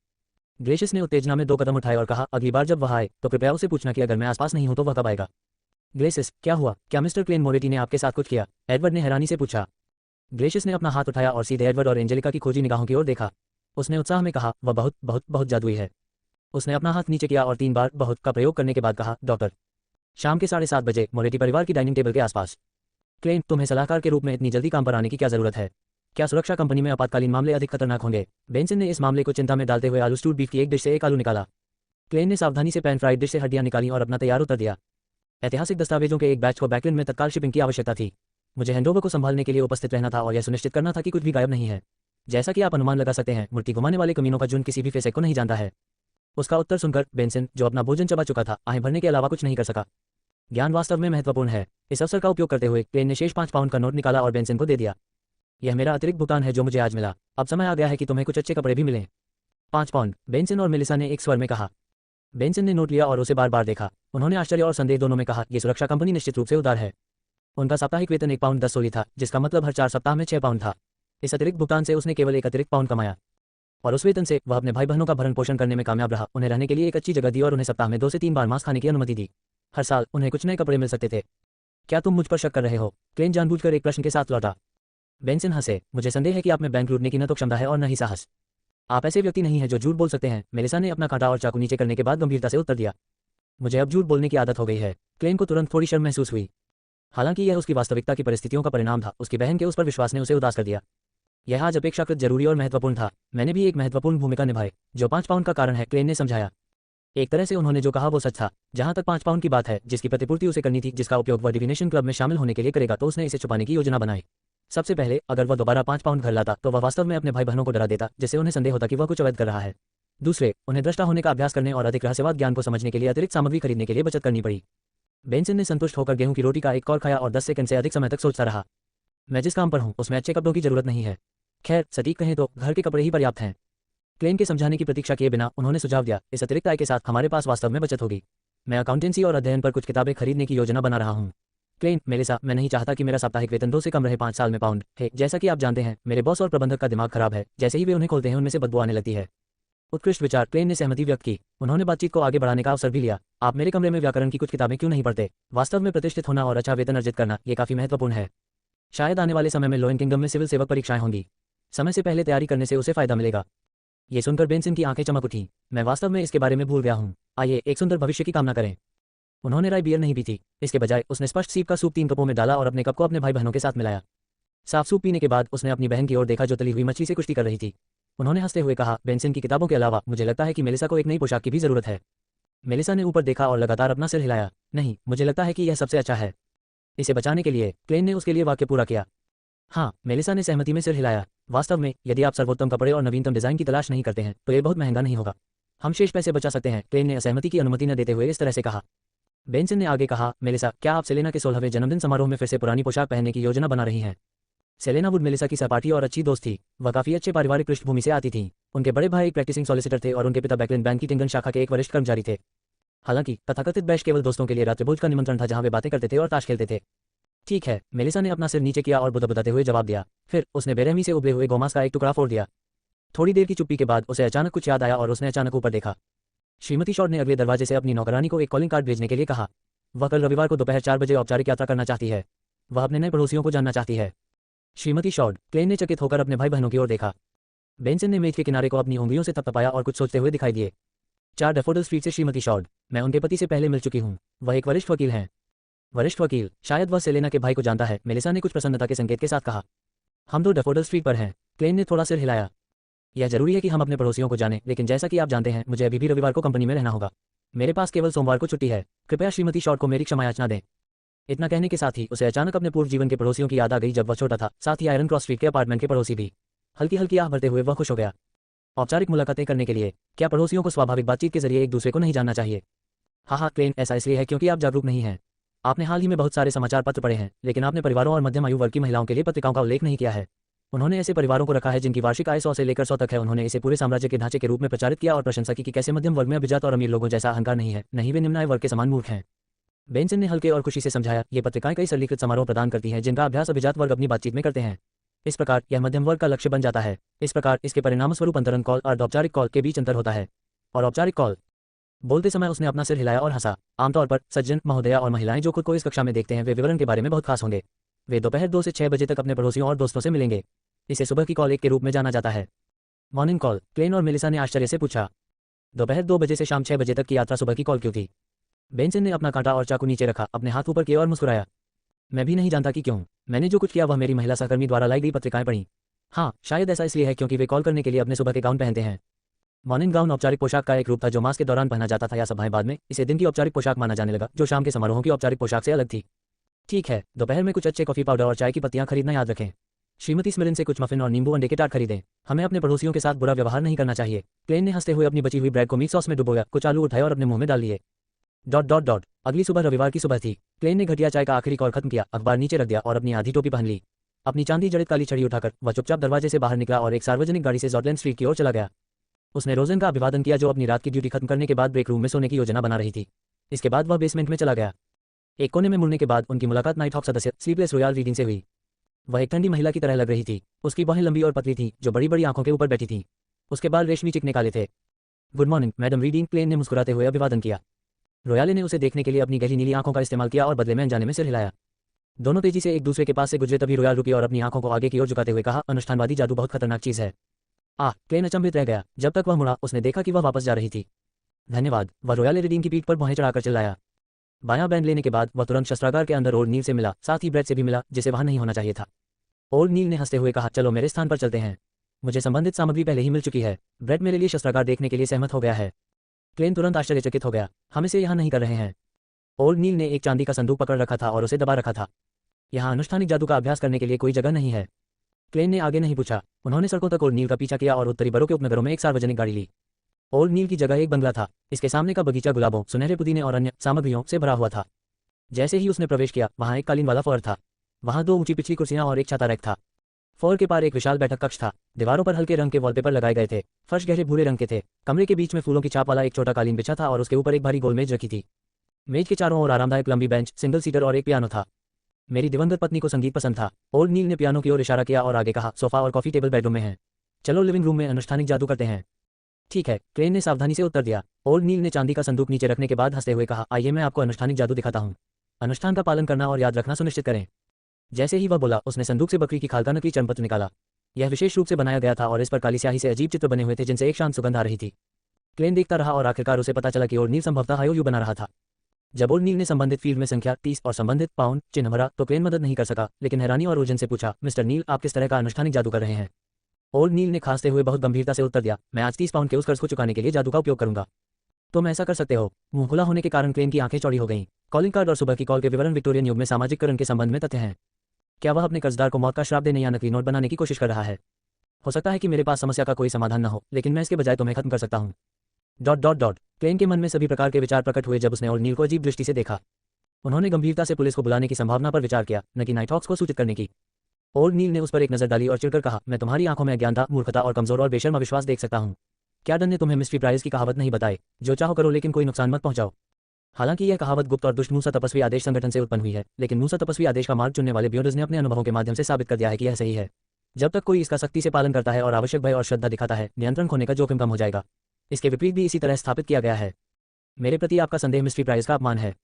ग्लेशियस ने उत्तेजना में 2 कदम उठाए और कहा, अगली बार जब वह आए तो कृपया उसे पूछना कि अगर मैं आसपास नहीं हूं तो वह कब आएगा। ग्लेसिस, क्या हुआ? क्या मिस्टर क्लेन मोरेटी ने आपके साथ कुछ किया? एडवर्ड ने हैरानी से पूछा। ग्लेशियस ने अपना हाथ उठाया और सीधे एडवर्ड और एंजेलिका की खोजी निगाहों की ओर देखा। उसने उत्साह में कहा, वह बहुत बहुत बहुत जादुई है। उसने अपना हाथ नीचे किया और 3 बार बहुत का प्रयोग करने के बाद कहा, डॉक्टर। शाम के 7:30 बजे मोरेटी परिवार की डाइनिंग टेबल के आसपास। क्लेन, तुम्हें सलाहकार के रूप में इतनी जल्दी काम पर आने की क्या जरूरत है? क्या सुरक्षा कंपनी में आपातकालीन मामले अधिक खतरनाक होंगे? बेंसन ने इस मामले को चिंता में डालते हुए आलू स्टूड बीफ की एक डिश से एक आलू निकाला। क्लेन ने सावधानी से पैन फ्राइड डिश से हड्डियां निकाली और अपना तैयार उत्तर दिया। ऐतिहासिक दस्तावेजों के एक बैच को बैकलैंड में तत्काल शिपिंग की आवश्यकता थी। मुझे हैंडओवर को संभालने के लिए उपस्थित रहना था और यह सुनिश्चित करना था कि कुछ भी गायब नहीं है। जैसा कि आप अनुमान लगा सकते हैं, मूर्ति घुमाने वाले कमीनों का झुंड किसी भी फेसेक को नहीं जानता है। उसका उत्तर सुनकर बेंसन, जो अपना भोजन चबा चुका था, आहें भरने के अलावा कुछ नहीं कर सका। ज्ञान वास्तव में महत्वपूर्ण है। इस अवसर का उपयोग करते हुए क्लेन ने शेष 5 पाउंड का नोट निकाला और बेंसन को दे दिया। यह मेरा अतिरिक्त भुगतान है जो मुझे आज मिला। अब समय आ गया है कि तुम्हें कुछ अच्छे कपड़े भी मिलें। 5 पाउंड, बेंसन और मेलिसा ने एक स्वर में कहा। बेंसन ने नोट लिया और उसे बार बार देखा। उन्होंने आश्चर्य और संदेह दोनों में कहा, यह सुरक्षा कंपनी निश्चित रूप से उदार है। उनका साप्ताहिक वेतन 1 पाउंड 10 सोली था, जिसका मतलब हर 4 सप्ताह में 6 पाउंड था। इस अतिरिक्त भुगतान से उसने केवल एक अतिरिक्त पाउंड कमाया और उस वेतन से वह अपने भाई बहनों का भरण पोषण करने में कामयाब रहा, उन्हें रहने के लिए एक अच्छी जगह दी और उन्हें सप्ताह में 2 से 3 बार मांस खाने की अनुमति दी। हर साल उन्हें कुछ नए कपड़े मिल सकते थे। क्या तुम मुझ पर शक कर रहे हो? क्लेन जानबूझकर एक प्रश्न के साथ लौटा। बेंसन हंसे। मुझे संदेह है कि आप में बैंक लूटने की न तो क्षमता है और न ही साहस। आप ऐसे व्यक्ति नहीं हैं जो झूठ बोल सकते हैं। मेलिसा ने अपना कांटा और चाकू नीचे करने के बाद गंभीरता से उत्तर दिया। मुझे अब झूठ बोलने की आदत हो गई है। क्लेन को तुरंत थोड़ी शर्म महसूस हुई। हालांकि यह उसकी वास्तविकता की परिस्थितियों का परिणाम था। उसकी बहन के उस पर विश्वास ने उसे उदास कर दिया। यह आज अपेक्षाकृत जरूरी और महत्वपूर्ण था। मैंने भी एक महत्वपूर्ण भूमिका निभाई, जो 5 पाउंड का कारण है, क्लेन ने समझाया। एक तरह से उन्होंने जो कहा वो सच था। जहां तक 5 पाउंड की बात है, जिसकी प्रतिपूर्ति उसे करनी थी, जिसका उपयोग वह डिविनेशन क्लब में शामिल होने के लिए करेगा, तो उसने इसे छुपाने की योजना बनाई। सबसे पहले, अगर वह दोबारा 5 पाउंड घर लाता तो वह वास्तव में अपने भाई बहनों को डरा देता, जिससे उन्हें संदेह होता कि वह कुछ अवैध कर रहा है। दूसरे, उन्हें दृष्टा होने का अभ्यास करने और अधिक रहस्यवाद ज्ञान को समझने के लिए अतिरिक्त सामग्री खरीदने के लिए बचत करनी पड़ी। बेंसन ने संतुष्ट होकर गेहूं की रोटी का एक कौर खाया और 10 सेकंड से अधिक समय तक सोचता रहा। मैं जिस काम पर हूं उसमें अच्छे कपड़ों की जरूरत नहीं है। खैर, सटीक कहें तो घर के कपड़े ही पर्याप्त हैं। क्लेन के समझाने की प्रतीक्षा किए बिना उन्होंने सुझाव दिया, इस अतिरिक्त आय के साथ हमारे पास वास्तव में बचत होगी। मैं अकाउंटेंसी और अध्ययन पर कुछ किताबें खरीदने की योजना बना रहा हूँ। क्लेन, मेलिसा, मैं नहीं चाहता कि मेरा साप्ताहिक वेतन 2 से कम रहे 5 साल में पाउंड है। जैसा कि आप जानते हैं, मेरे बॉस और प्रबंधक का दिमाग खराब है। जैसे ही वे उन्हें खोलते हैं उनमें से बदबू आने लगती है। उत्कृष्ट विचार, क्लेन ने सहमति व्यक्त की। उन्होंने बातचीत को आगे बढ़ाने का अवसर भी लिया। आप मेरे कमरे में व्याकरण की कुछ किताबें क्यों नहीं पढ़ते? वास्तव में प्रतिष्ठित होना और अच्छा वेतन अर्जित करना ये काफी महत्वपूर्ण है। शायद आने वाले समय में लोएन किंगडम में सिविल सेवक परीक्षाएं होंगी। समय से पहले तैयारी करने से उसे फायदा मिलेगा। ये सुनकर बेंसन की आंखें चमक उठी। मैं वास्तव में इसके बारे में भूल गया हूँ। आइए एक सुंदर भविष्य की कामना करें। उन्होंने राय बियर नहीं पी थी। इसके बजाय उसने स्पष्ट सीप का सूप 3 कपों में डाला और अपने कप को अपने भाई बहनों के साथ मिलाया। साफ सूप पीने के बाद उसने अपनी बहन की ओर देखा जो तली हुई मछली से कुश्ती कर रही थी। उन्होंने हंसते हुए कहा, बेंसन की किताबों के अलावा मुझे लगता है कि मेलिसा को एक नई पोशाक की भी जरूरत है। मेलिसा ने ऊपर देखा और लगातार अपना सिर हिलाया। नहीं, मुझे लगता है कि यह सबसे अच्छा है। इसे बचाने के लिए क्लेन ने उसके लिए वाक्य पूरा किया। हाँ, मेलिसा ने सहमति में सिर हिलाया। वास्तव में यदि आप सर्वोत्तम कपड़े और नवीनतम डिजाइन की तलाश नहीं करते हैं तो यह बहुत महंगा नहीं होगा। हम शेष पैसे बचा सकते हैं। क्लेन ने असहमति की अनुमति न देते हुए इस तरह से कहा। बेंसन ने आगे कहा, मेलिसा, क्या आप सेलेना के 16वें जन्मदिन समारोह में फिर से पुरानी पोशाक पहनने की योजना बना रही हैं? सेलेना वुड मेलिसा की सहपाठी और अच्छी दोस्त थी। वह काफी अच्छे पारिवारिक पृष्ठभूमि से आती थी। उनके बड़े भाई एक प्रैक्टिसिंग सॉलिसिटर थे और उनके पिता बैकलिन बैंक की टिंगन शाखा के एक वरिष्ठ कर्मचारी थे। हालांकि तथाकथित बैश केवल दोस्तों के लिए रात्रिभोज का निमंत्रण था जहां वे बातें करते थे और ताश खेलते थे। ठीक है, मेलिसा ने अपना सिर नीचे किया और बुदबुदाते हुए जवाब दिया। फिर उसने बेरहमी से उबले हुए गोमांस का एक टुकड़ा फोड़ दिया। थोड़ी देर की चुप्पी के बाद उसे अचानक कुछ याद आया और उसने अचानक ऊपर देखा। श्रीमती शॉर्ट ने अगले दरवाजे से अपनी नौकरानी को एक कॉलिंग कार्ड भेजने के लिए कहा। वह कल रविवार को दोपहर 4 बजे औपचारिक यात्रा करना चाहती है। वह अपने नए पड़ोसियों को जानना चाहती है। श्रीमती शॉर्ट, क्लेन ने चकित होकर अपने भाई बहनों की ओर देखा। बेंसन ने मेज के किनारे को अपनी उंगलियों से थपथपाया और कुछ सोचते हुए दिखाई दिए। 4 डैफोडिल स्ट्रीट से श्रीमती शॉर्ट, मैं उनके पति से पहले मिल चुकी हूँ। वह एक वरिष्ठ वकील हैं। वरिष्ठ वकील, शायद वह सेलेना के भाई को जानता है, मेलिसा ने कुछ प्रसन्नता के संकेत के साथ कहा। हम 2 डैफोडिल स्ट्रीट पर हैं। क्लेन ने थोड़ा सिर हिलाया। यह जरूरी है कि हम अपने पड़ोसियों को जानें, लेकिन जैसा कि आप जानते हैं मुझे अभी भी रविवार को कंपनी में रहना होगा। मेरे पास केवल सोमवार को छुट्टी है। कृपया श्रीमती शॉर्ट को मेरी क्षमा याचना दें। इतना कहने के साथ ही उसे अचानक अपने पूर्व जीवन के पड़ोसियों की याद आ गई जब वह छोटा था, साथ ही आयरन क्रॉस स्ट्रीट के अपार्टमेंट के पड़ोसी भी। हल्की हल्की आह भरते हुए वह खुश हो गया। औपचारिक मुलाकातें करने के लिए क्या पड़ोसियों को स्वाभाविक बातचीत के जरिए एक दूसरे को नहीं जानना चाहिए? हाँ, क्लेन, ऐसा इसलिए है क्योंकि आप जागरूक नहीं हैं। आपने हाल ही में बहुत सारे समाचार पत्र पढ़े हैं, लेकिन आपने परिवारों और मध्यम आयु वर्ग की महिलाओं के लिए पत्रिकाओं का उल्लेख नहीं किया है। उन्होंने ऐसे परिवारों को रखा है जिनकी वार्षिक आय 100 से लेकर 100 तक है। उन्होंने इसे पूरे साम्राज्य के ढांचे के रूप में प्रचारित किया और प्रशंसा की कि कैसे मध्यम वर्ग में अभिजात और अमीर लोगों जैसा अहंकार नहीं है, नहीं वे निम्न आय वर्ग के समान मूर्ख हैं। बेंसन ने हल्के और खुशी से समझाया, ये पत्रिकाएं कई सरलीकृत समारोह प्रदान करती हैं जिनका अभ्यास अभिजात वर्ग अपनी बातचीत में करते हैं। इस प्रकार यह मध्यम वर्ग का लक्ष्य बन जाता है। इस प्रकार इसके परिणामस्वरूप अंतरंग कॉल और औपचारिक कॉल के बीच अंतर होता है। और औपचारिक कॉल, बोलते समय उसने अपना सिर हिलाया और हंसा। आमतौर पर सज्जन महोदया और महिलाएं जो खुद को इस कक्षा में देखते हैं वे विवरण के बारे में बहुत खास होंगे। वे दोपहर 2 से 6 बजे तक अपने पड़ोसियों और दोस्तों से मिलेंगे। इसे सुबह की कॉल 1 के रूप में जाना जाता है। मॉर्निंग कॉल, क्लेन और मेलिसा ने आश्चर्य से पूछा। दोपहर 2 बजे से शाम 6 बजे तक की यात्रा सुबह की कॉल क्यों थी? बेंसन ने अपना कांटा और चाकू नीचे रखा, अपने हाथ ऊपर किया और मुस्कुराया। मैं भी नहीं जानता कि क्यों। मैंने जो कुछ किया वह मेरी महिला सहकर्मी द्वारा लाई गई पत्रिकाएं पढ़ी। हाँ, शायद ऐसा इसलिए है क्योंकि वे कॉल करने के लिए अपने सुबह के गाउन पहनते हैं। मॉर्निंग गाउन औपचारिक पोशाक का एक रूप था जो मास के दौरान पहना जाता था या सभाएं बाद में इसे दिन की औपचारिक पोशाक माना जाने लगा जो शाम के समारोहों की औपचारिक पोशाक से अलग थी। ठीक है, दोपहर में कुछ अच्छे कॉफी पाउडर और चाय की पत्तियां खरीदना याद रखें। श्रीमती स्मिलिन से कुछ मफिन और नींबू अंडे के टाट खरीदें। हमें अपने पड़ोसियों के साथ बुरा व्यवहार नहीं करना चाहिए। क्लेन ने हंसते हुए अपनी बची हुई ब्रेड को मीट सॉस में डुबोया, कुछ आलू उठाए और अपने मुंह में डाल लिए। अगली सुबह रविवार की सुबह थी। क्लेन ने घटिया चाय का आखिरी कॉल खत्म किया, अखबार नीचे रख दिया और अपनी आधी टोपी पहन ली। अपनी चांदी जड़ित काली छड़ी उठाकर वह चुपचाप दरवाजे से बाहर निकला और एक सार्वजनिक गाड़ी से जॉर्डलैंड स्ट्रीट की ओर चला गया। उसने रोजन का अभिवादन किया जो अपनी रात की ड्यूटी खत्म करने के बाद ब्रेक रूम में सोने की योजना बना रही थी। इसके बाद वह बेसमेंट में चला गया। एक कोने में मुड़ने के बाद उनकी मुलाकात नाइट हॉक सदस्य स्लीपलेस रॉयल रीडिंग से हुई। वह एक ठंडी महिला की तरह लग रही थी। उसकी बाहें लंबी और पतली थीं जो बड़ी बड़ी आंखों के ऊपर बैठी थीं। उसके बाल रेशमी चिकने काले थे। गुड मॉर्निंग मैडम रीडिंग, क्लेन ने मुस्कुराते हुए अभिवादन किया। रॉयले ने उसे देखने के लिए अपनी गहरी नीली आंखों का इस्तेमाल किया और बदले में अनजाने में सिर हिलाया। दोनों तेजी से एक दूसरे के पास से गुजरे तभी रॉयल रुकी और अपनी आंखों को आगे की ओर झुकाते हुए कहा, अनुष्ठानवादी जादू बहुत खतरनाक चीज है। क्लेन अचंभित रह गया। जब तक वह मुड़ा उसने देखा कि वह वापस जा रही थी। धन्यवाद, वह रॉयल रीडिंग की पीठ पर भौहें चढ़ाकर चिल्लाया। बायां बैंड लेने के बाद वह तुरंत शस्त्रागार के अंदर ओल्ड नील से मिला, साथ ही ब्रेड से भी मिला जिसे वहां नहीं होना चाहिए था। ओल्ड नील ने हंसते हुए कहा, चलो मेरे स्थान पर चलते हैं। मुझे संबंधित सामग्री पहले ही मिल चुकी है। ब्रेड मेरे लिए शस्त्रागार देखने के लिए सहमत हो गया है। क्लेन तुरंत आश्चर्यचकित हो गया। हम इसे यहाँ नहीं कर रहे हैं। ओल्ड नील ने एक चांदी का संदूक पकड़ रखा था और उसे दबा रखा था। यहाँ अनुष्ठानिक जादू का अभ्यास करने के लिए कोई जगह नहीं है। क्लेन ने आगे नहीं पूछा। उन्होंने सड़कों तक ओल्ड नील का पीछा किया और उत्तरी बरो के उपनगरों में एक सार्वजनिक गाड़ी ली। ओल्ड नील की जगह एक बंगला था। इसके सामने का बगीचा गुलाबों, सुनहरे पुदीने और अन्य सामग्रियों से भरा हुआ था। जैसे ही उसने प्रवेश किया, वहां एक कालीन वाला फ्लोर था। वहां 2 ऊंची पिछली कुर्सियां और एक छाता रैक था। फ्लोर के पार एक विशाल बैठक कक्ष था। दीवारों पर हल्के रंग के वॉलपेपर लगाए गए थे। फर्श गहरे भूरे रंग के थे। कमरे के बीच में फूलों की छाप वाला एक छोटा कालीन बिछा था और उसके ऊपर एक भारी गोल मेज रखी थी। मेज के चारों ओर आरामदायक लंबी बेंच, सिंगल सीटर और एक पियानो था। मेरी दिवंगत पत्नी को संगीत पसंद था। ओल्ड नील ने पियानो की ओर इशारा किया और आगे कहा, सोफा और कॉफी टेबल बेडरूम में है। चलो लिविंग रूम में अनुष्ठानिक जादू करते हैं। ठीक है, क्रेन ने सावधानी से उत्तर दिया। ओल्ड नील ने चांदी का संदूक नीचे रखने के बाद हंसते हुए कहा, आइए मैं आपको अनुष्ठानिक जादू दिखाता हूँ। अनुष्ठान का पालन करना और याद रखना सुनिश्चित करें। जैसे ही वह बोला, उसने संदूक से बकरी की खाल का नकली चर्मपत्र निकाला। यह विशेष रूप से बनाया गया था और इस पर काली स्याही से अजीब चित्र बने हुए थे जिनसे एक शांत सुगंध आ रही थी। क्लेन देखता रहा और आखिरकार उसे पता चला कि ओल्ड नील संभवतः आईओयू बना रहा था। जब ओल्ड नील ने संबंधित फील्ड में संख्या 30 और संबंधित पाउंड चिन्ह भरा तो क्लेन मदद नहीं कर सका, लेकिन हैरानी और उलझन से पूछा, मिस्टर नील, आप किस तरह का अनुष्ठानिक जादू कर रहे हैं? ओल्ड नील ने खांसते हुए बहुत गंभीरता से उत्तर दिया, मैं आज 30 पाउंड के उस कर्ज को चुकाने के लिए जादू का उपयोग करूंगा। तुम ऐसा कर सकते हो। मुंह खुला होने के कारण क्लेन की आंखें चौड़ी हो गईं। कॉलिंग कार्ड और सुबह की कॉल के विवरण विक्टोरियन युग में सामाजिककरण के संबंध में तथ्य हैं। क्या वह अपने कर्जदार को मौत का श्राप देने या नकली नोट बनाने की कोशिश कर रहा है? हो सकता है कि मेरे पास समस्या का कोई समाधान न हो, लेकिन मैं इसके बजाय तुम्हें खत्म कर सकता हूँ। क्लेन के मन में सभी प्रकार के विचार प्रकट हुए जब उसने ओल्ड नील को अजीब दृष्टि से देखा। उन्होंने गंभीरता से पुलिस को बुलाने की संभावना पर विचार किया, न कि नाइटहॉक्स को सूचित करने की। ओल्ड नील ने उस पर एक नजर डाली और चिढ़कर कहा, मैं तुम्हारी आंखों में अज्ञानता, मूर्खता और कमजोर और बेशर्म अविश्वास देख सकता हूँ। क्या डन ने तुम्हें मिस्ट्री प्राइज की कहावत नहीं बताई, जो चाहो करो लेकिन कोई नुकसान मत पहुंचाओ? हालांकि यह कहावत गुप्त और दुष्ट मूसा तपस्वी आदेश संगठन से उत्पन्न हुई है, लेकिन मूसा तपस्वी आदेश का मार्ग चुनने वाले बियोडर्स ने अपने अनुभवों के माध्यम से साबित कर दिया है कि यह सही है। जब तक कोई इसका सख्ती से पालन करता है और आवश्यक भय और श्रद्धा दिखाता है, नियंत्रण खोने का जोखिम कम हो जाएगा। इसके विपरीत भी इसी तरह स्थापित किया गया है। मेरे प्रति आपका संदेह मिस्ट्री प्राइज का अपमान है।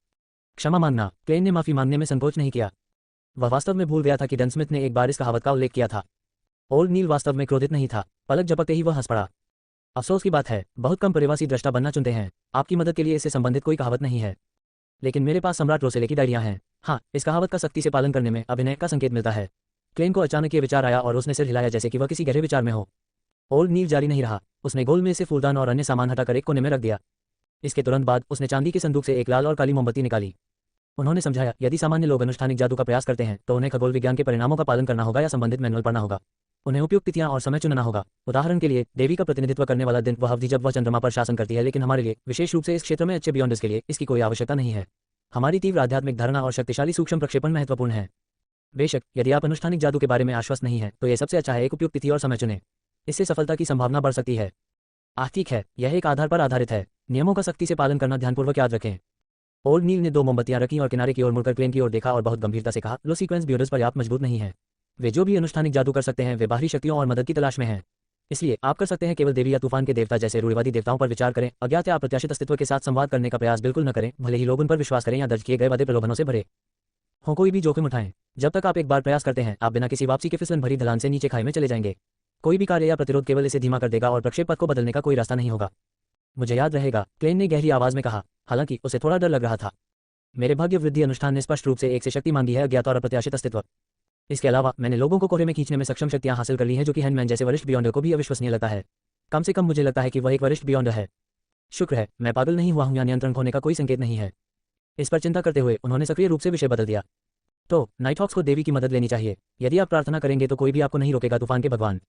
क्षमा मांगना। क्लेन ने माफी मांगने में संकोच नहीं किया। वह वास्तव में भूल गया था कि डन स्मिथ ने एक बार इस कहावत का उल्लेख किया था। ओल्ड नील वास्तव में क्रोधित नहीं था। पलक झपकते ही वह हंस पड़ा। अफसोस की बात है, बहुत कम प्रवासी दृष्टा बनना चुनते हैं। आपकी मदद के लिए इससे संबंधित कोई कहावत नहीं है, लेकिन मेरे पास सम्राट रोसेले की डायरियां हैं। हाँ, इस कहावत का सख्ती से पालन करने में अभिनय का संकेत मिलता है। क्लेन को अचानक ये विचार आया और उसने सिर हिलाया जैसे कि वह किसी गहरे विचार में हो। ओल्ड नील जारी नहीं रहा। उसने गोल में से फूलदान और अन्य सामान हटाकर एक कोने में रख दिया। इसके तुरंत बाद उसने चांदी के संदूक से एक लाल और काली मोमबत्ती निकाली। उन्होंने समझाया, यदि सामान्य लोग अनुष्ठानिक जादू का प्रयास करते हैं तो उन्हें खगोल विज्ञान के परिणामों का पालन करना होगा या संबंधित मैनुअल पढ़ना होगा। उन्हें उपयुक्त तिथियां और समय चुनना होगा। उदाहरण के लिए, देवी का प्रतिनिधित्व करने वाला दिन वह अवधि जब वह चंद्रमा पर शासन करती है, लेकिन हमारे लिए, विशेष रूप से इस क्षेत्र में अच्छे बियॉन्डर्स के लिए, इसकी कोई आवश्यकता नहीं है। हमारी तीव्र आध्यात्मिक धारणा और शक्तिशाली सूक्ष्म प्रक्षेपण महत्वपूर्ण है। बेशक, यदि आप अनुष्ठानिक जादू के बारे में आश्वस्त नहीं है तो यह सबसे अच्छा है एक उपयुक्त तिथि और समय चुनें। इससे सफलता की संभावना बढ़ सकती है। ठीक है, यह एक आधार पर आधारित है। नियमों का सख्ती से पालन करना ध्यानपूर्वक याद रखें। ओल्ड नील ने 2 मोमबत्तियां रखी और किनारे की ओर मुड़कर क्लेन की ओर देखा और बहुत गंभीरता से कहा, लो सीक्वेंस बियर्ड्स पर्याप्त मजबूत नहीं है। वे जो भी अनुष्ठानिक जादू कर सकते हैं वे बाहरी शक्तियों और मदद की तलाश में हैं। इसलिए आप कर सकते हैं केवल देवी या तूफान के देवता जैसे रूढ़िवादी देवताओं पर विचार करें। अज्ञात या अप्रत्याशित अस्तित्व के साथ संवाद करने का प्रयास बिल्कुल न करें, भले ही लोग उन पर विश्वास करें या दर्ज किए गए वादे प्रलोभनों से भरे हो। कोई भी जोखिम उठाएं। जब तक आप एक बार प्रयास करते हैं, आप बिना किसी वापसी के फिसलन भरी ढलान से नीचे खाई में चले जाएंगे। कोई भी कार्य या प्रतिरोध केवल इसे धीमा कर देगा और प्रक्षेप पथ को बदलने का कोई रास्ता नहीं होगा। मुझे याद रहेगा, क्लेन ने गहरी आवाज में कहा, हालांकि उसे थोड़ा डर लग रहा था। मेरे भाग्य वृद्धि अनुष्ठान ने स्पष्ट रूप से एक से शक्ति मांगी है, अज्ञात और अप्रत्याशित अस्तित्व। इसके अलावा मैंने लोगों को कोहरे में खींचने में सक्षम शक्तियां हासिल कर ली हैं, जो कि हैंडमैन जैसे वरिष्ठ बियॉन्डर को भी अविश्वसनीय लगता है। कम से कम मुझे लगता है कि वह एक वरिष्ठ बियॉन्डर है। शुक्र है, मैं पागल नहीं हुआ हूं या नियंत्रण खोने का कोई संकेत नहीं है। इस पर चिंता करते हुए उन्होंने सक्रिय रूप से विषय बदल दिया। तो नाइटहॉक्स को देवी की मदद लेनी चाहिए। यदि आप प्रार्थना करेंगे तो कोई भी आपको नहीं रोकेगा, तूफान के भगवान।